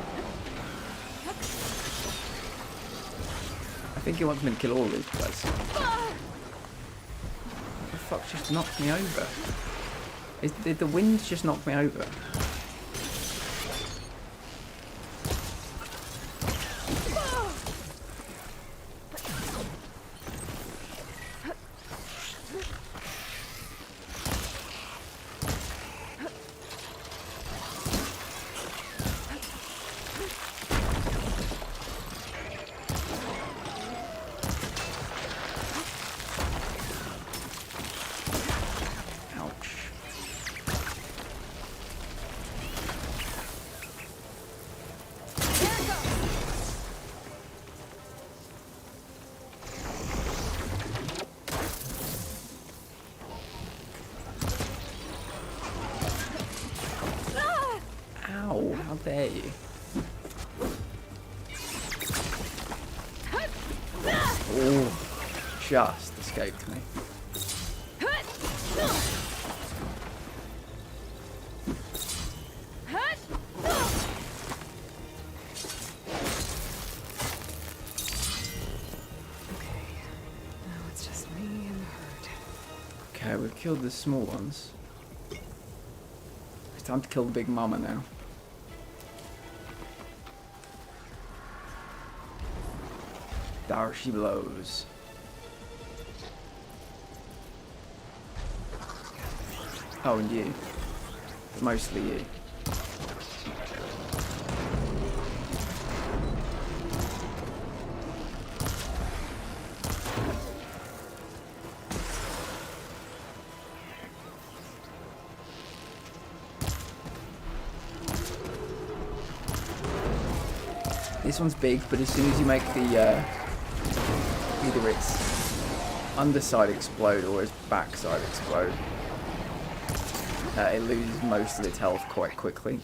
I think he wants me to kill all these guys. What the fuck just knocked me over? Did the wind just knock me over? spare you. Oh, just escaped me. Okay, we've killed the small ones. It's time to kill the big mama now. There she blows. Oh, and you. But mostly you. This one's big, but as soon as you make the, either its underside explode or its backside explode, it loses most of its health quite quickly.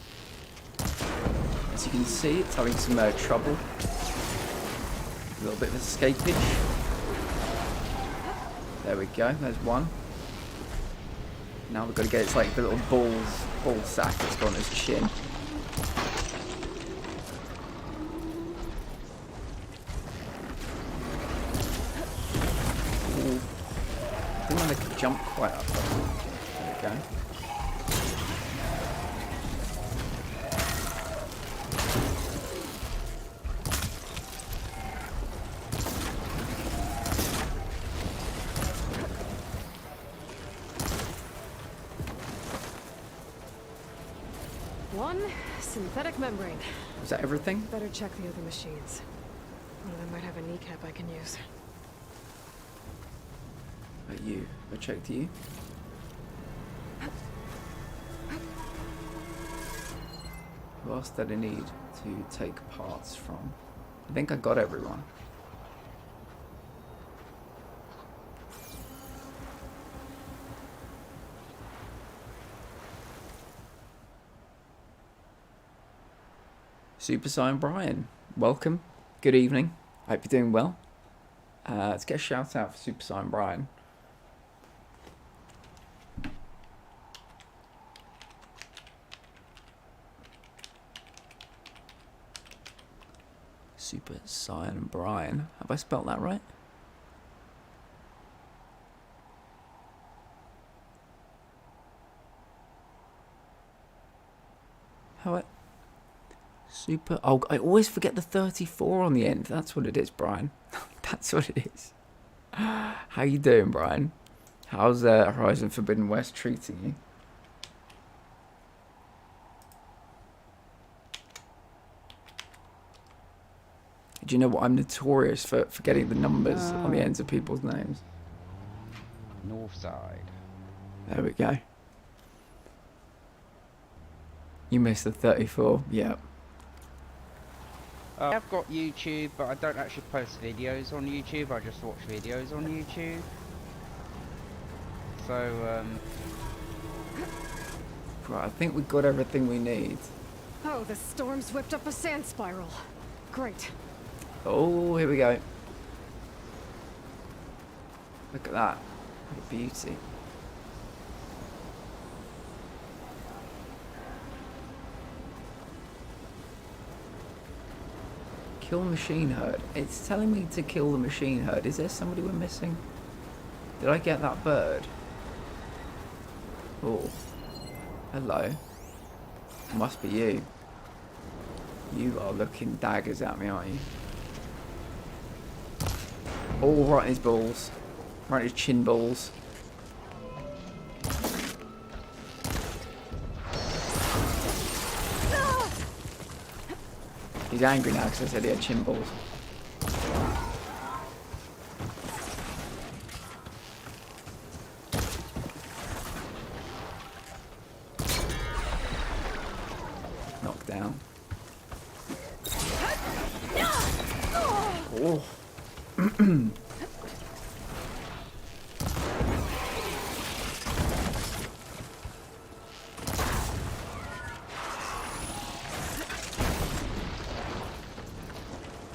As you can see, it's having some trouble. A little bit of escapage. There we go, there's one. Now we've got to get its like the little ball sack that's got on its chin. Jump quite up. There we go. One synthetic membrane. Is that everything? Better check the other machines. One of them might have a kneecap I can use. You. I checked you. Who else did I need to take parts from? I think I got everyone. Super Saiyan Brian, welcome. Good evening. Hope you're doing well. Let's get a shout out for Super Saiyan Brian. Super Saiyan Brian. Have I spelt that right? How I... Super... Oh, I always forget the 34 on the end. That's what it is, Brian. That's what it is. How you doing, Brian? How's Horizon Forbidden West treating you? Do you know what? I'm notorious for forgetting the numbers on the ends of people's names. North side. There we go. You missed the 34. Yeah. I've got YouTube, but I don't actually post videos on YouTube. I just watch videos on YouTube. So, Right, I think we got everything we need. Oh, the storm's whipped up a sand spiral. Great. Oh, here we go. Look at that. What a beauty. Kill machine herd. It's telling me to kill the machine herd. Is there somebody we're missing? Did I get that bird? Oh. Hello. Must be you. You are looking daggers at me, aren't you? Oh, right in his balls. Right in his chin balls. He's angry now because I said he had chin balls. Knocked down. Oh.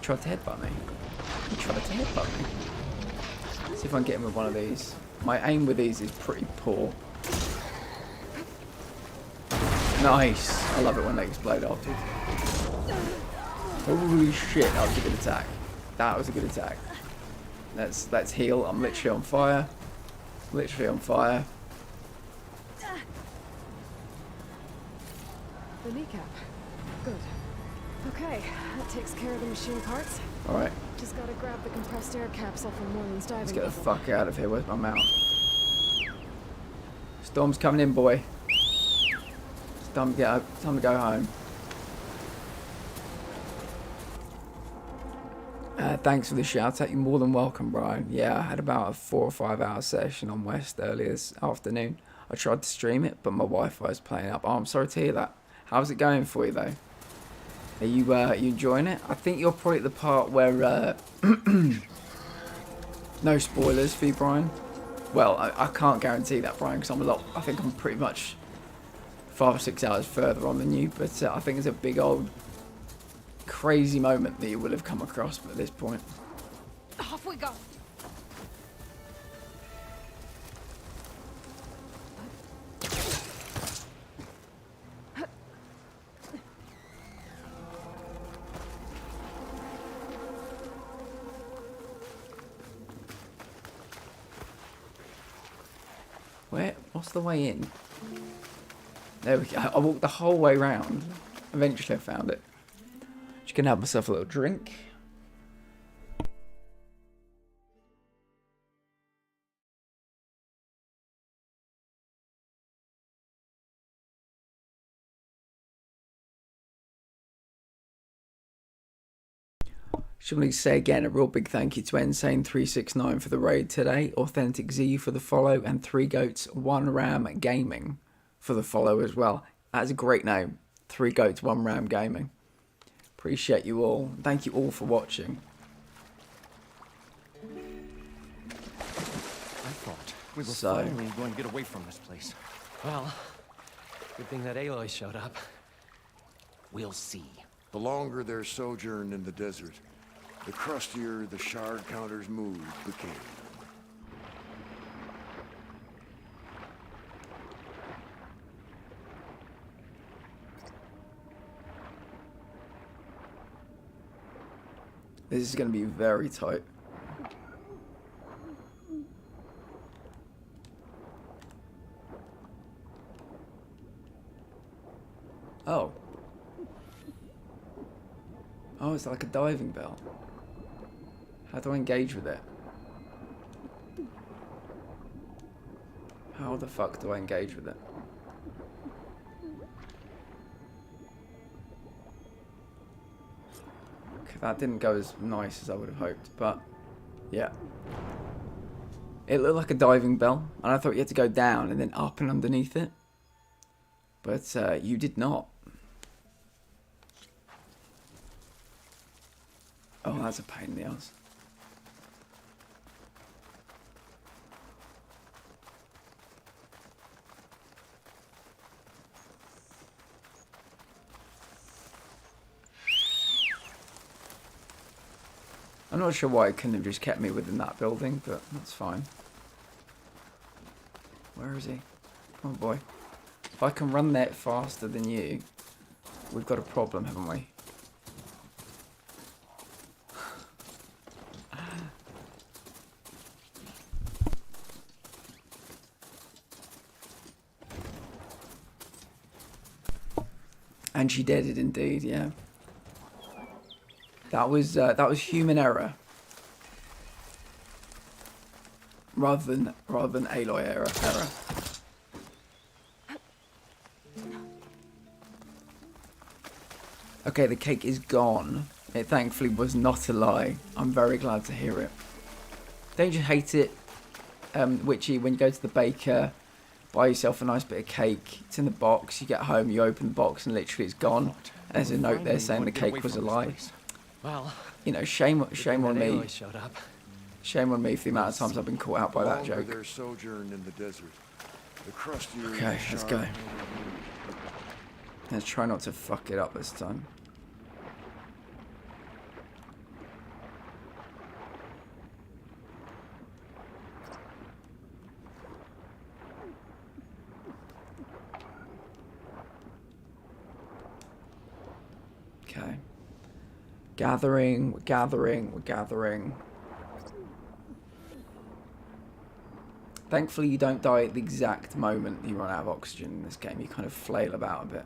tried to headbutt me. He tried to headbutt me. See if I can get him with one of these. My aim with these is pretty poor. Nice. I love it when they explode afterwards. Holy shit, that was a good attack. That was a good attack. Let's heal. I'm literally on fire. Literally on fire. The kneecap. Good. Okay, that takes care of the machine parts. Alright. Just gotta grab the compressed air capsule from Moreland's diving. Let's get the fuck out of here. Where's my mount? Storm's coming in, boy. It's time to go home. Thanks for the shout out. You're more than welcome, Brian. Yeah, I had about a 4 or 5 hour session on West earlier this afternoon. I tried to stream it, but my Wi-Fi is playing up. Oh, I'm sorry to hear that. How's it going for you, though? Are you enjoying it? I think you're probably at the part where... no spoilers for you, Brian. Well, I can't guarantee that, Brian, because I think I'm pretty much 5 or 6 hours further on than you. But I think it's a big old crazy moment that you will have come across at this point. Off we go. What's the way in? There we go. I walked the whole way round. Eventually I found it. Just gonna have myself a little drink. Should we say again a real big thank you to Insane369 for the raid today, Authentic Z for the follow, and 3 Goats 1 Ram Gaming for the follow as well. That's a great name. 3 Goats 1 Ram Gaming. Appreciate you all. Thank you all for watching. I thought we were finally going to get away from this place. Well, good thing that Aloy showed up. We'll see. The longer their sojourn in the desert, the crustier the shard counter's mood became. This is going to be very tight. Oh. Oh, it's like a diving bell. How do I engage with it? How the fuck do I engage with it? Okay, that didn't go as nice as I would have hoped, but yeah. It looked like a diving bell, and I thought you had to go down and then up and underneath it. But you did not. Oh, that's a pain in the ass. I'm not sure why it couldn't have just kept me within that building, but that's fine. Where is he? Oh boy. If I can run that faster than you, we've got a problem, haven't we? And she did it indeed, yeah. That was human error, rather than Aloy error. Okay, the cake is gone. It thankfully was not a lie. I'm very glad to hear it. Don't you hate it, Witchy, when you go to the baker, buy yourself a nice bit of cake, it's in the box, you get home, you open the box and literally it's gone. And there's a note there saying the cake was a lie. Well, you know, shame on me. Shame on me for the amount of times I've been caught out by that joke. Their sojourn in the desert, the crustier Okay, let's go. Let's try not to fuck it up this time. Okay. Gathering, we're gathering, we're gathering. Thankfully, you don't die at the exact moment you run out of oxygen in this game. You kind of flail about a bit.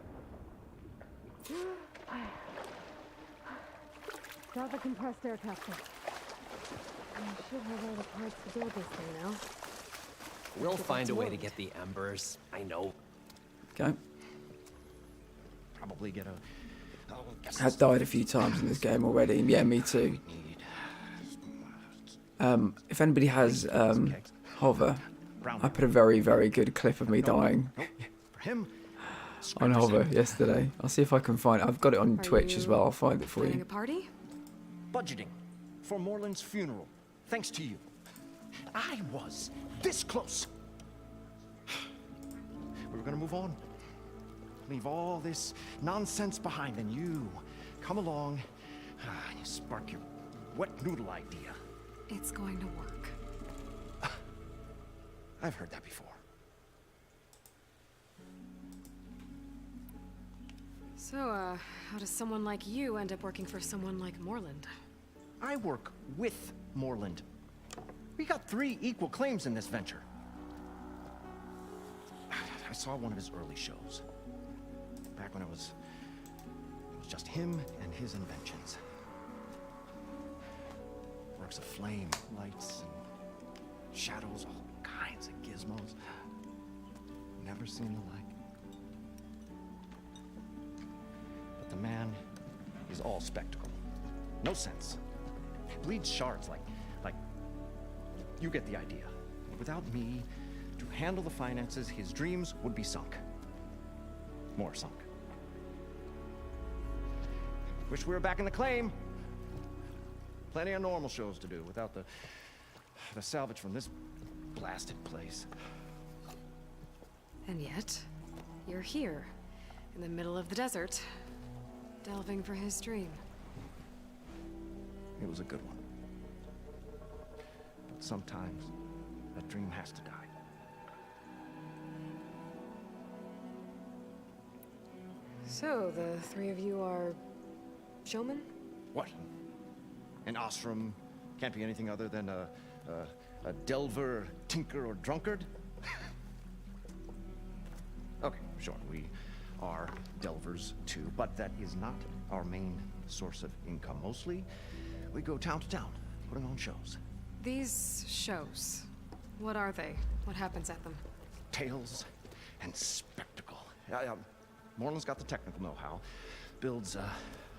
Got the compressed air capsule. I should have all the parts to build this thing now. We'll find a way to get the embers. I know. Okay. Probably get a... I've died a few times in this game already. Yeah, me too. If anybody has Hover, I put a very, very good clip of me dying on Hover yesterday. I'll see if I can find it. I've got it on Twitch as well. I'll find it for you. A party? Budgeting for Morland's funeral. Thanks to you. I was this close. We were gonna move on. Leave all this nonsense behind, and you come along and you spark your wet noodle idea. It's going to work. I've heard that before. So, how does someone like you end up working for someone like Morland? I work with Morland. We got 3 equal claims in this venture. I saw one of his early shows. Back when it was just him and his inventions. Works of flame, lights, and shadows, all kinds of gizmos. Never seen the like. But the man is all spectacle. No sense. Bleeds shards like you get the idea. Without me to handle the finances, his dreams would be sunk. More sunk. Wish we were back in the claim. Plenty of normal shows to do without the salvage from this blasted place. And yet, you're here, in the middle of the desert, delving for his dream. It was a good one. But sometimes, that dream has to die. So, the 3 of you are showmen? What? An Ostrom can't be anything other than a delver, tinker, or drunkard? Okay, sure, we are delvers too, but that is not our main source of income. Mostly, we go town to town, putting on shows. These shows, what are they? What happens at them? Tales and spectacle. Morland's got the technical know-how. Builds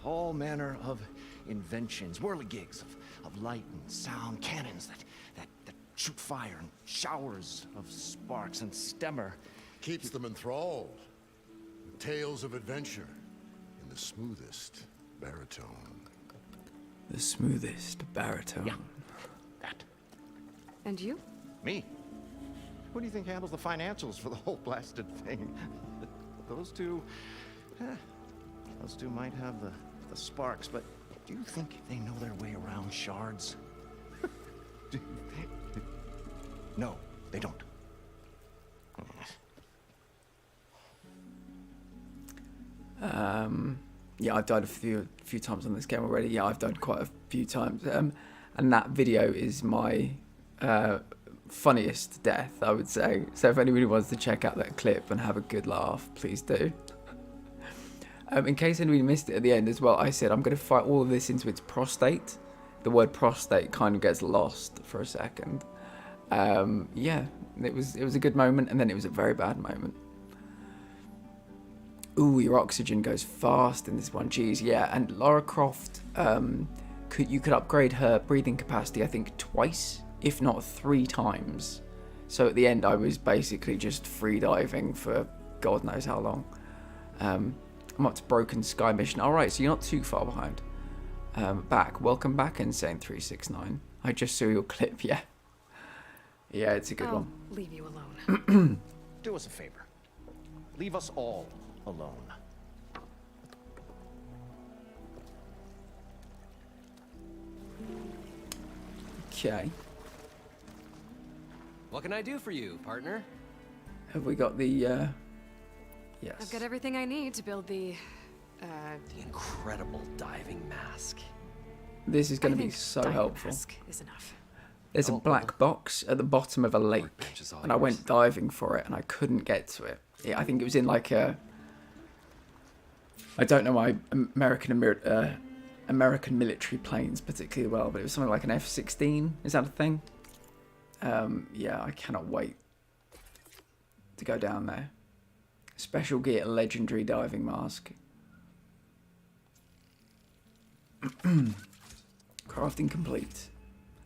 all manner of inventions, whirligigs of light and sound, cannons that shoot fire, and showers of sparks, and stemmer. Keeps them enthralled. With tales of adventure in the smoothest baritone. The smoothest baritone. Yeah, that. And you? Me? Who do you think handles the financials for the whole blasted thing? Those two might have the sparks, but do you think they know their way around shards? No, they don't. Yeah, I've died a few times on this game already. Yeah, I've died quite a few times. And that video is my funniest death, I would say. So if anybody wants to check out that clip and have a good laugh, please do. In case anybody missed it at the end as well, I said I'm going to fight all of this into its prostate. The word prostate kind of gets lost for a second. Yeah, it was a good moment, and then it was a very bad moment. Ooh, your oxygen goes fast in this one. Geez, yeah. And Lara Croft, you could upgrade her breathing capacity, I think, twice, if not 3 times. So at the end, I was basically just free diving for God knows how long. I'm up to Broken Sky mission. All right, so you're not too far behind. Welcome back, Insane 369. I just saw your clip. Yeah, yeah, it's a good one. I'll leave you alone. Do us a favor. Leave us all alone. Okay. What can I do for you, partner? Have we got the, yes. I've got everything I need to build the The incredible diving mask. This is going to be so helpful. Is enough. There's a black box at the bottom of a lake, and I went diving for it, and I couldn't get to it. I think it was in like a... I don't know my American military planes particularly well, but it was something like an F-16. Is that a thing? Yeah, I cannot wait to go down there. Special gear, legendary diving mask. Crafting complete.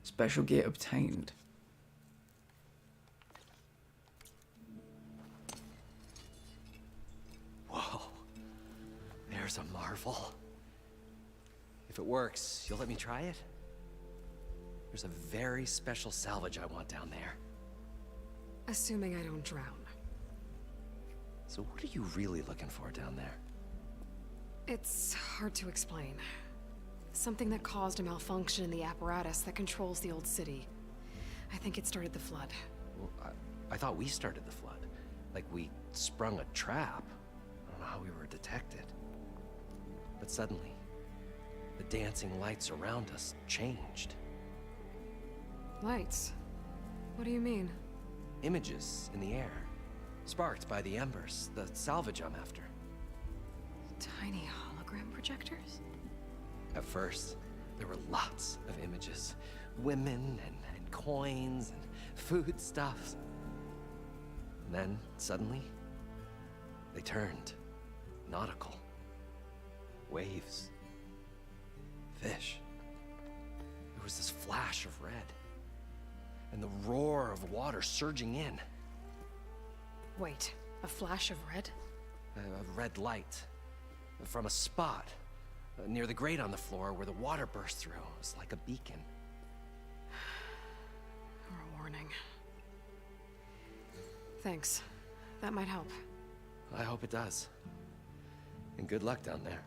Special gear obtained. Whoa. There's a marvel. If it works, you'll let me try it? There's a very special salvage I want down there. Assuming I don't drown. So what are you really looking for down there? It's hard to explain. Something that caused a malfunction in the apparatus that controls the old city. I think it started the flood. Well, I thought we started the flood. Like we sprung a trap. I don't know how we were detected. But suddenly, the dancing lights around us changed. Lights? What do you mean? Images in the air, sparked by the embers, the salvage I'm after. Tiny hologram projectors? At first, there were lots of images. Women and coins and foodstuffs. And then, suddenly, they turned nautical. Waves. Fish. There was this flash of red. And the roar of water surging in. Wait, a flash of red? A red light. From a spot near the grate on the floor where the water burst through. It was like a beacon. Or a warning. Thanks. That might help. I hope it does. And good luck down there.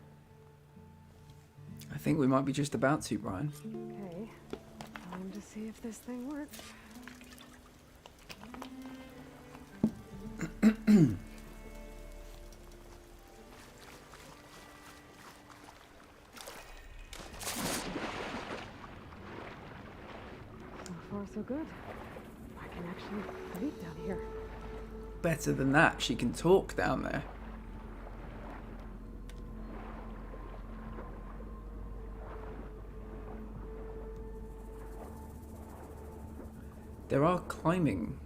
I think we might be just about to, Brian. Okay. Time to see if this thing works. So far, so good. I can actually sleep down here. Better than that, she can talk down there. There are climbing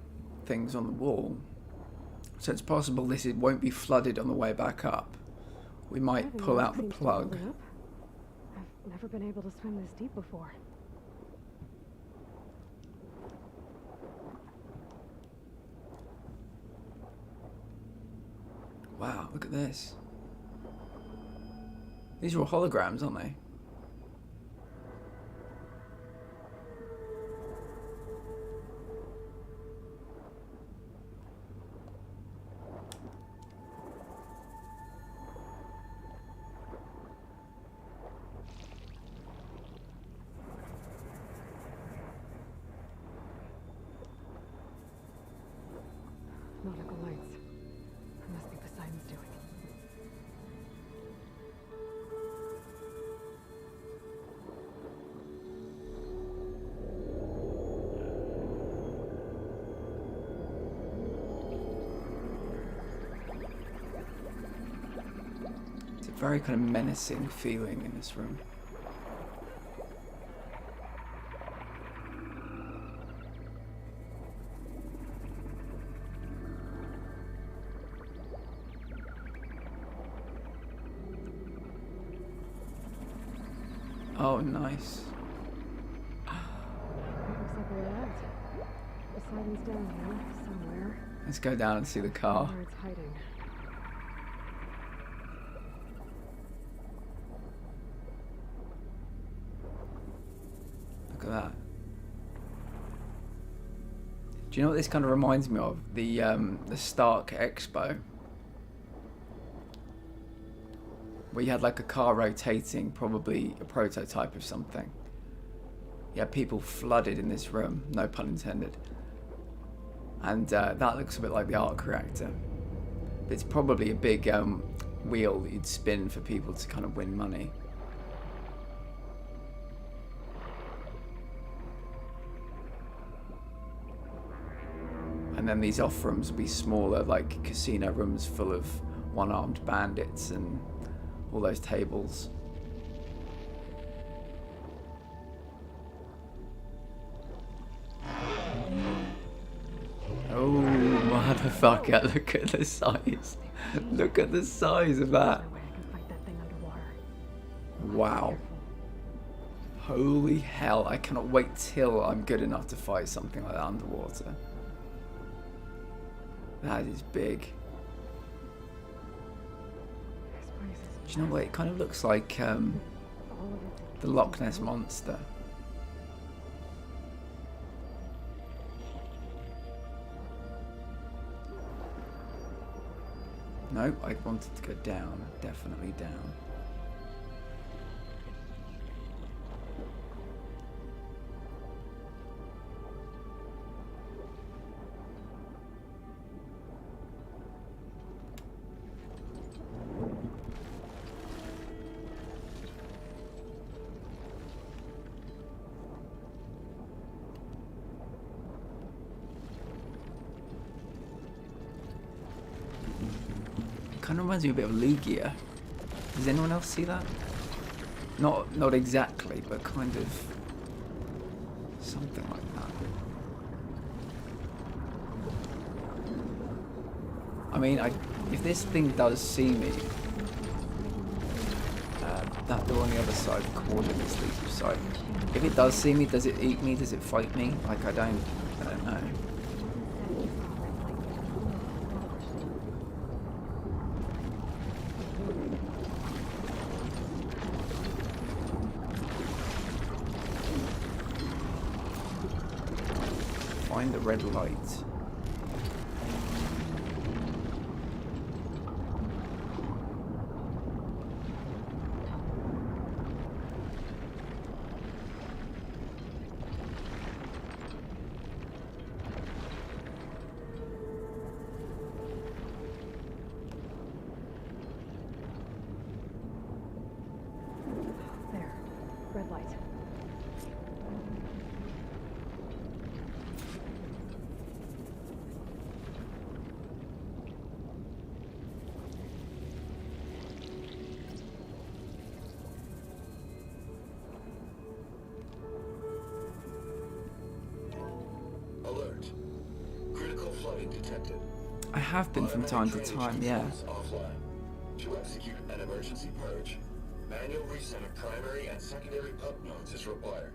things on the wall, so it's possible this won't be flooded on the way back up. We might pull out the plug. I've never been able to swim this deep before. Wow, look at this. These are all holograms, aren't they? Nautical lights. It must be Poseidon's doing. It's a very kind of menacing feeling in this room. Oh, nice. Looks like we're out. Poseidon's down here somewhere. Let's go down and see the car. Where it's hiding. Look at that. Do you know what this kind of reminds me of? The Stark Expo. Where you had like a car rotating, probably a prototype of something. You had people flooded in this room, no pun intended. And that looks a bit like the arc reactor. It's probably a big wheel that you'd spin for people to kind of win money. And then these off rooms would be smaller, like casino rooms full of one-armed bandits and all those tables. Oh, motherfucker, look at the size. Look at the size of that. Wow. Holy hell, I cannot wait till I'm good enough to fight something like that underwater. That is big. Do you know what? It kind of looks like the Loch Ness Monster. No, I wanted to go down. Definitely down. Kind of reminds me a bit of Lugia. Does anyone else see that? Not exactly, but kind of something like that. I mean, if this thing does see me, that door on the other side, coordinates leads to sight. If it does see me, does it eat me? Does it fight me? Like I don't know. Find the red light. There. Red light. Alert. Critical flooding detected. I have been from time to time, yeah. Offline. To execute an emergency purge, manual reset of primary and secondary pump nodes is required.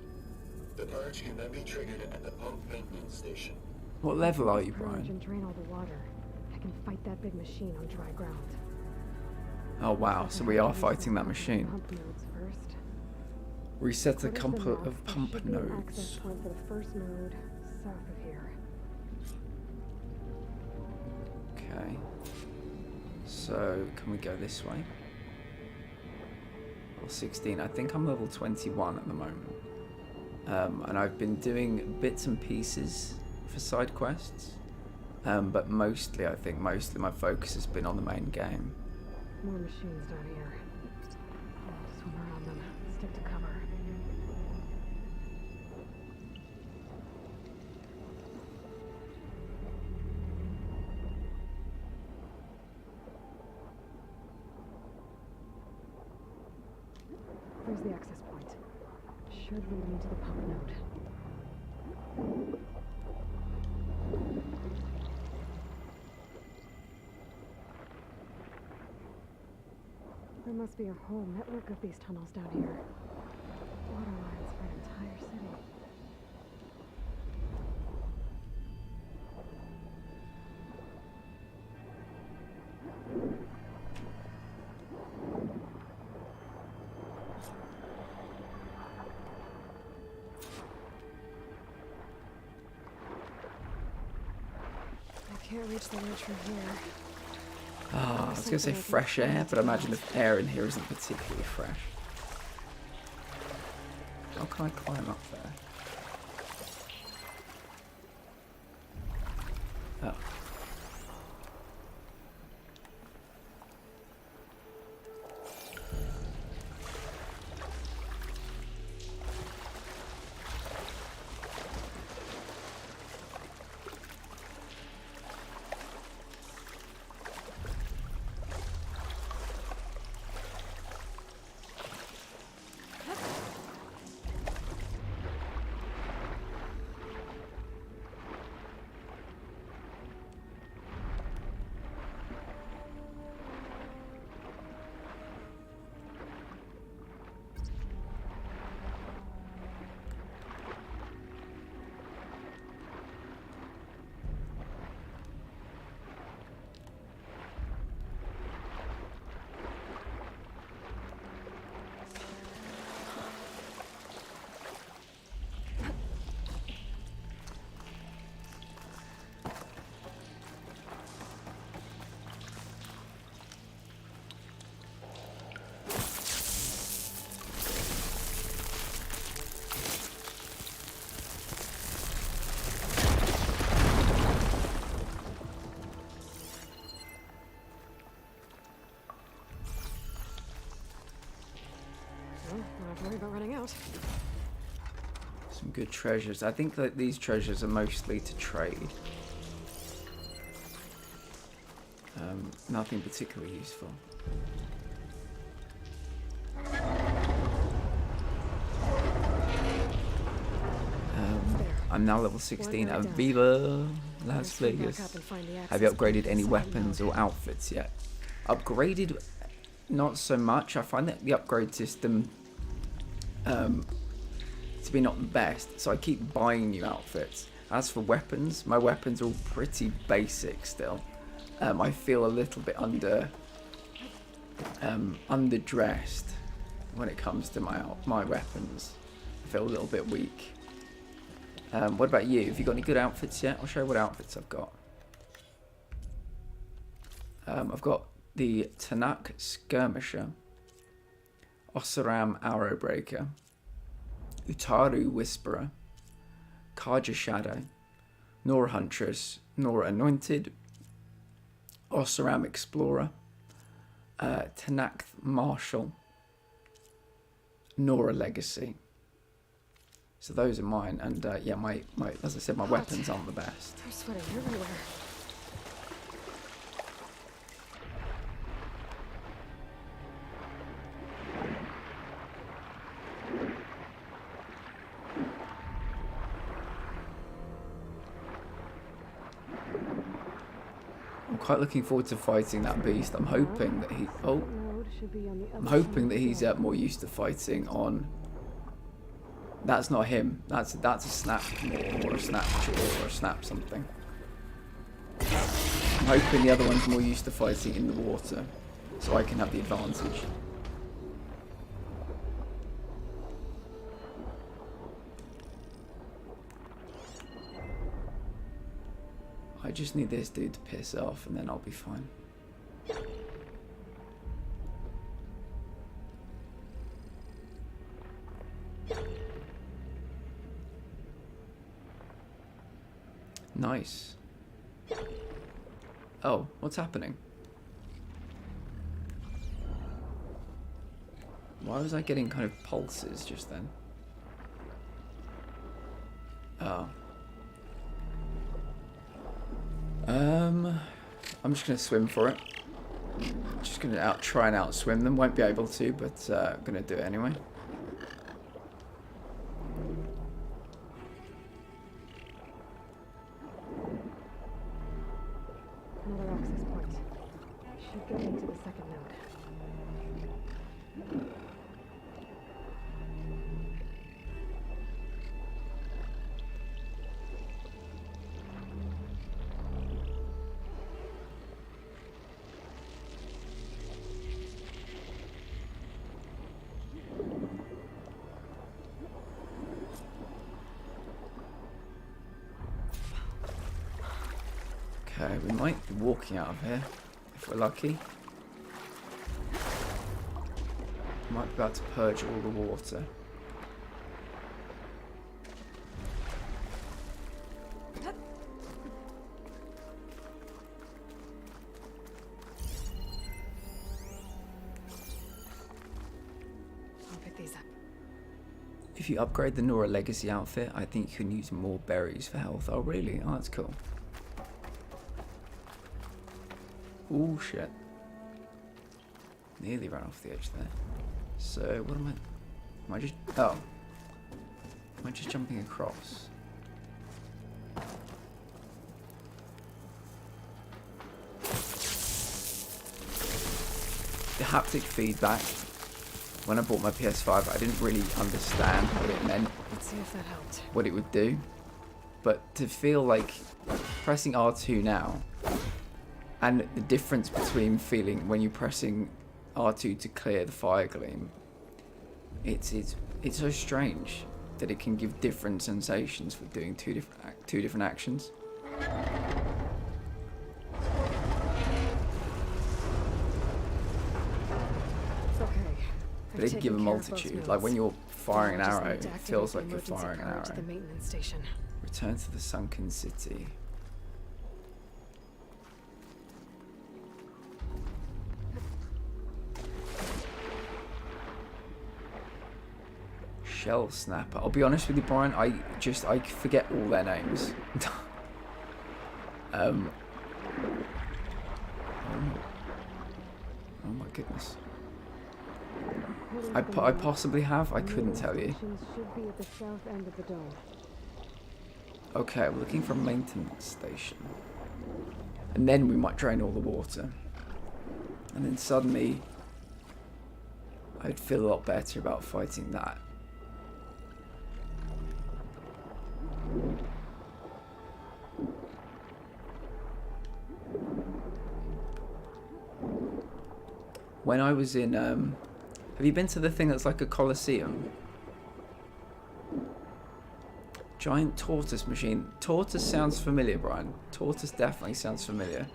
The purge can then be triggered at the pump maintenance station. What level are you, Purge Brian? and drain all the water. I can fight that big machine on dry ground. Oh wow, so we are fighting that machine. Pump nodes first. Reset a According to couple the of map, there pump should be an nodes. access point for the first node south of here. Okay. So, can we go this way? Level 16. I think I'm level 21 at the moment. And I've been doing bits and pieces for side quests. But mostly my focus has been on the main game. More machines down here. I'll swim around them. Stick to cover. There's the access point. Should lead me to the pump node. There must be a whole network of these tunnels down here. Water lines for an entire city. I can't reach the ledge from here. Ah, I was going to say fresh air, but I imagine the air in here isn't particularly fresh. How can I climb up there? Oh. Worry about running out. Some good treasures. I think that these treasures are mostly to trade. Nothing particularly useful. I'm now level 16 at Viva Las Vegas. Have you upgraded any weapons or outfits yet? Upgraded, not so much. I find that the upgrade system to be not the best, so I keep buying new outfits. As for weapons, my weapons are all pretty basic still. I feel a little bit underdressed when it comes to my weapons. I feel a little bit weak. What about you? Have you got any good outfits yet? I'll show you what outfits I've got. I've got the Tanakh Skirmisher, Oseram Arrowbreaker, Utaru Whisperer, Kaja Shadow, Nora Huntress, Nora Anointed, Oseram Explorer, Tanakh Marshal, Nora Legacy. So those are mine, and yeah, my as I said, my weapons aren't the best. I'm sweating everywhere. I'm quite looking forward to fighting that beast. I'm hoping that he's more used to fighting on. That's not him. That's a snap or a snap or a snap something. I'm hoping the other one's more used to fighting in the water, so I can have the advantage. I just need this dude to piss off, and then I'll be fine. Nice. Oh, what's happening? Why was I getting kind of pulses just then? Oh. I'm just gonna swim for it. Just gonna try and outswim them. Won't be able to, but I'm gonna do it anyway. Another access point. Should get into the second node. Okay, we might be walking out of here, if we're lucky. Might be about to purge all the water. I'll pick these up. If you upgrade the Nora Legacy outfit, I think you can use more berries for health. Oh really? Oh, that's cool. Oh shit. Nearly ran off the edge there. So what am I just am I just jumping across? The haptic feedback when I bought my PS5, I didn't really understand what it meant. Let's see if that helped. What it would do. But to feel like pressing R2 now, and the difference between feeling when you're pressing R2 to clear the fire gleam, it's so strange that it can give different sensations for doing two different actions. It's okay. But it can give a multitude. Like when you're firing an arrow, it feels like you're firing an arrow. To the maintenance station. Return to the sunken city. Shell snapper. I'll be honest with you, Brian. I forget all their names. Oh my goodness. I possibly have. I couldn't tell you. Should be at the south end of the dome. Okay, we're looking for a maintenance station. And then we might drain all the water. And then suddenly, I'd feel a lot better about fighting that. When I was in, have you been to the thing that's like a Colosseum? Giant tortoise machine. Tortoise sounds familiar, Brian. Tortoise definitely sounds familiar.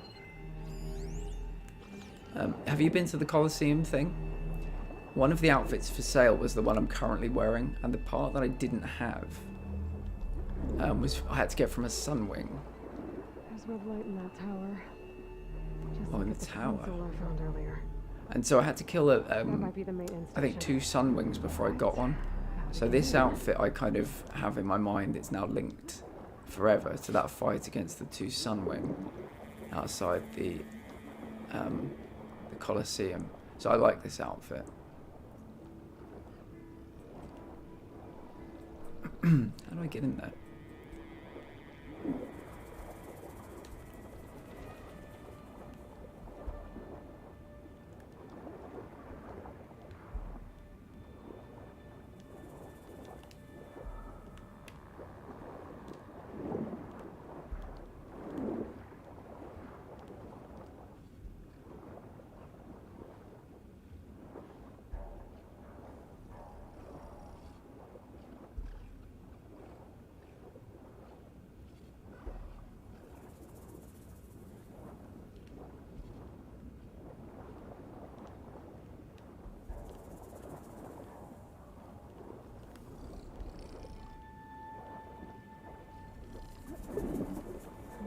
Have you been to the Colosseum thing? One of the outfits for sale was the one I'm currently wearing, and the part that I didn't have was I had to get from a Sunwing. There's red light in that tower. Just Oh, in like the at tower. console I found earlier. And so I had to kill a, That might be the maintenance I think station. 2 Sunwings before I got one. So this outfit I kind of have in my mind, it's now linked forever to that fight against the 2 Sunwing outside the Colosseum. So I like this outfit. How do I get in there?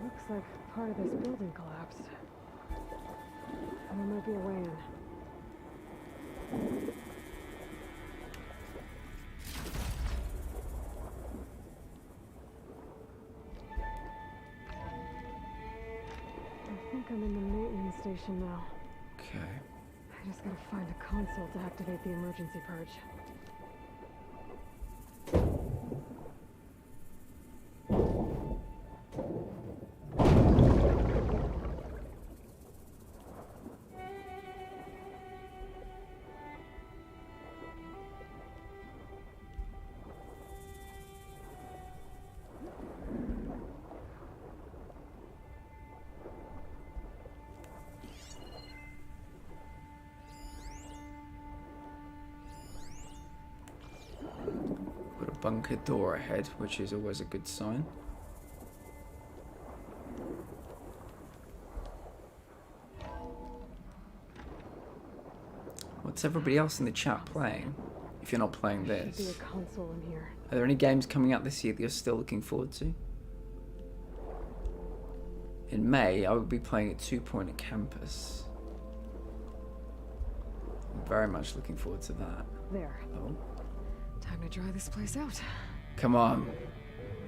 Looks like part of this building collapsed. There might be a way in. I think I'm in the maintenance station now. Okay. I just gotta find a console to activate the emergency purge. Got a bunker door ahead, which is always a good sign. What's everybody else in the chat playing? If you're not playing There should be this, a console in here. are there any games coming out this year that you're still looking forward to? In May, I will be playing at 2 Point Campus. I'm very much looking forward to that. There. Oh, Time to dry this place out. come on.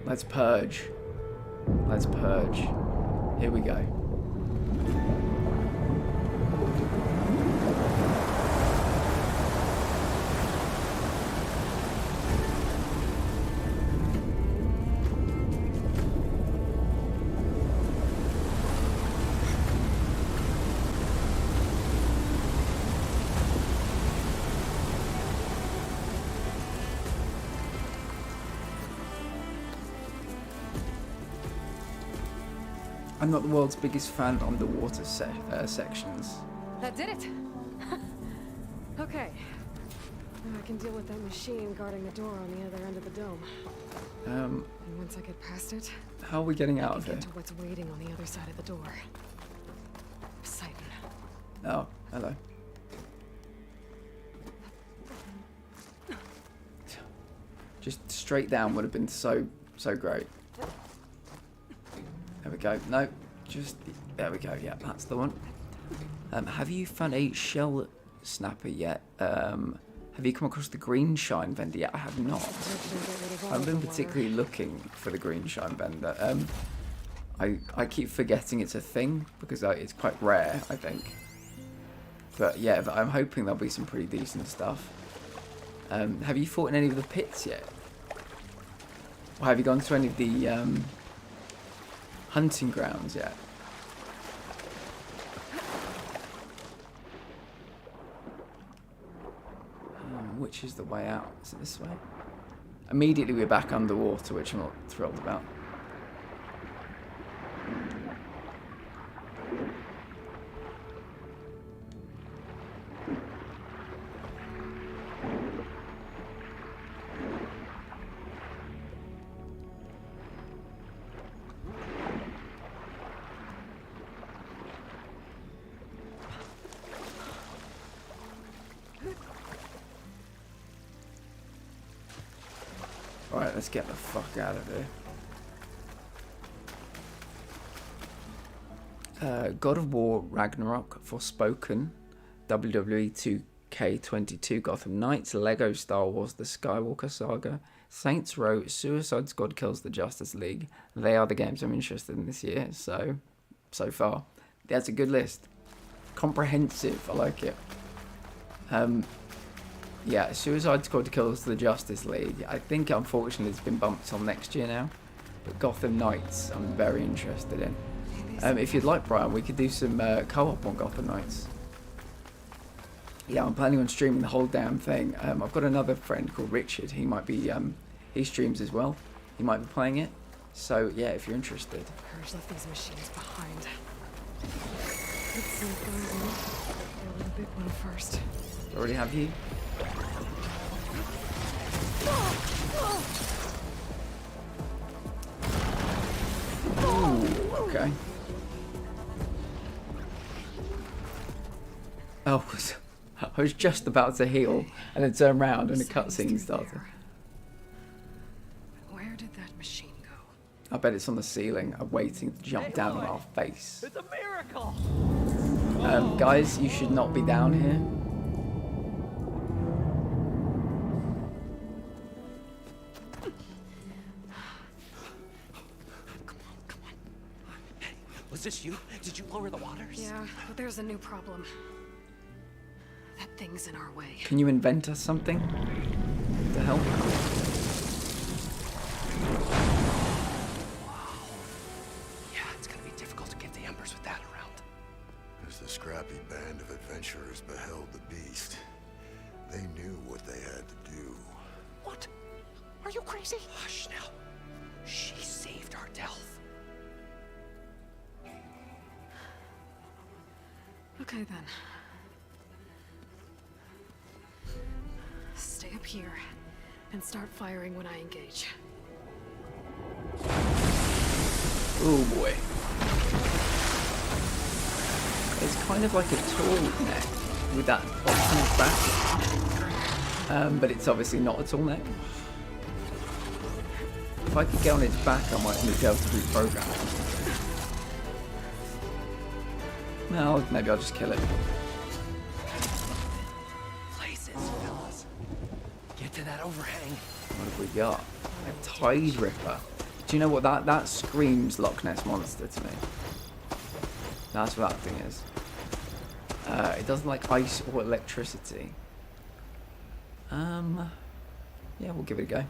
Let's purge. Let's purge. Here we go. I'm not the world's biggest fan of underwater sections. That did it! Okay. Now I can deal with that machine guarding the door on the other end of the dome. And once I get past it, How are we getting out I of can here? get to what's waiting on the other side of the door. Poseidon. Oh, hello. Just straight down would have been so great. There we go. No, just there we go. Yeah, that's the one. Have you found a shell snapper yet? Have Have you come across the green shine vendor yet? I have not. I've been particularly looking for the green shine vendor. I keep forgetting it's a thing because it's quite rare, I think. But yeah, I'm hoping there'll be some pretty decent stuff. Have you fought in any of the pits yet? Or have you gone to any of the hunting grounds yet? Which is the way out? Is it this way? Immediately we're back underwater, which I'm not thrilled about. Alright, let's get the fuck out of here. God of War Ragnarok, Forspoken, WWE 2K22, Gotham Knights, Lego Star Wars The Skywalker Saga, Saints Row, Suicide Squad Kills the Justice League. They are the games I'm interested in this year, so far. That's a good list. Comprehensive, I like it. Yeah, Suicide Squad Kills the Justice League. I think, unfortunately, it's been bumped till next year now. But Gotham Knights, I'm very interested in. If you'd like, Brian, we could do some co-op on Gotham Knights. Yeah, I'm planning on streaming the whole damn thing. I've got another friend called Richard. He might be, he streams as well. He might be playing it. So, yeah, if you're interested. Purge left these machines behind. Let's see what goes on. Build a big one first. Already have you? Ooh, okay. Oh, I was just about to heal and then turn around and a cutscene started. Where did that machine go? I bet it's on the ceiling, waiting to jump down on our face. It's a miracle! Guys, you should not be down here. Was this you? Did you lower the waters? Yeah, but there's a new problem. That thing's in our way. Can you invent us something to help? Wow. Yeah, it's gonna be difficult to get the embers with that around. As the scrappy band of adventurers beheld the beast, they knew what they had to do. What? Are you crazy? Hush now. She saved our Delph. Okay then. Stay up here and start firing when I engage. Oh boy. It's kind of like a tall neck with that box on its back. But it's obviously not a tall neck. If I could get on its back, I might be able to reprogram it. Well, maybe I'll just kill it. Places, fellas. Get to that overhang. What have we got? A Tide Ripper. Do you know what that screams Loch Ness Monster to me? That's what that thing is. It doesn't like ice or electricity. Yeah, we'll give it a go.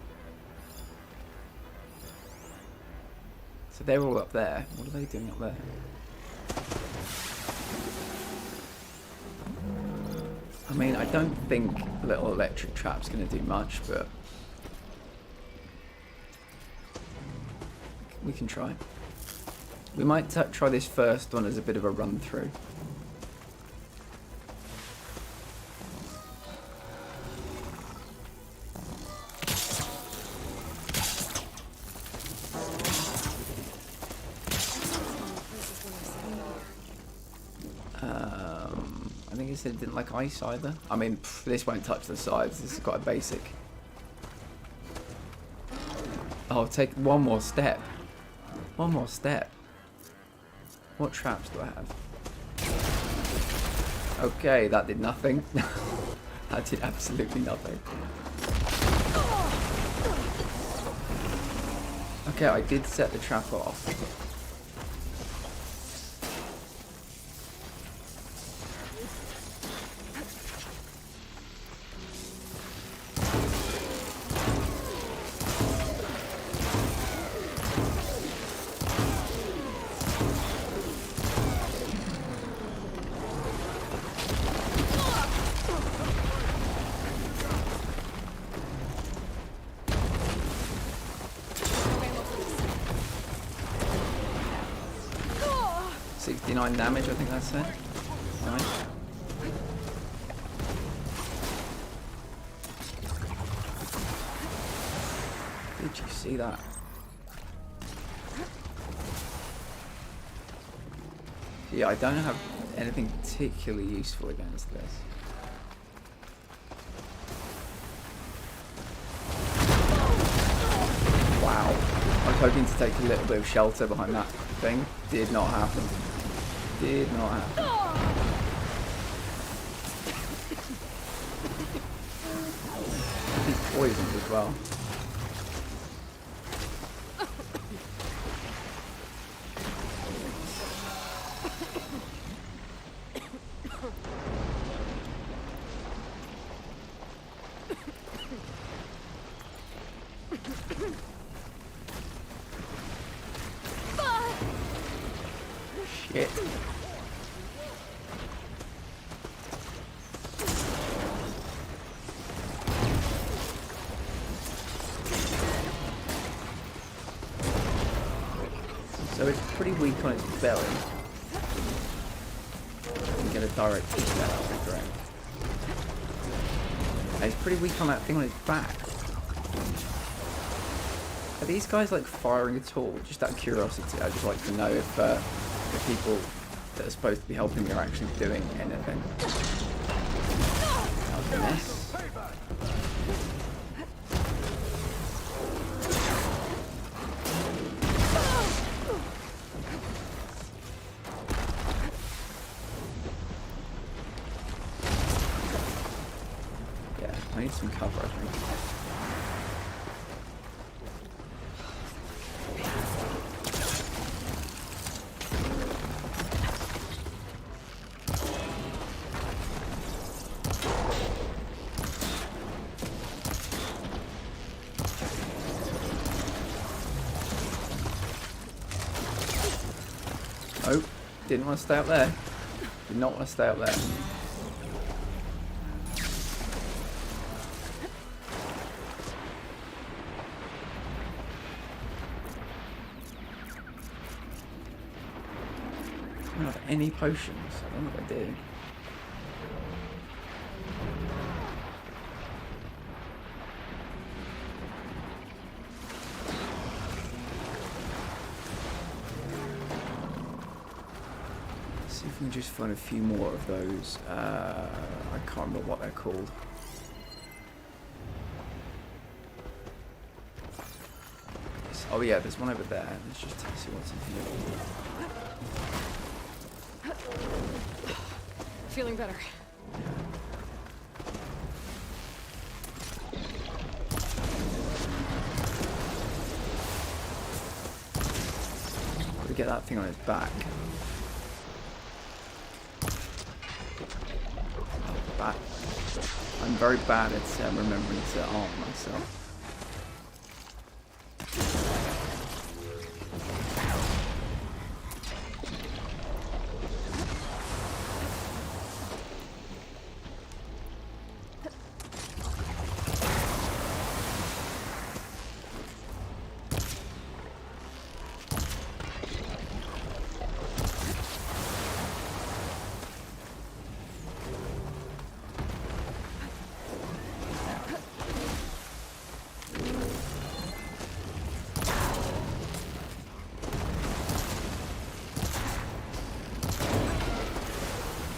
So they're all up there. What are they doing up there? I mean, I don't think a little electric trap's going to do much, but we can try. We might try this first one as a bit of a run through. I think it said it didn't like ice either. I mean, this won't touch the sides. This is quite basic. Oh, take one more step. One more step. What traps do I have? Okay, that did nothing. That did absolutely nothing. Okay, I did set the trap off. Damage, I think that's it. Nice. Did you see that? Yeah, I don't have anything particularly useful against this. Wow. I was hoping to take a little bit of shelter behind that thing. Did not happen. Did not happen. He's poisoned as well. Shit. So it's pretty weak on its belly. You can get a direct hit there, that would be great. And it's pretty weak on that thing on its back. Are these guys like firing at all? Just out of curiosity, I'd just like to know if the people that are supposed to be helping me are actually doing anything. That was a mess. I need some cover, I think. Oh, didn't want to stay up there. Did not want to stay up there. I don't have any potions. I don't know if I do. Let's see if we can just find a few more of those. I can't remember what they're called. Oh yeah, there's one over there. Let's just see what's in here. Feeling better. Got to get that thing on its back. I'm very bad at remembering to arm myself.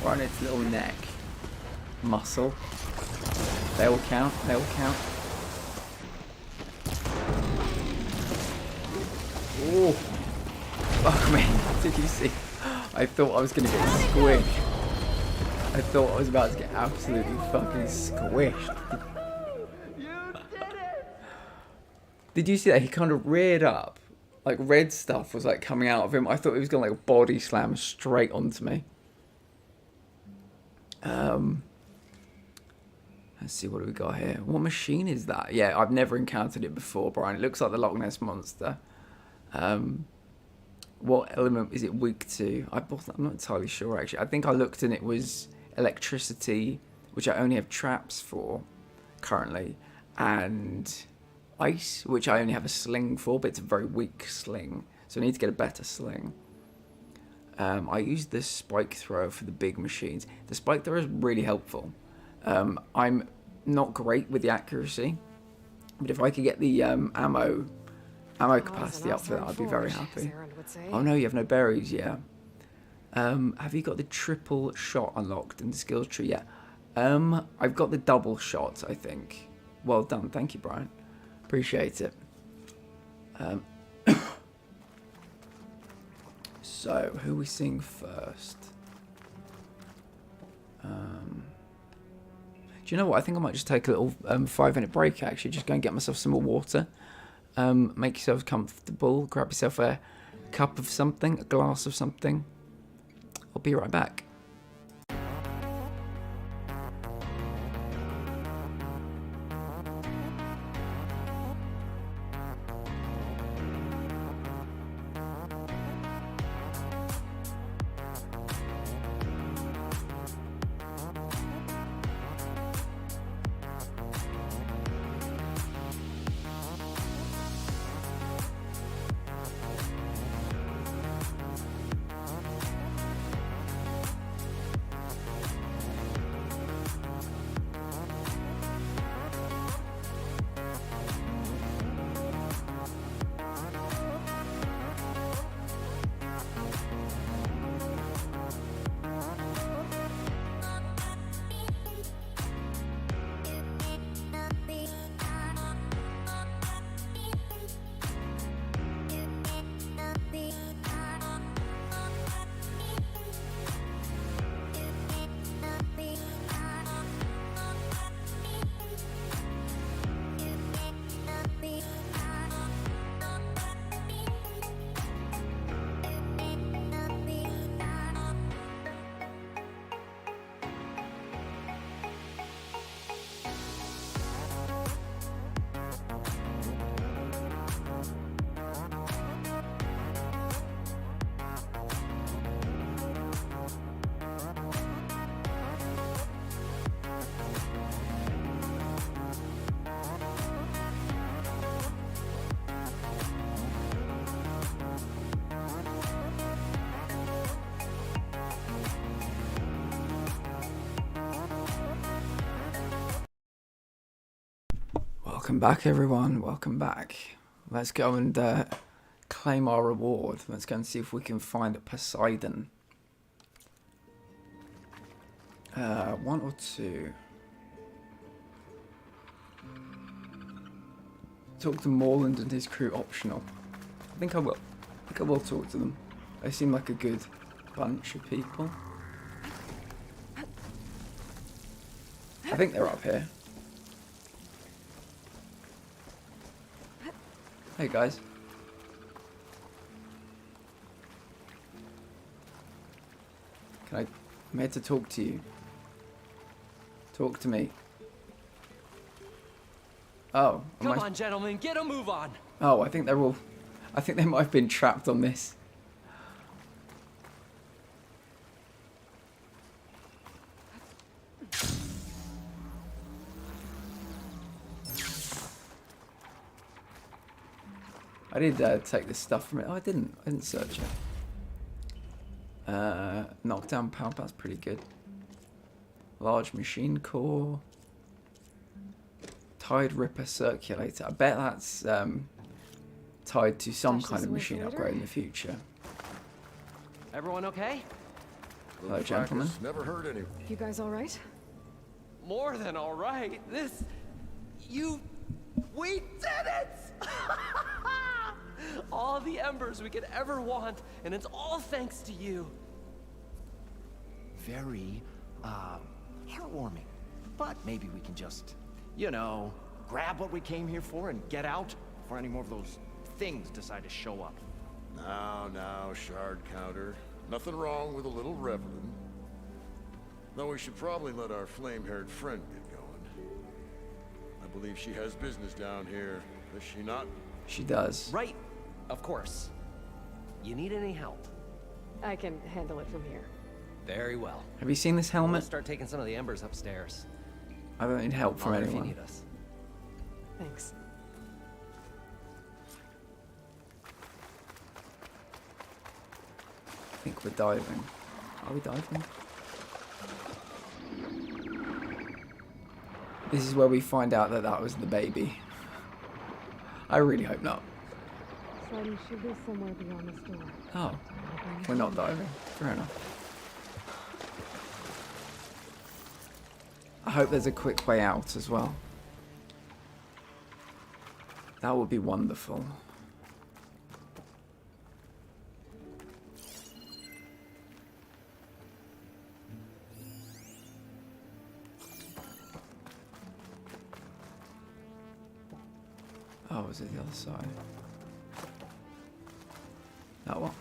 On its little neck muscle. They all count, they all count. Oh, fuck me, did you see? I thought I was going to get squished. I thought I was about to get absolutely fucking squished. Did you see that? He kind of reared up. Like, red stuff was, like, coming out of him. I thought he was going to, like, body slam straight onto me. Let's see, what do we got here? What machine is that? Yeah, I've never encountered it before, Brian. It looks like the Loch Ness Monster. What element is it weak to? I'm not entirely sure, actually. I think I looked and it was electricity, which I only have traps for currently, and ice, which I only have a sling for, but it's a very weak sling, so I need to get a better sling. I use this spike thrower for the big machines. The spike thrower is really helpful. I'm not great with the accuracy, but if I could get the ammo capacity up for that, I'd be very happy. Oh no, you have no berries, yeah. Have you got the triple shot unlocked in the skills tree yet? I've got the double shot, I think. Well done, thank you, Brian. Appreciate it. So, who are we seeing first? Do you know what? I think I might just take a little 5-minute break, actually. Just go and get myself some more water. Make yourselves comfortable. Grab yourself a cup of something, a glass of something. I'll be right back. Welcome back, everyone. Welcome back. Let's go and claim our reward. Let's go and see if we can find Poseidon. 1 or 2. Talk to Morland and his crew optional. I think I will. I think I will talk to them. They seem like a good bunch of people. I think they're up here. Hey guys. I'm here to talk to you. Talk to me. Oh. Come on, gentlemen, get a move on. Oh, I think they're all... I think they might have been trapped on this. I did take this stuff from it. Oh, I didn't search it. Knockdown power, that's pretty good. Large machine core. Tide Ripper circulator. I bet that's tied to some kind of machine upgrade in the future. Everyone okay? Hello, gentlemen. Never heard any. You guys all right? More than all right. We did it! All the embers we could ever want, and it's all thanks to you. Very heartwarming. But maybe we can just, you know, grab what we came here for and get out before any more of those things decide to show up. Now, shard counter. Nothing wrong with a little reveling. Though we should probably let our flame-haired friend get going. I believe she has business down here, does she not? She does. Right, of course. You need any help? I can handle it from here. Very well. Have you seen this helmet? Let's start taking some of the embers upstairs. I don't need help from Holler anyone. if you need us. Thanks. I think we're diving. Are we diving? This is where we find out that that was the baby. I really hope not. Poseidon should be somewhere beyond this door. Oh, we're not diving. Fair enough. I hope there's a quick way out as well. That would be wonderful. Oh, is it the other side? That one?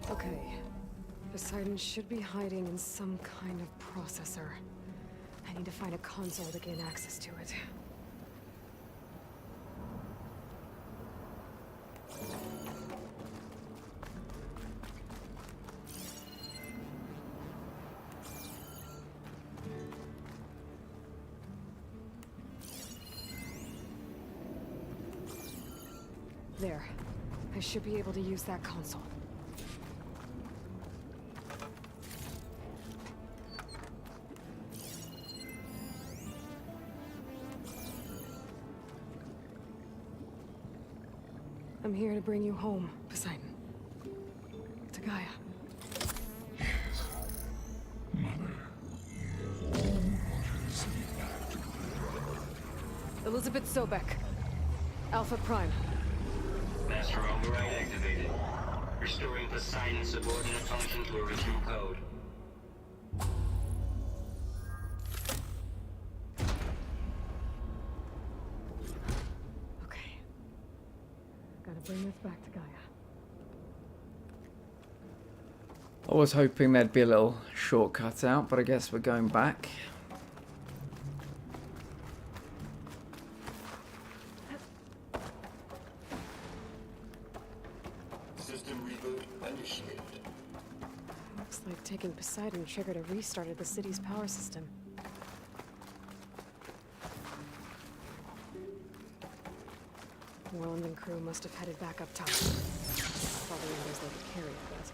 Okay. Poseidon should be hiding in some kind of processor. I need to find a console to gain access to it. There. I should be able to use that console. I'm here to bring you home, Poseidon. To Gaia. Elizabeth Sobek. Alpha Prime. Master override activated. Restoring Poseidon's subordinate function to original code. Okay. Gotta bring this back to Gaia. I was hoping there'd be a little shortcut out, but I guess we're going back. System reboot initiated. Looks like taking Poseidon triggered a restart of the city's power system. Warland and crew must have headed back up top. Probably embers they could carry, I guess.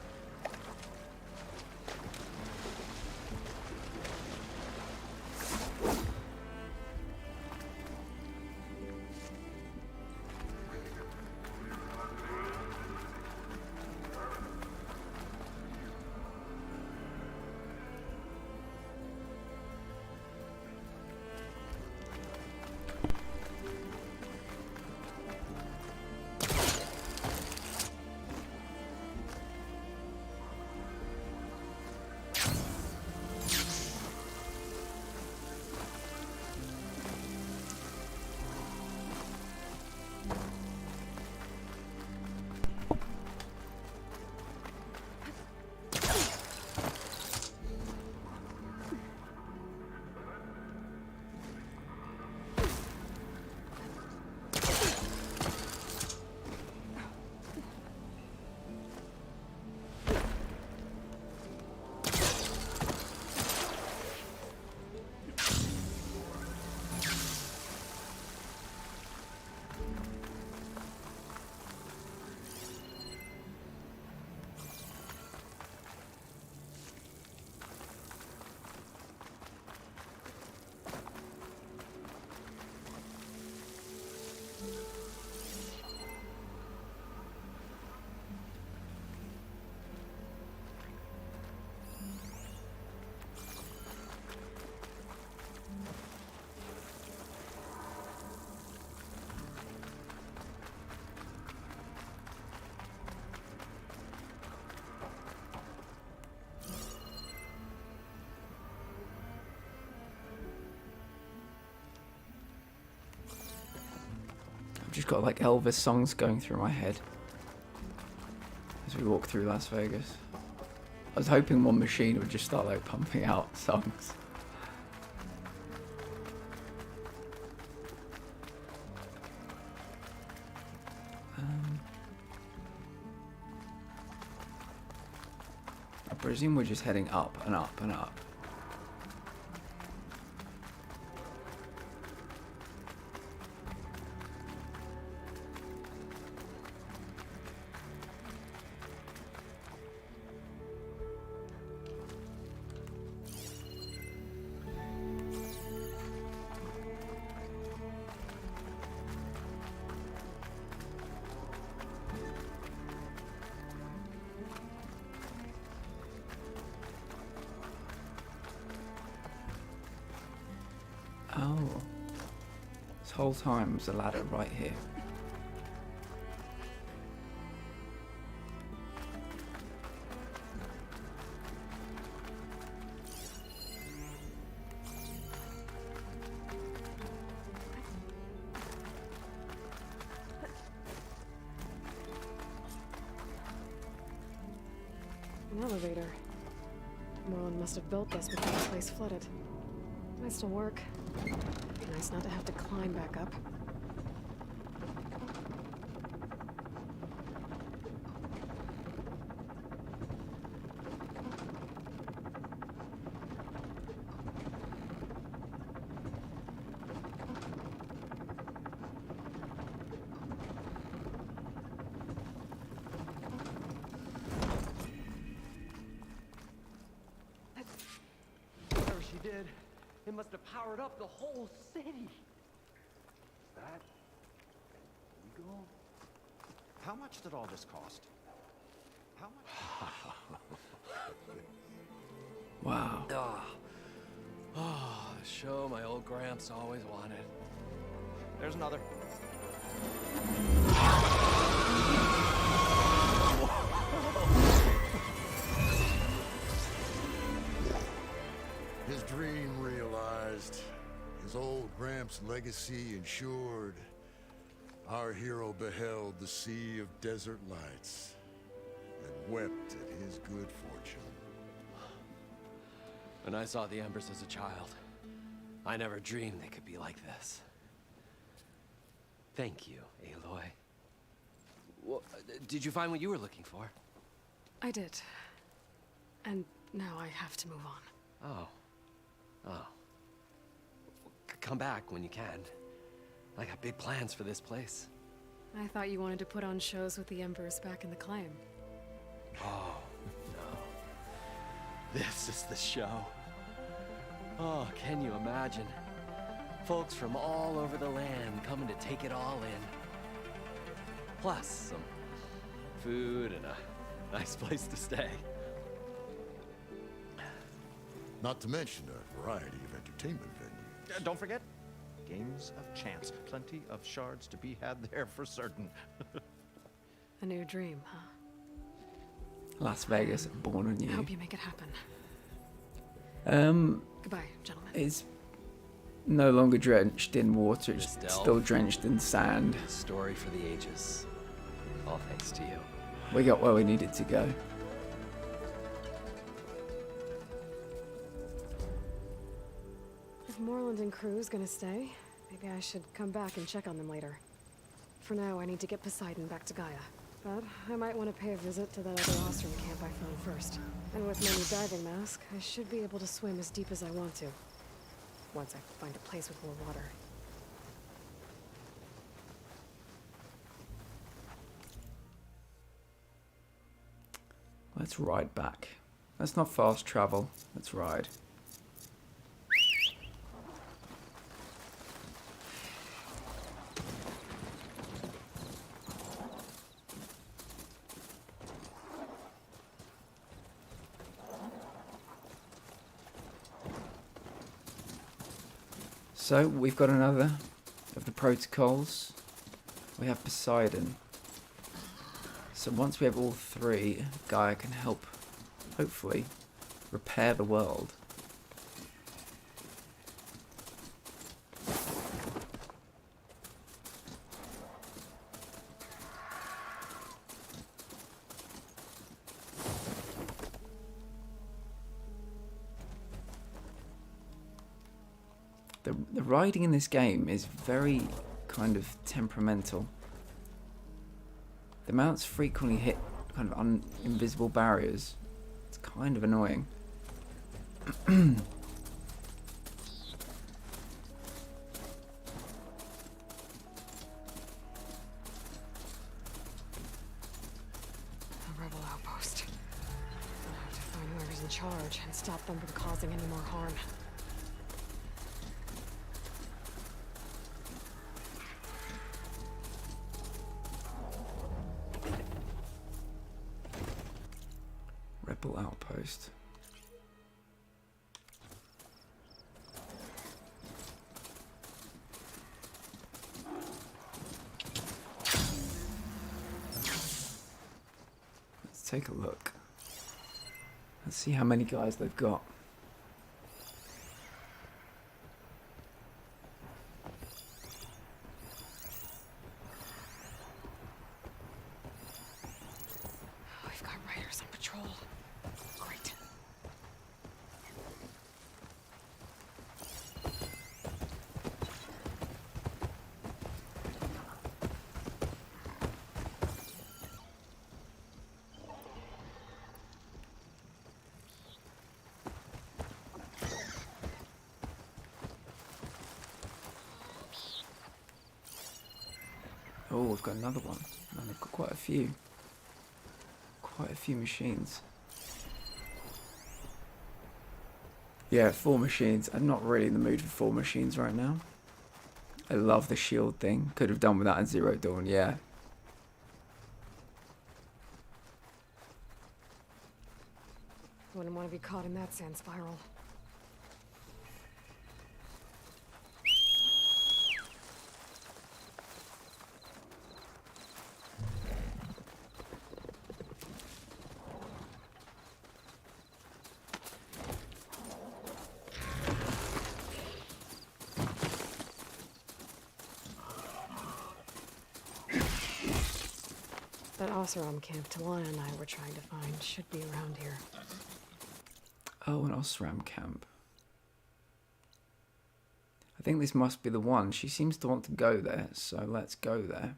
I've just got like Elvis songs going through my head as we walk through Las Vegas. I was hoping one machine would just start like pumping out songs. I presume we're just heading up and up and up. Oh, this whole time was a ladder right here. An elevator. Moreland must have built this before the place flooded. Might still work. Nice not to have to climb back up. Whatever she did, it must have powered up the whole city. That legal? How much did all this cost? How much? Wow. Oh, the show my old Gramps always wanted. There's another. His dream realized, his old Gramps' legacy ensured. Our hero beheld the sea of desert lights and wept at his good fortune. When I saw the embers as a child, I never dreamed they could be like this. Thank you, Aloy. Well, did you find what you were looking for? I did. And now I have to move on. Oh. Oh. Come back when you can. I got big plans for this place. I thought you wanted to put on shows with the Embers back in the claim. Oh, no. This is the show. Oh, can you imagine? Folks from all over the land coming to take it all in. Plus some food and a nice place to stay. Not to mention a variety of entertainment venues. Don't forget, games of chance. Plenty of shards to be had there for certain. A new dream, huh? Las Vegas, born anew. I hope you make it happen. Goodbye, gentlemen. It's no longer drenched in water, it's still drenched in sand. Story for the ages. All thanks to you. We got where we needed to go. If Moreland and crew's gonna stay, maybe I should come back and check on them later. For now, I need to get Poseidon back to Gaia. But I might want to pay a visit to that other Austrian camp I found first. And with my new diving mask, I should be able to swim as deep as I want to. Once I find a place with more water. Let's ride back. Let's not fast travel. Let's ride. So we've got another of the protocols. We have Poseidon. So once we have all three, Gaia can help, hopefully, repair the world. The riding in this game is very kind of temperamental. The mounts frequently hit kind of invisible barriers. It's kind of annoying. Rebel outpost. I'll have to find whoever's in charge and stop them from causing any more harm. Rebel outpost. Let's take a look. Let's see how many guys they've got. We've got riders on patrol. Great. Oh, we've got another one. And they've got quite a few. Quite a few machines. Yeah, 4 machines. I'm not really in the mood for 4 machines right now. I love the shield thing. Could have done with that in Zero Dawn, yeah. Wouldn't want to be caught in that sand spiral. That Oseram camp Talana and I were trying to find should be around here. Oh, an Osram camp. I think this must be the one. She seems to want to go there, so let's go there.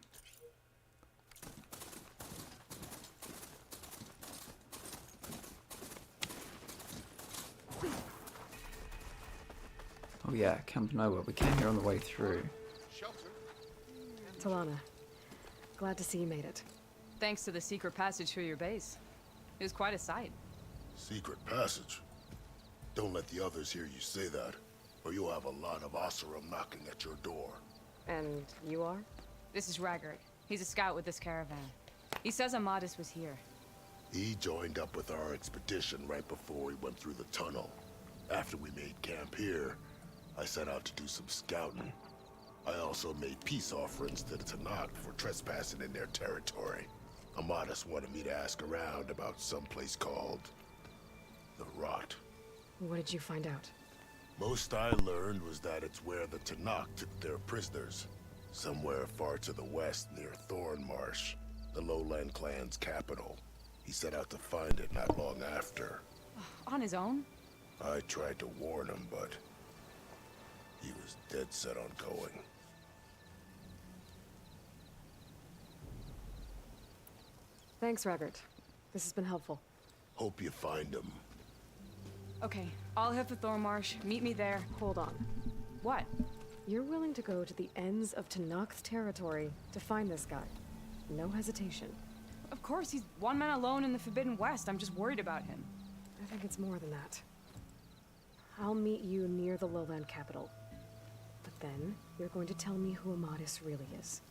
Oh yeah, Camp Nowhere. We came here on the way through. Talana, glad to see you made it. Thanks to the secret passage through your base. It was quite a sight. Secret passage? Don't let the others hear you say that, or you'll have a lot of Oseram knocking at your door. And you are? This is Raggard. He's a scout with this caravan. He says Amadis was here. He joined up with our expedition right before we went through the tunnel. After we made camp here, I set out to do some scouting. I also made peace offerings to the Tanakh for trespassing in their territory. Amadis wanted me to ask around about some place called the Rot. What did you find out? Most I learned was that it's where the Tanakh took their prisoners. Somewhere far to the west near Thornmarsh, the Lowland clan's capital. He set out to find it not long after. On his own? I tried to warn him, but he was dead set on going. Thanks, Raggard. This has been helpful. Hope you find him. Okay, I'll head for Thornmarsh. Meet me there. Hold on. What? You're willing to go to the ends of Tanakh's territory to find this guy. No hesitation. Of course, he's one man alone in the Forbidden West. I'm just worried about him. I think it's more than that. I'll meet you near the lowland capital. But then, you're going to tell me who Amadis really is.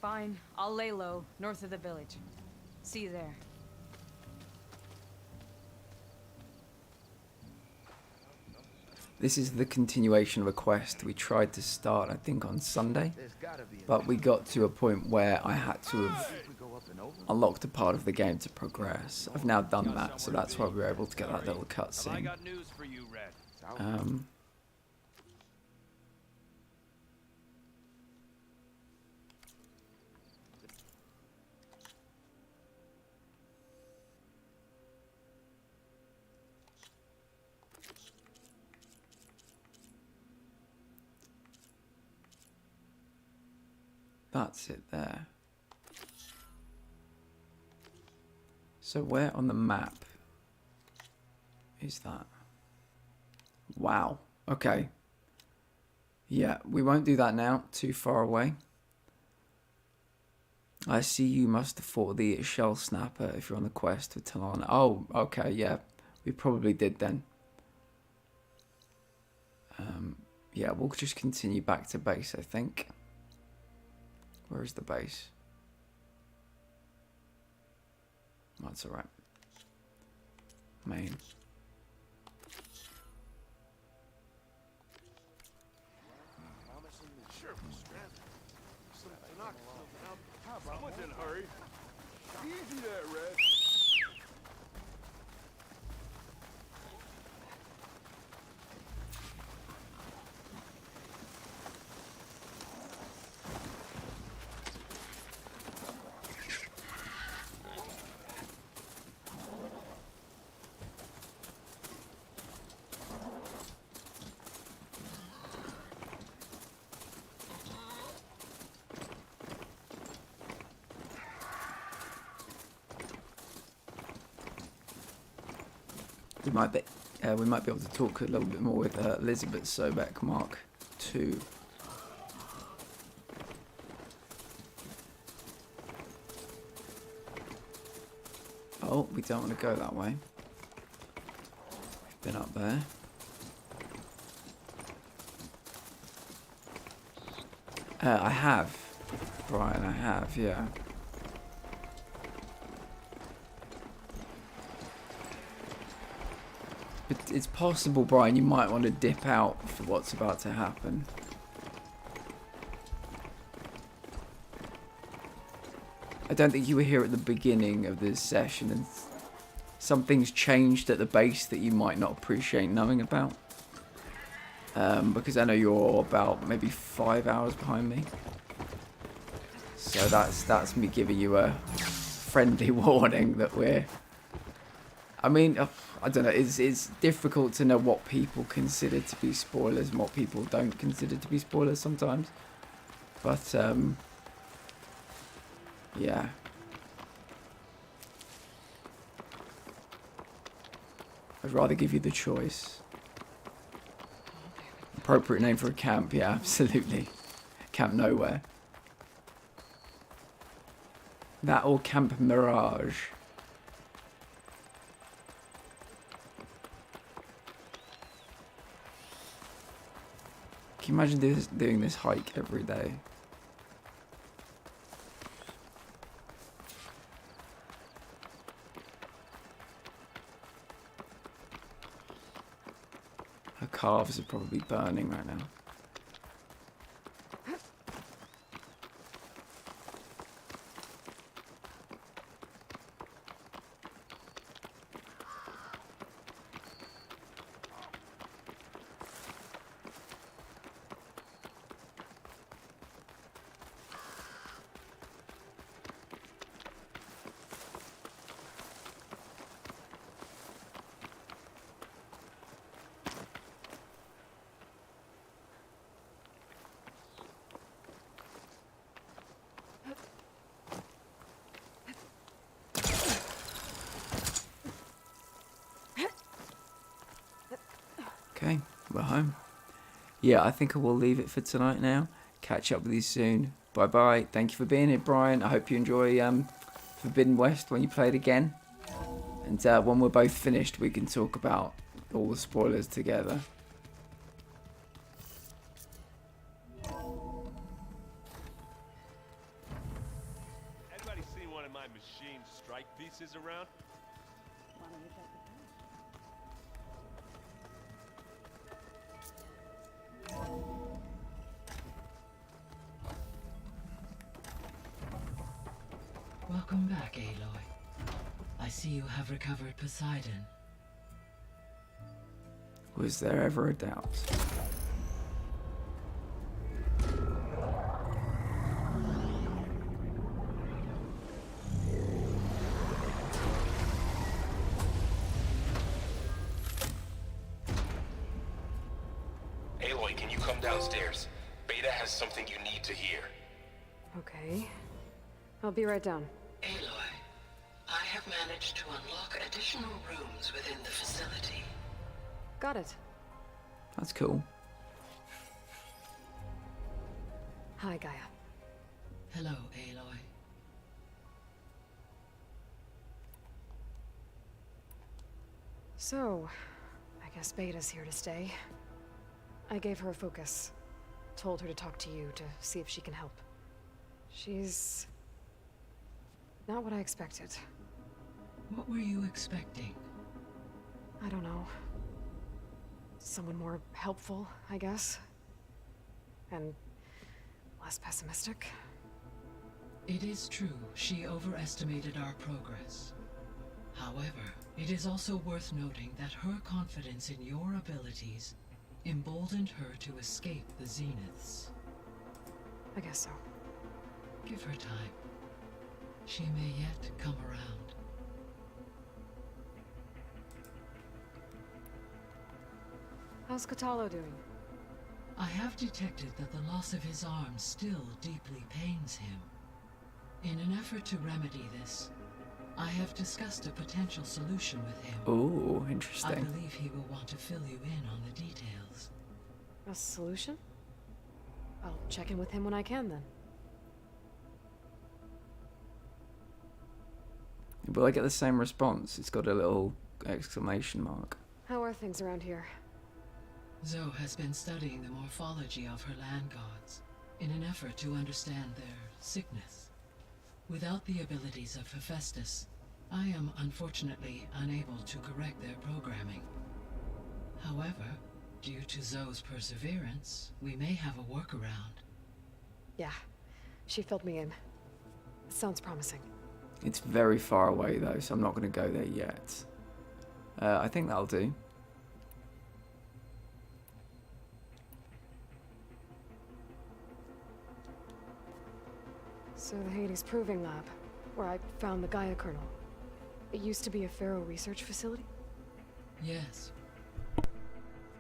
Fine. I'll lay low, north of the village. See you there. This is the continuation of a quest we tried to start, I think, on Sunday. But we got to a point where I had to have unlocked a part of the game to progress. I've now done that, so that's why we were able to get that little cutscene. that's it there. So where on the map is that? Wow. Okay. Yeah, we won't do that now. Too far away. I see you must have fought the shell snapper if you're on the quest with Talon. Oh, okay, yeah. We probably did then. Yeah, we'll just continue back to base, I think. Where is the base? That's alright. Main. Someone's in a hurry. Easy there, Red. We might be able to talk a little bit more with Elizabeth Sobek Mark II. Oh, we don't want to go that way. We've been up there. I have, Brian. I have, yeah. But it's possible, Brian, you might want to dip out for what's about to happen. I don't think you were here at the beginning of this session, and something's changed at the base that you might not appreciate knowing about. Because I know you're about maybe 5 hours behind me. So that's me giving you a friendly warning that we're... I mean, I don't know, it's difficult to know what people consider to be spoilers and what people don't consider to be spoilers sometimes. But, yeah. I'd rather give you the choice. Appropriate name for a camp, yeah, absolutely. Camp Nowhere. That or Camp Mirage. Can you imagine doing this hike every day? Her calves are probably burning right now. Okay, we're home. Yeah, I think I will leave it for tonight now. Catch up with you soon. Bye bye. Thank you for being here, Brian. I hope you enjoy Forbidden West when you play it again. And when we're both finished, we can talk about all the spoilers together. Anybody seen one of my machine strike pieces around? Welcome back, Aloy. I see you have recovered Poseidon. Was there ever a doubt? Aloy, can you come downstairs? Beta has something you need to hear. Okay. I'll be right down. Aloy, I have managed to unlock additional rooms within the facility. Got it. That's cool. Hi, Gaia. Hello, Aloy. So, I guess Beta's here to stay. I gave her a focus. Told her to talk to you to see if she can help. She's not what I expected. What were you expecting? I don't know. Someone more helpful, I guess. And less pessimistic. It is true, she overestimated our progress. However, it is also worth noting that her confidence in your abilities emboldened her to escape the Zeniths. I guess so. Give her time. She may yet come around. How's Katalo doing? I have detected that the loss of his arm still deeply pains him. In an effort to remedy this, I have discussed a potential solution with him. Oh, interesting. I believe he will want to fill you in on the details. A solution? I'll check in with him when I can, then. Will I get the same response? It's got a little exclamation mark. How are things around here? Zoe has been studying the morphology of her land gods in an effort to understand their sickness. Without the abilities of Hephaestus, I am unfortunately unable to correct their programming. However, due to Zoe's perseverance, we may have a workaround. Yeah, she filled me in. Sounds promising. It's very far away though, so I'm not going to go there yet. I think that'll do. So the Hades Proving Lab, where I found the Gaia kernel. It used to be a Pharaoh research facility? Yes.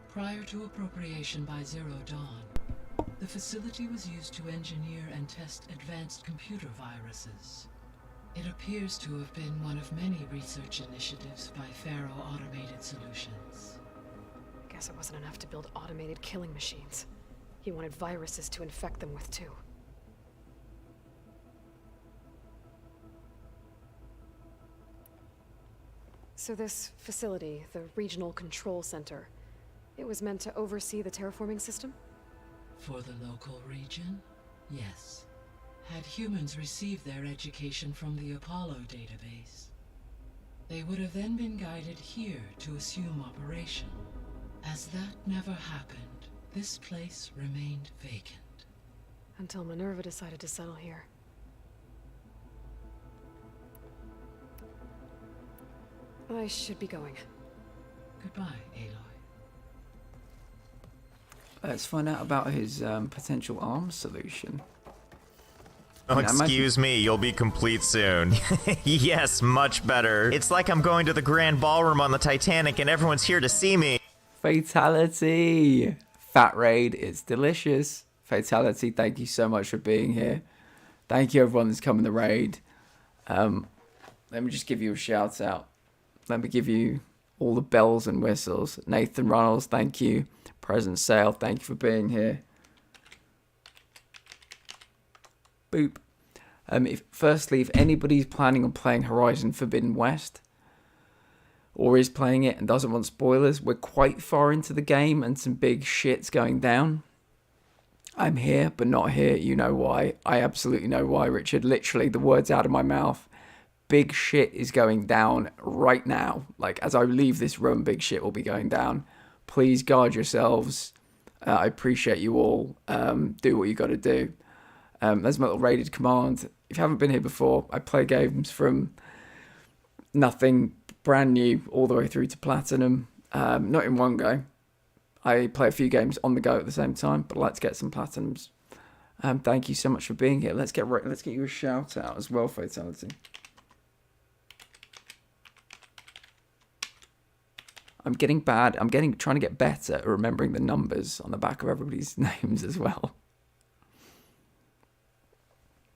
Prior to appropriation by Zero Dawn, the facility was used to engineer and test advanced computer viruses. It appears to have been one of many research initiatives by Pharaoh Automated Solutions. I guess it wasn't enough to build automated killing machines. He wanted viruses to infect them with too. So this facility, the Regional Control Center, it was meant to oversee the terraforming system? For the local region, yes. Had humans received their education from the Apollo database, they would have then been guided here to assume operation. As that never happened, this place remained vacant. Until Minerva decided to settle here. I should be going. Goodbye, Aloy. Let's find out about his potential arms solution. Oh, excuse me, you'll be complete soon. Yes, much better. It's like I'm going to the grand ballroom on the Titanic and everyone's here to see me. Fatality! Fat Raid, it's delicious. Fatality, thank you so much for being here. Thank you everyone that's come in the raid. Let me just give you a shout out. Let me give you all the bells and whistles. Nathan Runnels, thank you. Present Sale, thank you for being here. Boop. Firstly, if anybody's planning on playing Horizon Forbidden West, or is playing it and doesn't want spoilers, we're quite far into the game and some big shit's going down. I'm here, but not here. You know why. I absolutely know why, Richard. Literally, the words out of my mouth. Big shit is going down right now. Like, as I leave this room, big shit will be going down. Please guard yourselves. I appreciate you all. Do what you got to do. There's my little rated command. If you haven't been here before, I play games from nothing brand new all the way through to platinum. Not in one go. I play a few games on the go at the same time, but let's get some platinums. Thank you so much for being here. Let's get you a shout out as well, Fatality. I'm getting bad. Trying to get better at remembering the numbers on the back of everybody's names as well.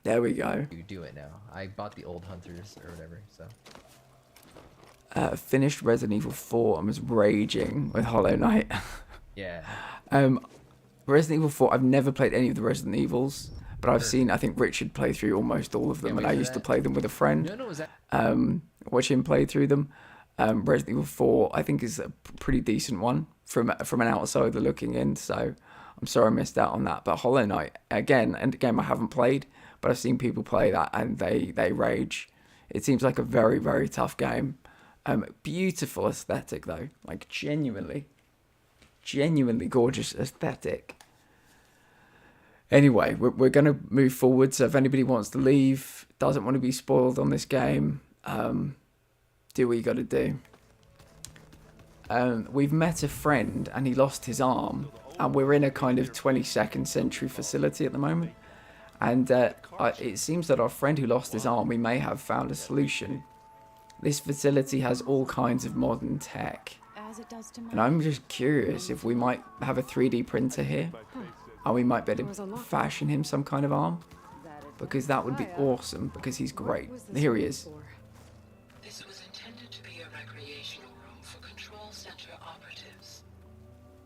There we go. You do it now. I bought the old Hunters or whatever, so. Finished Resident Evil 4 and was raging with Hollow Knight. Yeah. Resident Evil 4, I've never played any of the Resident Evils, but I've seen, I think, Richard play through almost all of them, and I used to play them with a friend. Watch him play through them. Resident Evil 4, I think, is a pretty decent one from an outsider looking in, so I'm sorry I missed out on that. But Hollow Knight, again, and again, I haven't played, but I've seen people play that, and they rage. It seems like a very, very tough game. Beautiful aesthetic, though. Like, genuinely gorgeous aesthetic. Anyway, we're going to move forward, so if anybody wants to leave, doesn't want to be spoiled on this game, do what you got to do. We've met a friend, and he lost his arm, and we're in a kind of 22nd century facility at the moment, and it seems that our friend who lost his arm, we may have found a solution. This facility has all kinds of modern tech, and I'm just curious if we might have a 3D printer here, and we might be able to fashion him some kind of arm, because that would be awesome, because he's great. Here he is. This was intended to be a recreational room for control center operatives.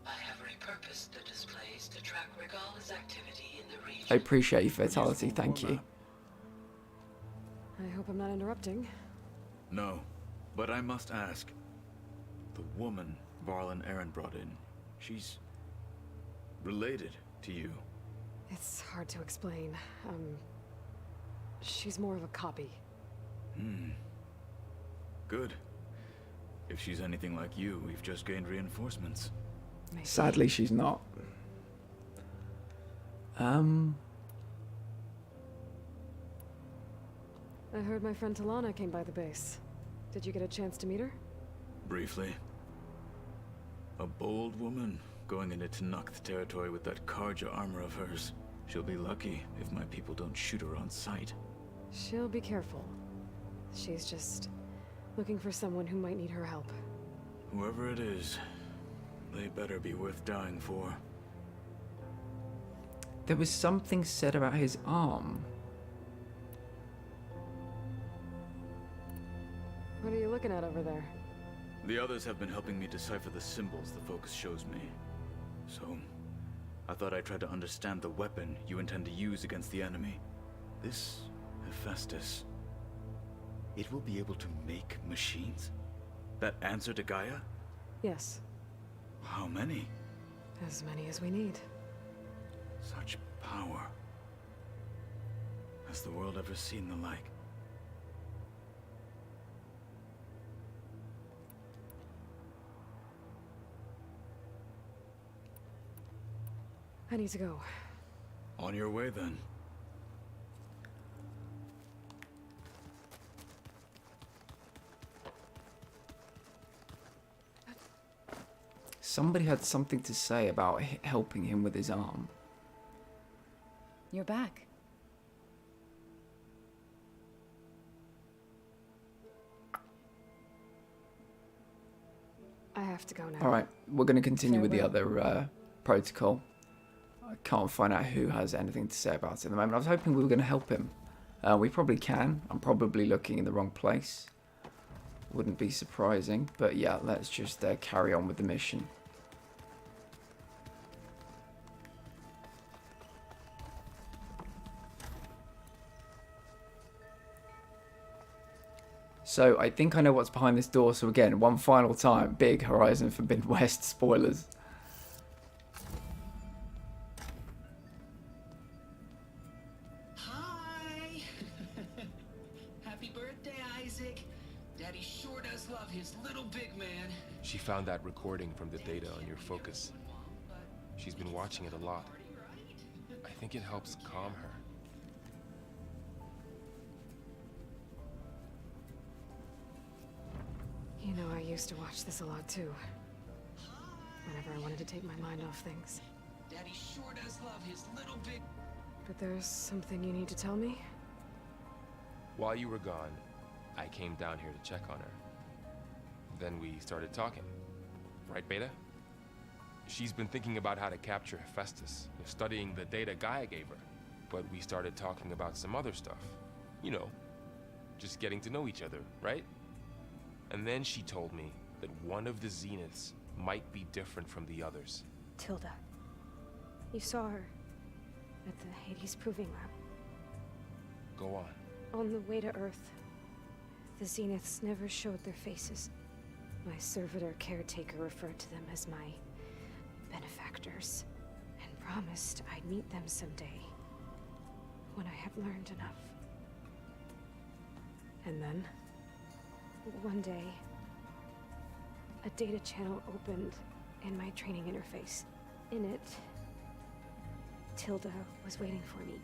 I have repurposed the displays to track Regala's activity in the region. I appreciate your vitality, thank you. I hope I'm not interrupting. No, but I must ask. The woman Varlin Aaron brought in, she's related to you. It's hard to explain. She's more of a copy. Good. If she's anything like you, we've just gained reinforcements. Maybe. Sadly, she's not. I heard my friend Talana came by the base. Did you get a chance to meet her? Briefly. A bold woman going into Tenakth territory with that Karja armor of hers. She'll be lucky if my people don't shoot her on sight. She'll be careful. She's just looking for someone who might need her help. Whoever it is, they better be worth dying for. There was something said about his arm. What are you looking at over there? The others have been helping me decipher the symbols the focus shows me. So, I thought I'd try to understand the weapon you intend to use against the enemy. This Hephaestus, it will be able to make machines that answer to Gaia? Yes. How many? As many as we need. Such power. Has the world ever seen the like? I need to go. On your way, then. Somebody had something to say about helping him with his arm. You're back. I have to go now. Alright, we're going to continue with the Farewell. other protocol. I can't find out who has anything to say about it at the moment. I was hoping we were going to help him. We probably can. I'm probably looking in the wrong place. Wouldn't be surprising. But yeah, let's just carry on with the mission. So I think I know what's behind this door. So again, one final time, big Horizon Forbidden West spoilers. Hi! Happy birthday, Isaac. Daddy sure does love his little big man. She found that recording from the data on your focus. She's been watching it a lot. I think it helps calm her. You know, I used to watch this a lot too. Whenever I wanted to take my mind off things. Daddy sure does love his little big... But there's something you need to tell me? While you were gone, I came down here to check on her. Then we started talking. Right, Beta? She's been thinking about how to capture Hephaestus, studying the data Gaia gave her. but we started talking about some other stuff. You know, just getting to know each other, right? And then she told me that one of the Zeniths might be different from the others. Tilda. You saw her at the Hades Proving Lab. Go on. On the way to Earth, the Zeniths never showed their faces. My servitor caretaker referred to them as my benefactors, and promised I'd meet them someday, when I had learned enough. And then, one day, a data channel opened in my training interface. In it, Tilda was waiting for me,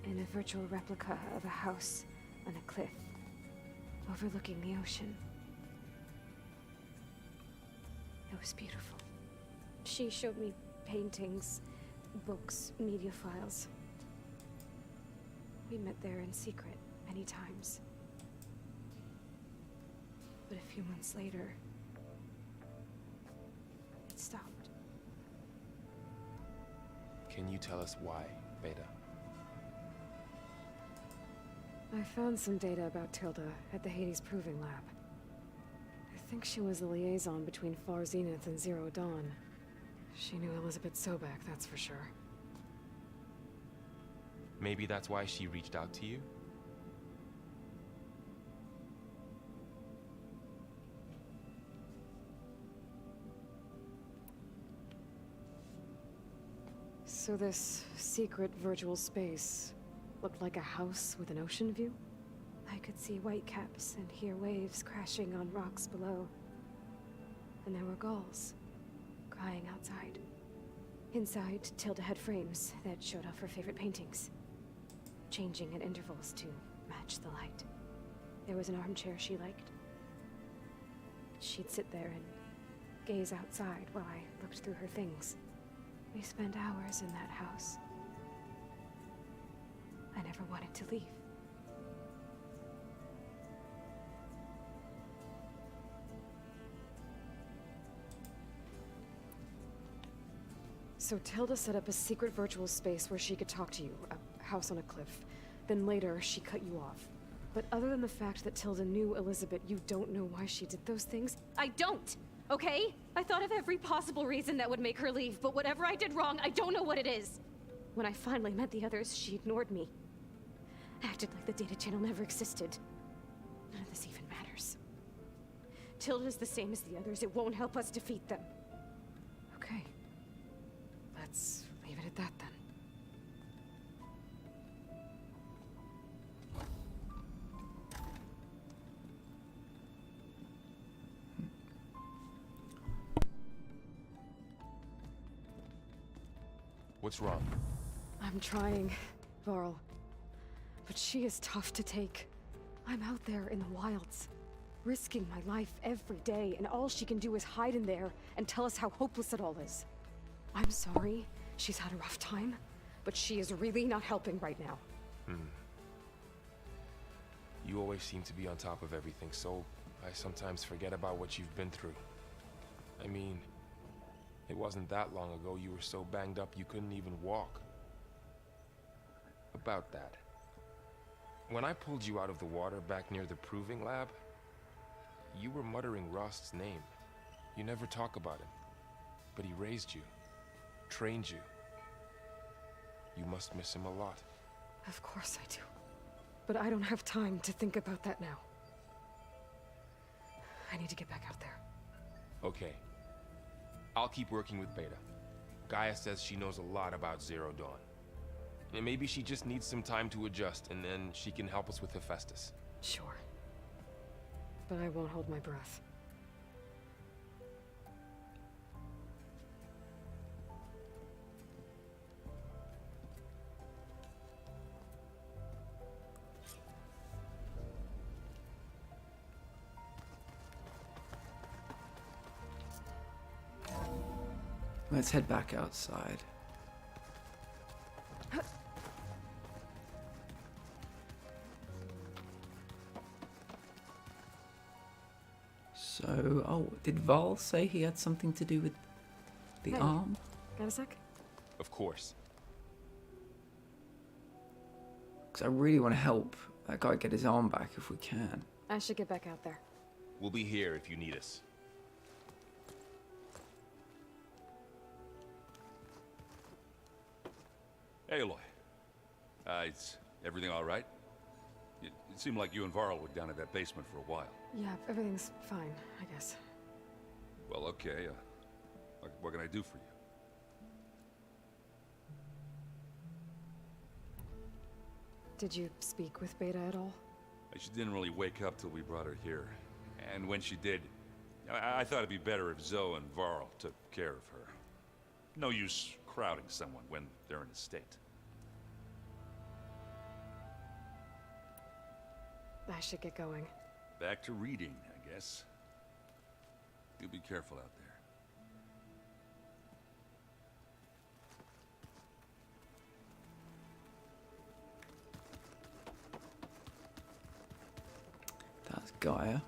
in a virtual replica of a house on a cliff, overlooking the ocean. It was beautiful. She showed me paintings, books, media files. We met there in secret many times. But a few months later, it stopped. Can you tell us why, Beta? I found some data about Tilda at the Hades Proving Lab. I think she was the liaison between Far Zenith and Zero Dawn. She knew Elizabeth Sobek, that's for sure. Maybe that's why she reached out to you? So this secret virtual space looked like a house with an ocean view? I could see whitecaps and hear waves crashing on rocks below. And there were gulls crying outside. Inside, Tilda had frames that showed off her favorite paintings, changing at intervals to match the light. There was an armchair she liked. She'd sit there and gaze outside while I looked through her things. We spent hours in that house. I never wanted to leave. So Tilda set up a secret virtual space where she could talk to you, a house on a cliff. Then later, she cut you off. But other than the fact that Tilda knew Elizabeth, you don't know why she did those things? I don't! Okay? I thought of every possible reason that would make her leave, but whatever I did wrong, I don't know what it is. When I finally met the others, she ignored me. Acted like the data channel never existed. None of this even matters. Tilda's the same as the others. It won't help us defeat them. Okay. Let's leave it at that then. What's wrong? I'm trying, Varl. But she is tough to take. I'm out there in the wilds, risking my life every day, and all she can do is hide in there and tell us how hopeless it all is. I'm sorry she's had a rough time, but she is really not helping right now. You always seem to be on top of everything, so I sometimes forget about what you've been through. I mean, it wasn't that long ago you were so banged up you couldn't even walk. About that. When I pulled you out of the water back near the Proving Lab, you were muttering Rost's name. You never talk about him. But he raised you, trained you. You must miss him a lot. Of course I do. But I don't have time to think about that now. I need to get back out there. Okay. I'll keep working with Beta. Gaia says she knows a lot about Zero Dawn. And maybe she just needs some time to adjust, and then she can help us with Hephaestus. Sure. But I won't hold my breath. Let's head back outside. So, oh, did Val say he had something to do with the Hey, arm? Got a sec? Of course. Because I really want to help that guy get his arm back if we can. I should get back out there. We'll be here if you need us. Hey, Aloy. Is everything all right? It seemed like you and Varl were down in that basement for a while. Yeah, everything's fine, I guess. Well, okay. What can I do for you? Did you speak with Beta at all? She didn't really wake up till we brought her here. And when she did, I thought it'd be better if Zoe and Varl took care of her. No use crowding someone when they're in a state. I should get going. Back to reading, I guess. You be careful out there. That's Gaia.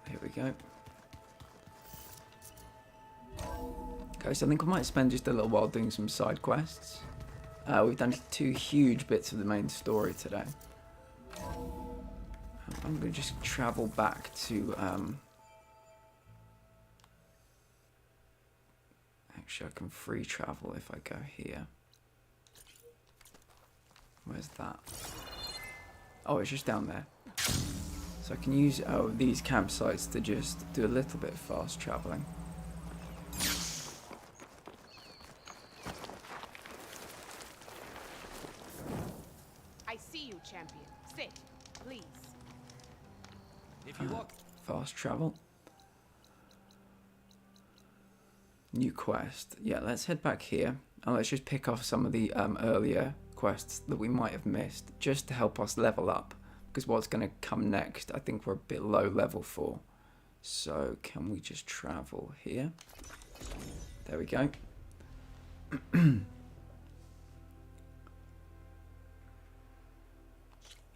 Here we go. Okay, so I think I might spend just a little while doing some side quests. We've done 2 huge bits of the main story today. I'm going to just travel back to... Actually, I can free travel if I go here. Where's that? Oh, it's just down there. So I can use these campsites to just do a little bit of fast traveling. I see you, champion. Sit, please. If you walk fast travel. New quest. Yeah, let's head back here and let's just pick off some of the earlier quests that we might have missed, just to help us level up. Because what's going to come next, I think we're a bit low level for. So can we just travel here? There we go.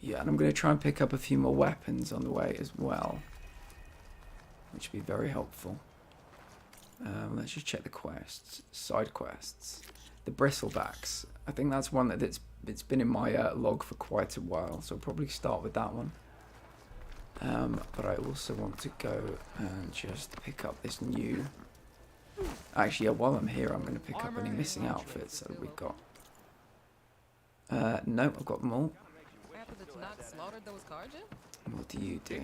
Yeah, and I'm going to try and pick up a few more weapons on the way as well, which would be very helpful. Let's just check the quests, side quests. The bristlebacks. I think that's one that it's been in my log for quite a while, so I'll probably start with that one. But I also want to go and just pick up this new... Actually, yeah, while I'm here, I'm going to pick up any missing outfits that we've got. No, I've got them all. What do you do?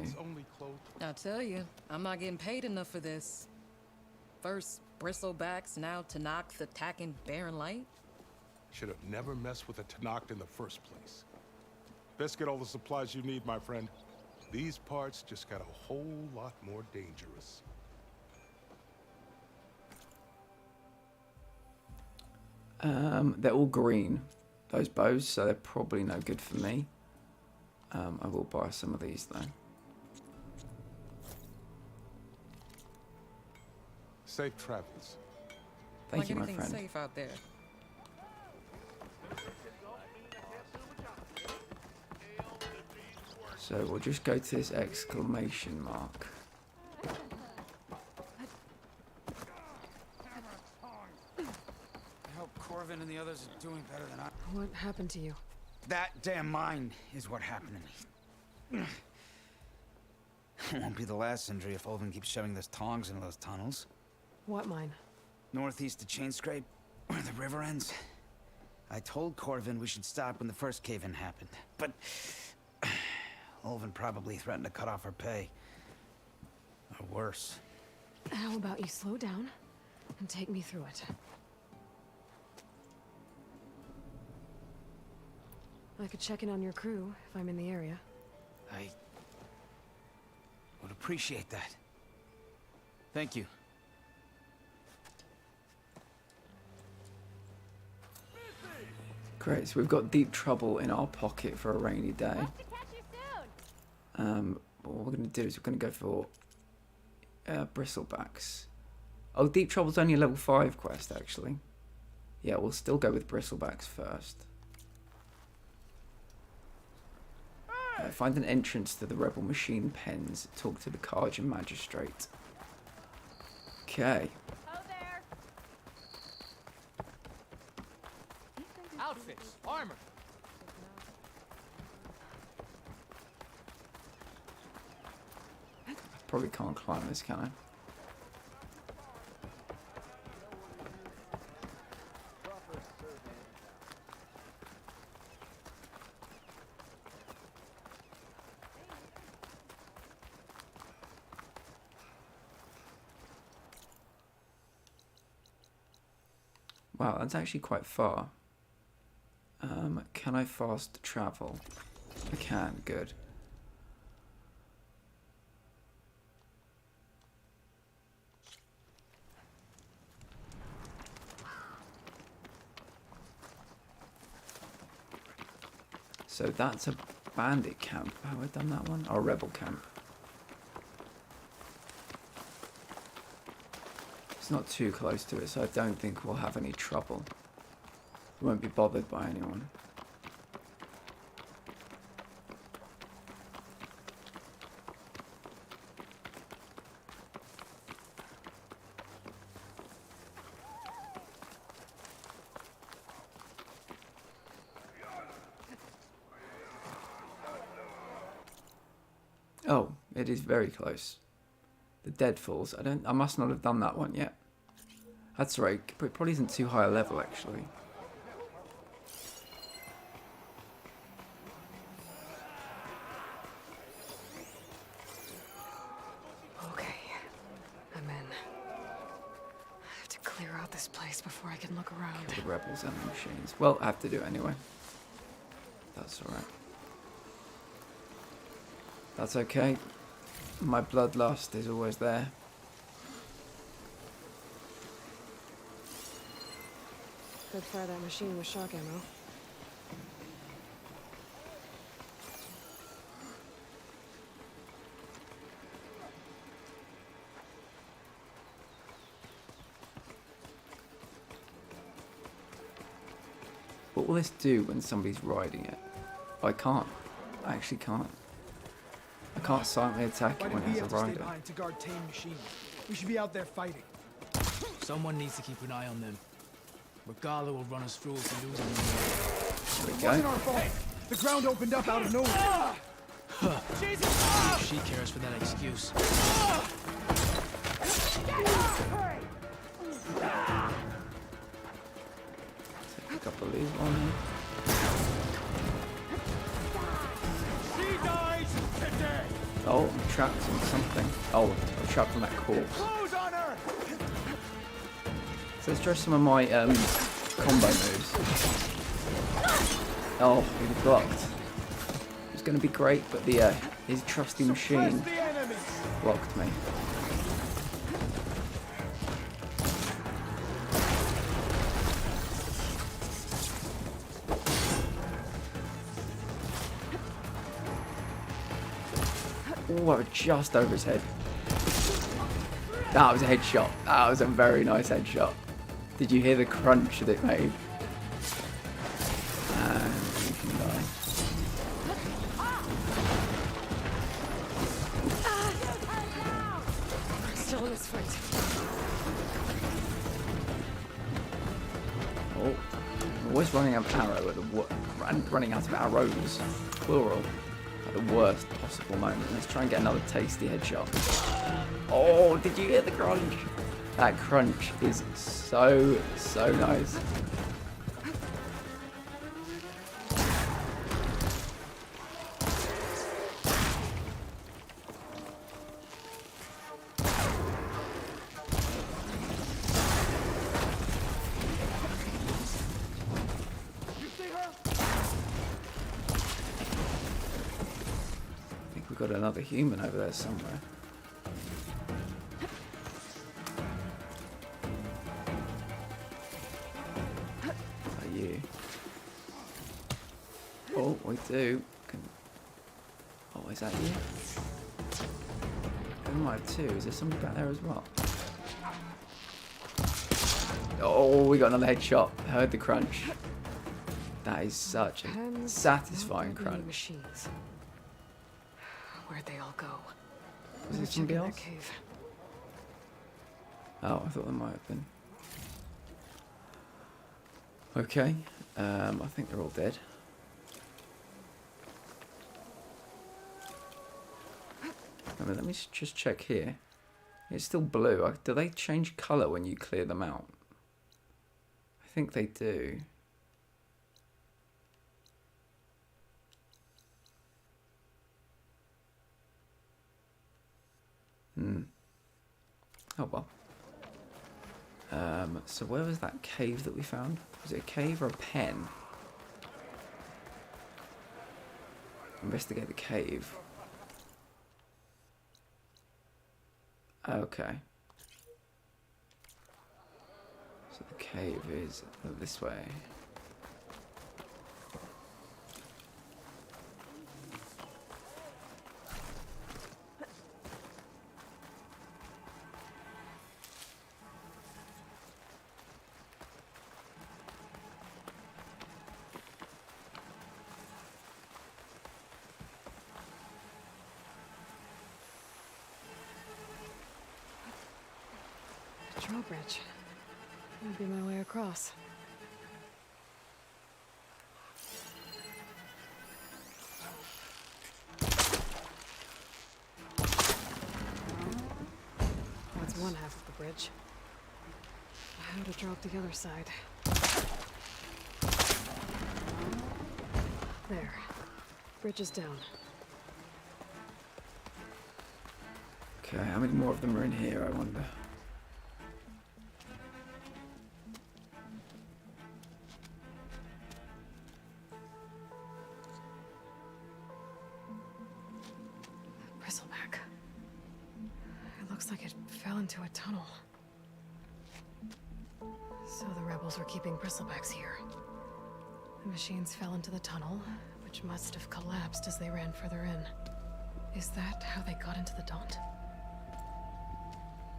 I tell you, I'm not getting paid enough for this. First bristlebacks, now Tanakh's attacking Barren Light. Should have never messed with a Tanakh in the first place. Best get all the supplies you need, my friend. These parts just got a whole lot more dangerous. They're all green, those bows, so they're probably no good for me. I will buy some of these though. Safe travels. Thank you, my friend. Safe out there. So we'll just go to this exclamation mark. I hope Corvin and the others are doing better than I. What happened to you? That damn mine is what happened to me. It won't be the last injury if Olvin keeps shoving those tongs into those tunnels. What mine? Northeast of Chain Scrape, where the river ends. I told Corvin we should stop when the first cave-in happened, but Olvin probably threatened to cut off our pay. Or worse. How about you slow down and take me through it? I could check in on your crew if I'm in the area. I would appreciate that. Thank you. Great, so we've got deep trouble in our pocket for a rainy day. What we're going to do is we're going to go for bristlebacks. Oh, deep trouble's only a level 5 quest actually. Yeah, we'll still go with bristlebacks first. Find an entrance to the rebel machine pens. Talk to the Karjan magistrate. Okay. outfits, armor. Probably can't climb this, can I? Wow, that's actually quite far. Can I fast travel? I can, good. So that's a bandit camp. Have I done that one? Or rebel camp. It's not too close to it, so I don't think we'll have any trouble. We won't be bothered by anyone. Oh, it is very close. The Deadfalls. I must not have done that one yet. That's right, but it probably isn't too high a level actually. Okay, I'm in. I have to clear out this place before I can look around. The rebels and the machines. Well, I have to do it anyway. That's alright. That's okay. My bloodlust is always there. Could fire that machine with shock ammo. What will this do when somebody's riding it? I can't. I actually can't. I can't silently attack it when it has a rider. To guard tame machines. We should be out there fighting. Someone needs to keep an eye on them. Regala will run us through if we lose them. There we It go. wasn't our fault. The ground opened up out of nowhere. Jesus! She cares for that excuse. Take a couple of these on. She dies today. Oh, I'm trapped in something. Oh, I'm trapped on that corpse. Close on her. So let's try some of my combo moves. Oh, he blocked. It was going to be great, but his trusty machine blocked me. Oh, I was just over his head. That was a headshot. That was a very nice headshot. Did you hear the crunch that it made? And you can die. I'm still in this fight. Oh, I'm always running out of arrow at the running out of arrows, plural, at the worst possible moment. Let's try and get another tasty headshot. Oh, did you hear the crunch? That crunch is so nice. I think we've got another human over there somewhere. Oh, we do. Oh, is that you? We might have two. Is there somebody back there as well? Oh, we got another headshot. Heard the crunch. That is such a satisfying crunch. Machines. Where'd they all go? Was there somebody else? Oh, I thought there might have been. Okay. I think they're all dead. I mean, let me just check here. It's still blue. Do they change colour when you clear them out? I think they do. Oh well. So where was that cave that we found? Was it a cave or a pen? Investigate the cave. Okay. So the cave is this way. Drawbridge. That'll be my way across. That's one half of the bridge. How to drop the other side. There. Bridge is down. Okay, how many more of them are in here, I wonder? Bristleback. It looks like it fell into a tunnel. So the rebels were keeping bristlebacks here. The machines fell into the tunnel, which must have collapsed as they ran further in. Is that how they got into the Daunt?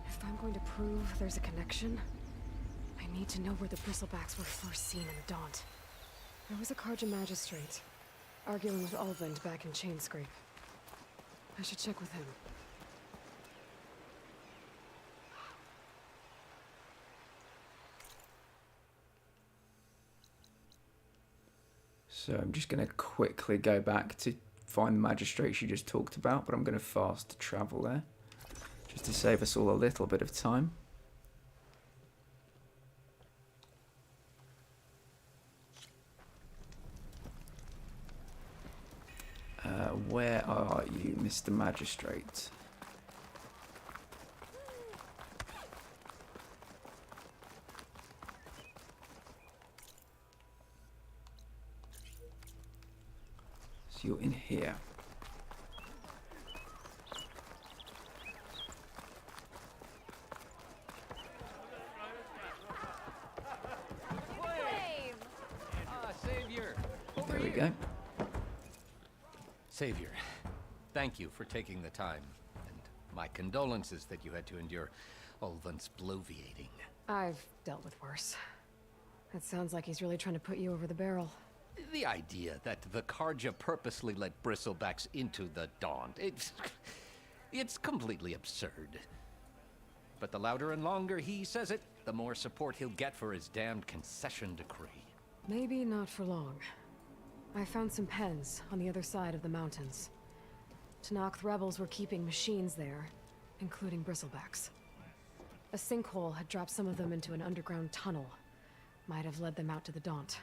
If I'm going to prove there's a connection, I need to know where the bristlebacks were first seen in the Daunt. There was a Karja magistrate, arguing with Ulvund back in Chainscrape. I should check with him. So I'm just going to quickly go back to find the magistrate she just talked about, but I'm going to fast travel there, just to save us all a little bit of time. Where are you, Mr. Magistrate? So you're in here. Savior! There we go. Savior, thank you for taking the time, and my condolences that you had to endure Ulvund's bloviating. I've dealt with worse. It sounds like he's really trying to put you over the barrel. The idea that the Karja purposely let bristlebacks into the Daunt, it's completely absurd. But the louder and longer he says it, the more support he'll get for his damned concession decree. Maybe not for long. I found some pens on the other side of the mountains. Tanakh rebels were keeping machines there, including bristlebacks. A sinkhole had dropped some of them into an underground tunnel. Might have led them out to the Daunt.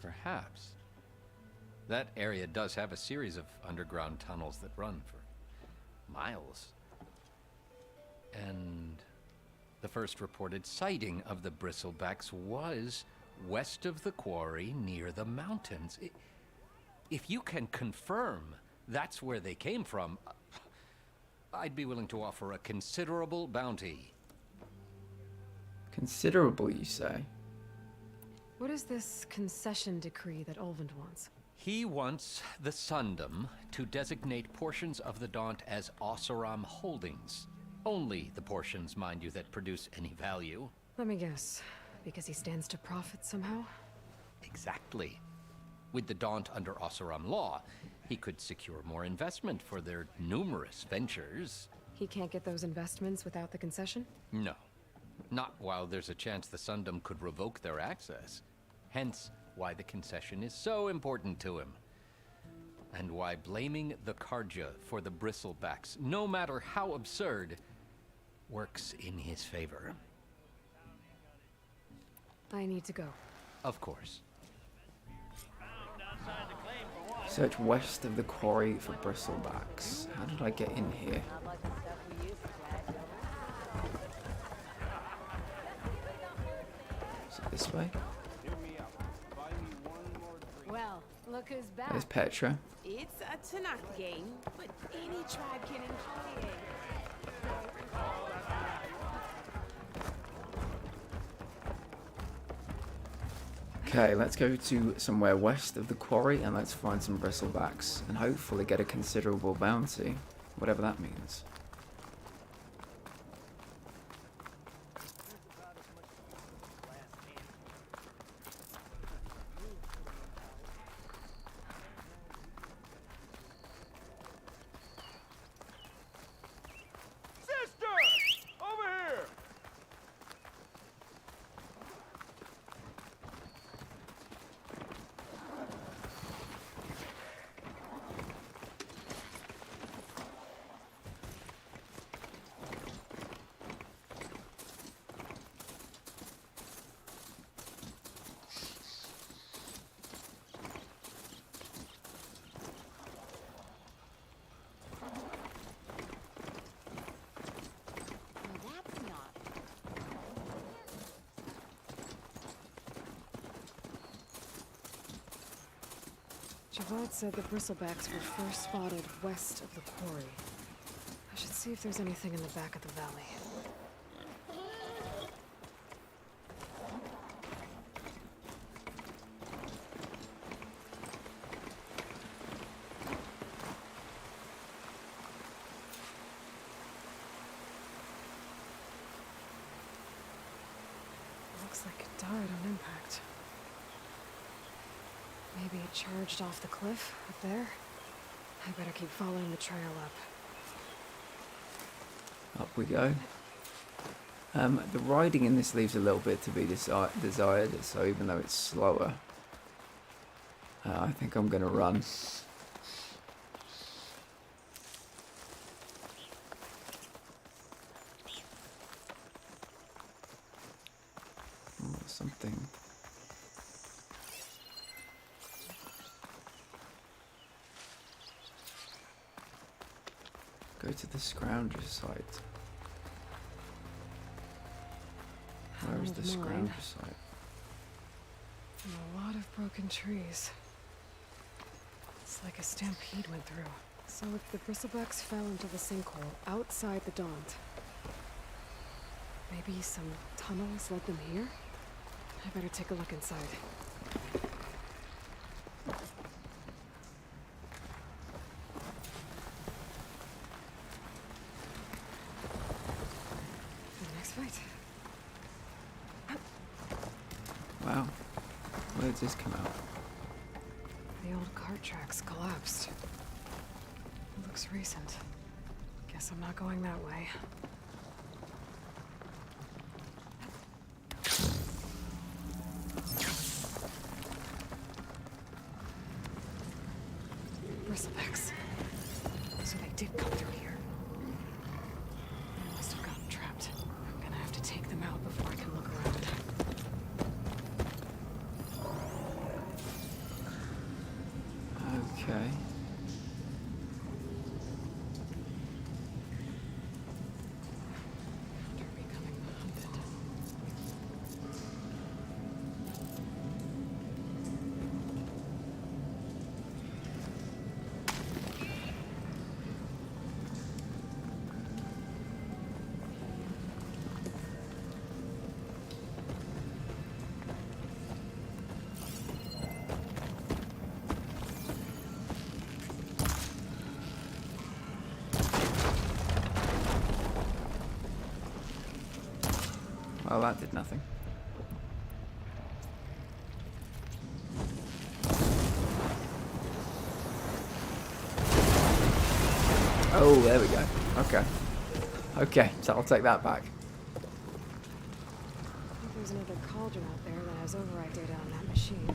Perhaps. That area does have a series of underground tunnels that run for miles. And the first reported sighting of the bristlebacks was west of the quarry near the mountains. If you can confirm that's where they came from, I'd be willing to offer a considerable bounty. Considerable, you say? What is this concession decree that Ulvund wants? He wants the Sundom to designate portions of the Daunt as Oseram holdings. Only the portions, mind you, that produce any value. Let me guess. Because he stands to profit somehow? Exactly. With the Daunt under Oseram law, he could secure more investment for their numerous ventures. He can't get those investments without the concession? No. Not while there's a chance the Sundom could revoke their access. Hence, why the concession is so important to him. And why blaming the Karja for the bristlebacks, no matter how absurd, works in his favor. I need to go. Of course. Search west of the quarry for bristlebacks. How did I get in here? Is it this way? Well, look who's back. There's Petra. It's a Tanakh game, but any tribe can enjoy it. Okay, let's go to somewhere west of the quarry and let's find some bristlebacks and hopefully get a considerable bounty, whatever that means. Javad said the bristlebacks were first spotted west of the quarry. I should see if there's anything in the back of the valley. Looks like it died on impact. Maybe it charged off the cliff up there. I better keep following the trail up. Up we go. The riding in this leaves a little bit to be desired, so even though it's slower, I think I'm going to run. Oh, something. Go to the Scrounger site. Where is the Scrounger site? A lot of broken trees. It's like a stampede went through. So if the bristlebacks fell into the sinkhole outside the Daunt, maybe some tunnels led them here? I better take a look inside. Wow, where did this come out? The old cart tracks collapsed. It looks recent. Guess I'm not going that way. Bristlebacks. So they did come through here. They must have gotten trapped. I'm gonna have to take them out before I can look around. Okay. Well, that did nothing. Oh, there we go. Okay. Okay, so I'll take that back. I think there's another cauldron out there that has override data on that machine.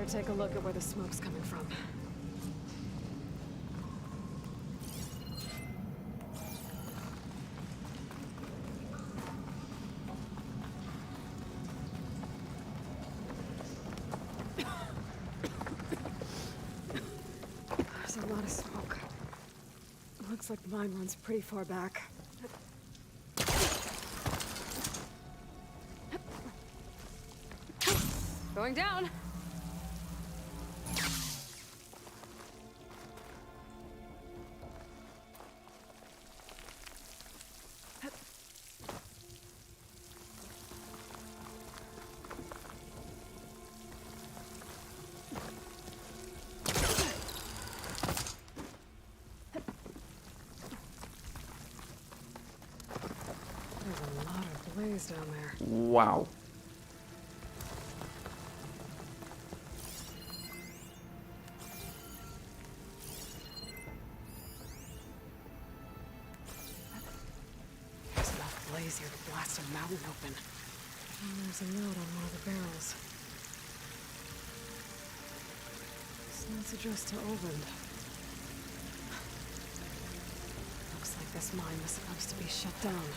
take a look at where the smoke's coming from. There's a lot of smoke. Looks like the mine runs pretty far back. Going down. There's a lot of blaze down there. Wow. There's enough blaze here to blast a mountain open. And there's a note on one of the barrels. This note's addressed to Olvend. Looks like this mine was supposed to be shut down.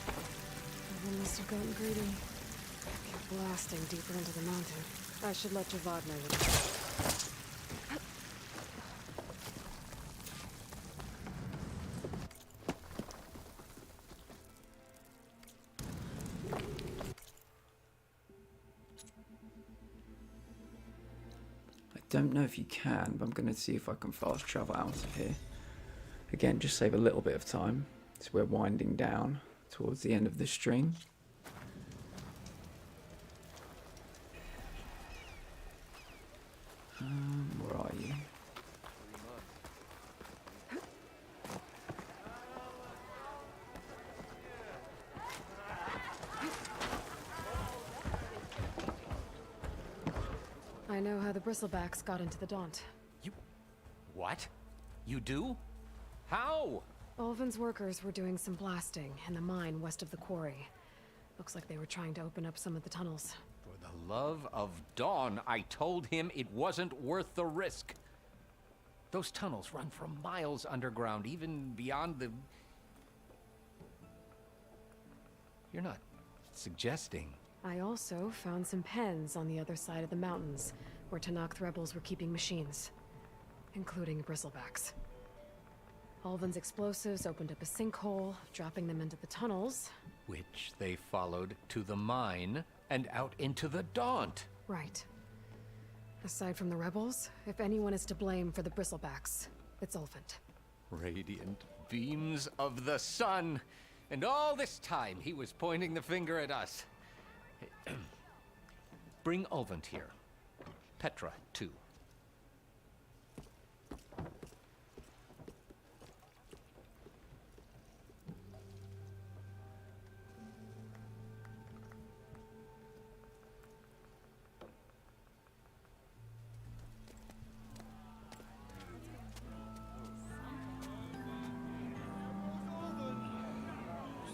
Olvend must have gotten greedy. Kept blasting deeper into the mountain. I should let Javad know what to do. Don't know if you can, but I'm going to see if I can fast travel out of here. Again, just save a little bit of time. So we're winding down towards the end of the stream. Where are you? I know how the bristlebacks got into the Daunt. What? You do? How? Olven's workers were doing some blasting in the mine west of the quarry. Looks like they were trying to open up some of the tunnels. For the love of Dawn, I told him it wasn't worth the risk. Those tunnels run for miles underground, even beyond the... You're not suggesting... I also found some pens on the other side of the mountains, where Tanakh rebels were keeping machines, including bristlebacks. Olven's explosives opened up a sinkhole, dropping them into the tunnels. Which they followed to the mine and out into the Daunt. Right. Aside from the rebels, if anyone is to blame for the bristlebacks, it's Olvend. Radiant beams of the sun. And all this time he was pointing the finger at us. Bring Olvend here. Petra, too.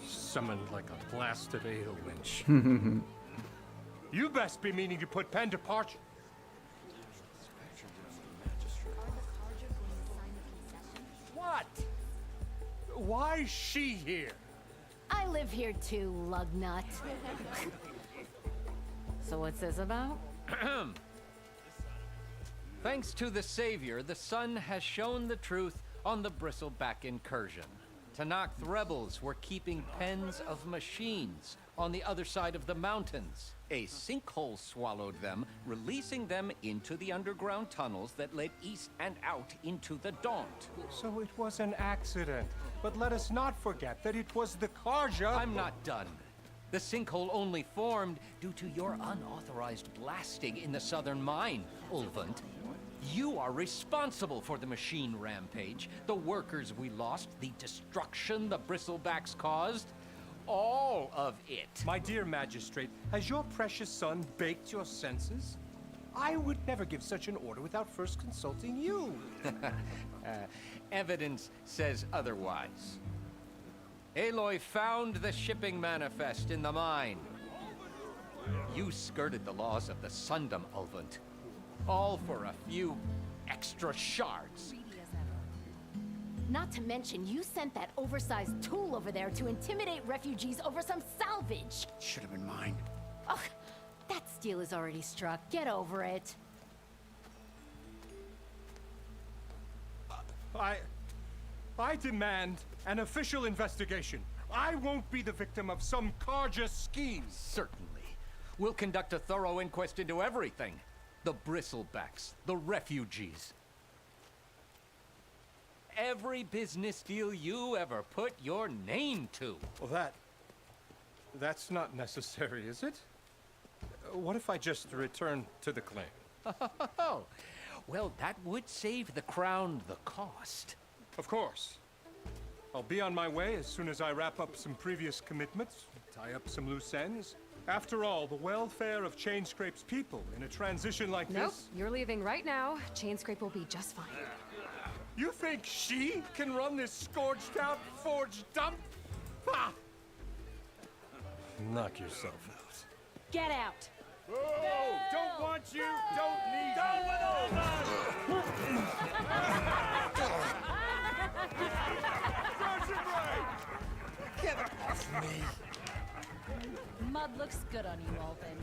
Summoned like a blasted ale winch. You best be meaning to put pen to parchment. What? Why is she here? I live here too, lugnut. So what's this about? Thanks to the Savior, the sun has shown the truth on the bristleback incursion. Tanakh rebels were keeping pens of machines on the other side of the mountains. A sinkhole swallowed them, releasing them into the underground tunnels that led east and out into the Daunt. So it was an accident. But let us not forget that it was the Karja... I'm not done. The sinkhole only formed due to your unauthorized blasting in the southern mine, Olvend. You are responsible for the machine rampage, the workers we lost, the destruction the bristlebacks caused. All of it. My dear magistrate, has your precious son baked your senses? I would never give such an order without first consulting you. Evidence says otherwise. Aloy found the shipping manifest in the mine. You skirted the laws of the Sundom, Olvend. All for a few extra shards. Not to mention, you sent that oversized tool over there to intimidate refugees over some salvage. Should have been mine. Ugh, that steel is already struck. Get over it. I demand an official investigation. I won't be the victim of some Carja scheme. Certainly. We'll conduct a thorough inquest into everything. The bristlebacks, the refugees. Every business deal you ever put your name to. Well, that's not necessary, is it? What if I just return to the claim? Oh, well, that would save the crown the cost. Of course. I'll be on my way as soon as I wrap up some previous commitments, tie up some loose ends. After all, the welfare of Chainscrape's people in a transition like Nope, this... you're leaving right now. Chainscrape will be just fine. You think she can run this scorched-out, forged dump? Ha! Knock yourself out. Get out. Whoa! Don't want you, don't need you. Down with Get off me! Mud looks good on you, Alvin.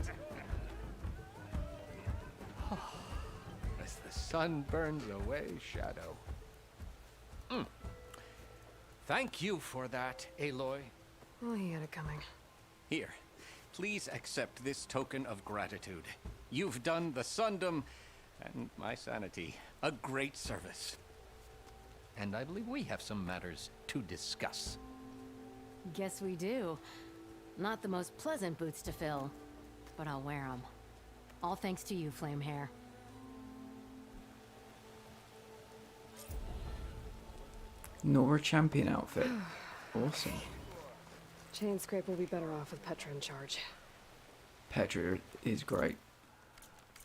As the sun burns away shadow. Thank you for that, Aloy. Oh, he had it coming. Here, please accept this token of gratitude. You've done the Sundom and my sanity a great service. And I believe we have some matters to discuss. Guess we do. Not the most pleasant boots to fill, but I'll wear them. All thanks to you, Flamehair. Nora champion outfit. Awesome. Chainscrape will be better off with Petra in charge. Petra is great.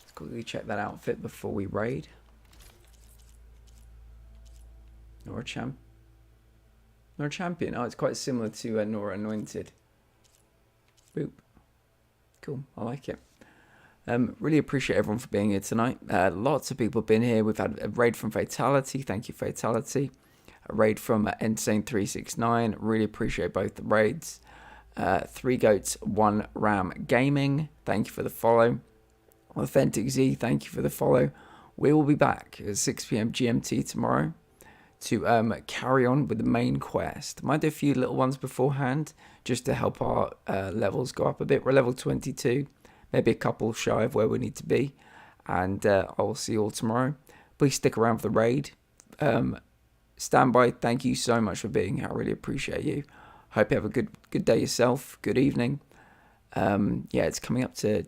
Let's quickly check that outfit before we raid. Nora champion. Oh, it's quite similar to Nora anointed. Boop. Cool. I like it. Really appreciate everyone for being here tonight. Lots of people have been here. We've had a raid from Fatality. Thank you, Fatality. A raid from Insane369. Really appreciate both the raids. 3 Goats, 1 Ram Gaming. Thank you for the follow. Authentic Z, thank you for the follow. We will be back at 6 PM GMT tomorrow to carry on with the main quest. Might do a few little ones beforehand just to help our levels go up a bit. We're level 22, maybe a couple shy of where we need to be. And I'll see you all tomorrow. Please stick around for the raid. Stand by. Thank you so much for being here. I really appreciate you. Hope you have a good day yourself. Good evening. Yeah, it's coming up to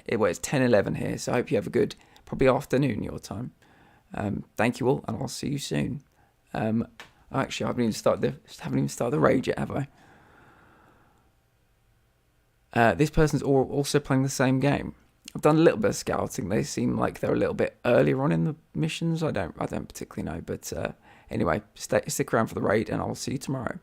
it's 10:11 here, so I hope you have a good probably afternoon your time. Thank you all, and I'll see you soon. Actually, I haven't even started the raid yet, have I? This person's also playing the same game. I've done a little bit of scouting. They seem like they're a little bit earlier on in the missions. I don't particularly know, but anyway, stick around for the raid, and I'll see you tomorrow.